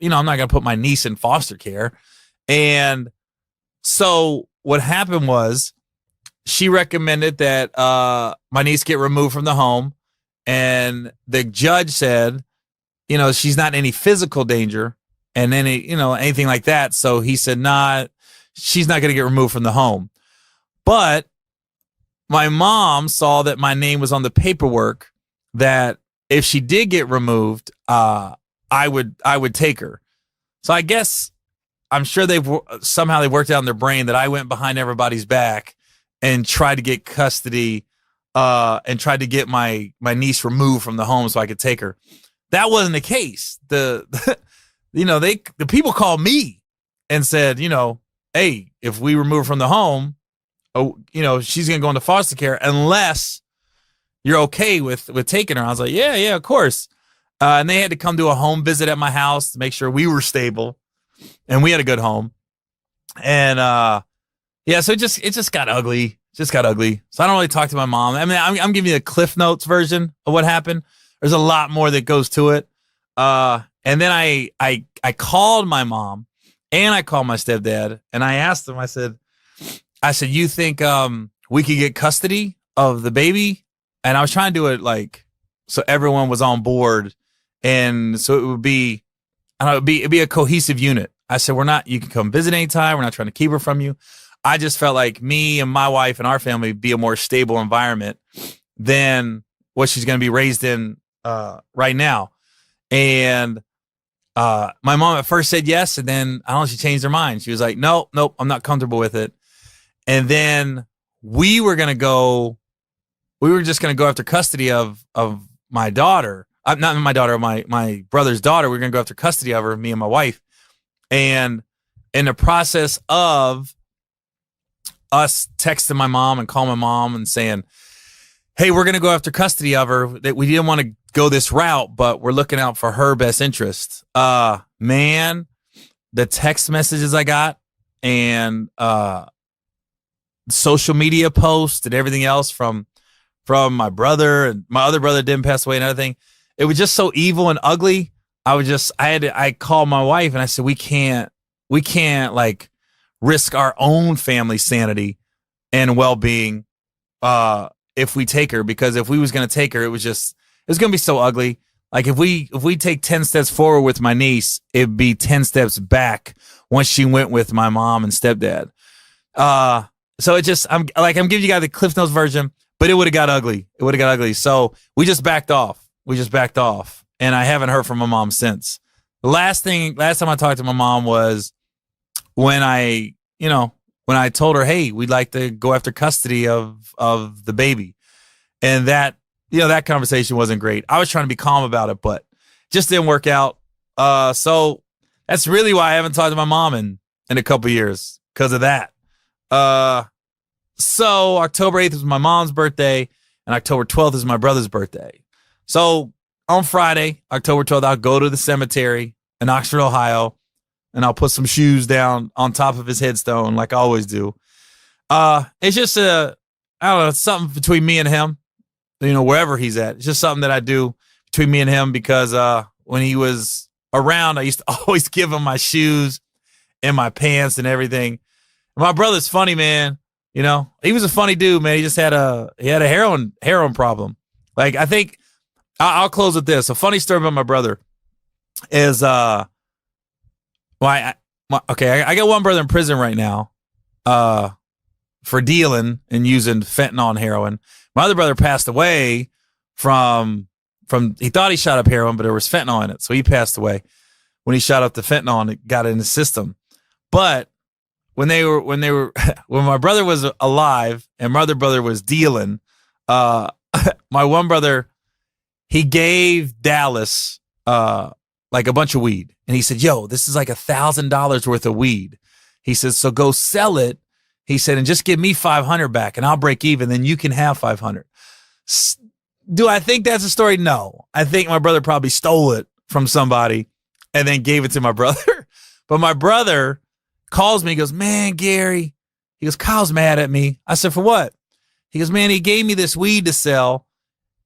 to put my niece in foster care." And so what happened was she recommended that my niece get removed from the home. And the judge said, she's not in any physical danger and anything like that. So he said, "Nah, she's not going to get removed from the home." But my mom saw that my name was on the paperwork, that if she did get removed, I would take her. So I guess I'm sure they've worked out in their brain that I went behind everybody's back and tried to get custody and tried to get my niece removed from the home so I could take her. That wasn't the case. The people called me and said, "Hey, if we remove her from the home, she's going to go into foster care unless you're okay with taking her." I was like, yeah, of course. And they had to come do a home visit at my house to make sure we were stable and we had a good home. And so it just got ugly. So I don't really talk to my mom. I mean, I'm giving you the Cliff Notes version of what happened. There's a lot more that goes to it. And then I called my mom and I called my stepdad and I asked them, I said, "You think we could get custody of the baby?" And I was trying to do it so everyone was on board, and so it would be, it'd be a cohesive unit. I said, you can come visit anytime. We're not trying to keep her from you. I just felt like me and my wife and our family be a more stable environment than what she's going to be raised in right now. And my mom at first said yes, and then I don't know, she changed her mind. She was like, "Nope, I'm not comfortable with it." And then we were just going to go after custody of my daughter. Not my daughter, my brother's daughter. We were going to go after custody of her, me and my wife. And in the process of us texting my mom and calling my mom and saying, hey, we're going to go after custody of her. That we didn't want to go this route, but we're looking out for her best interest. Man, the text messages I got and social media posts and everything else from my brother, and my other brother didn't pass away and everything. It was just so evil and ugly. I called my wife and I said, we can't like risk our own family sanity and well-being if we take her, because if we was going to take her, it was going to be so ugly. Like if we take 10 steps forward with my niece, it'd be 10 steps back once she went with my mom and stepdad. So I'm giving you guys the Cliff Notes version, but it would have got ugly. So we just backed off. And I haven't heard from my mom since. The last time I talked to my mom was when I told her, hey, we'd like to go after custody of the baby. And that conversation wasn't great. I was trying to be calm about it, but just didn't work out. So that's really why I haven't talked to my mom in a couple years, because of that. So October 8th is my mom's birthday, and October 12th is my brother's birthday. So on Friday, October 12th, I'll go to the cemetery in Oxford, Ohio, and I'll put some shoes down on top of his headstone like I always do. It's just it's something between me and him, wherever he's at. It's just something that I do between me and him, because when he was around, I used to always give him my shoes and my pants and everything. My brother's funny, man. He was a funny dude, man. He just had a heroin problem. Like, I think I'll close with this. A funny story about my brother is, I got one brother in prison right now, for dealing and using fentanyl and heroin. My other brother passed away from he thought he shot up heroin, but there was fentanyl in it. So he passed away when he shot up the fentanyl and it got in his system. But when my brother was alive and my other brother was dealing, my one brother, he gave Dallas like a bunch of weed, and he said, yo, this is like $1,000 worth of weed. He said, so go sell it. He said, and just give me 500 back and I'll break even. Then you can have 500. Do I think that's a story? No. I think my brother probably stole it from somebody and then gave it to my brother. But my brother calls me. He goes, man, Gary. He goes, Kyle's mad at me. I said, for what? He goes, man, he gave me this weed to sell.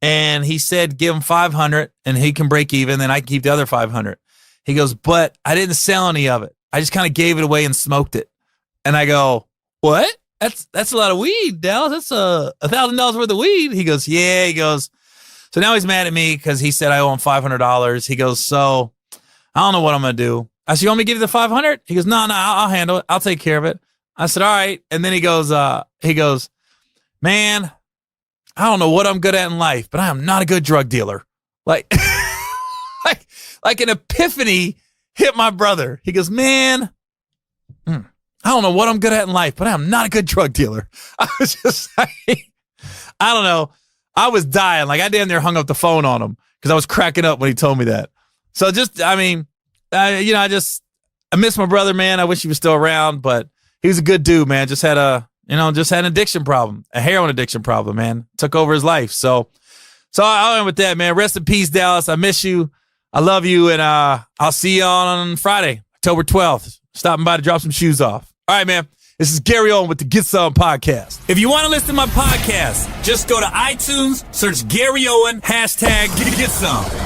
And he said, give him 500 and he can break even. Then I can keep the other 500. He goes, but I didn't sell any of it. I just kind of gave it away and smoked it. And I go, what? That's a lot of weed, Dallas. That's $1,000 worth of weed. He goes, yeah. He goes, so now he's mad at me because he said I owe him $500. He goes, so I don't know what I'm going to do. I said, you want me to give you the 500? He goes, no, I'll handle it. I'll take care of it. I said, all right. And then he goes, man, I don't know what I'm good at in life, but I am not a good drug dealer. Like, like an epiphany hit my brother. He goes, man, I don't know what I'm good at in life, but I'm not a good drug dealer. I was just like, I don't know. I was dying. Like, I damn near hung up the phone on him because I was cracking up when he told me that. So I miss my brother, man. I wish he was still around, but he was a good dude, man. Just had an addiction problem, a heroin addiction problem, man. Took over his life. So I'll end with that, man. Rest in peace, Dallas. I miss you. I love you. And I'll see you on Friday, October 12th. Stopping by to drop some shoes off. All right, man. This is Gary Owen with the Get Some Podcast. If you want to listen to my podcast, just go to iTunes, search Gary Owen, #GetSome.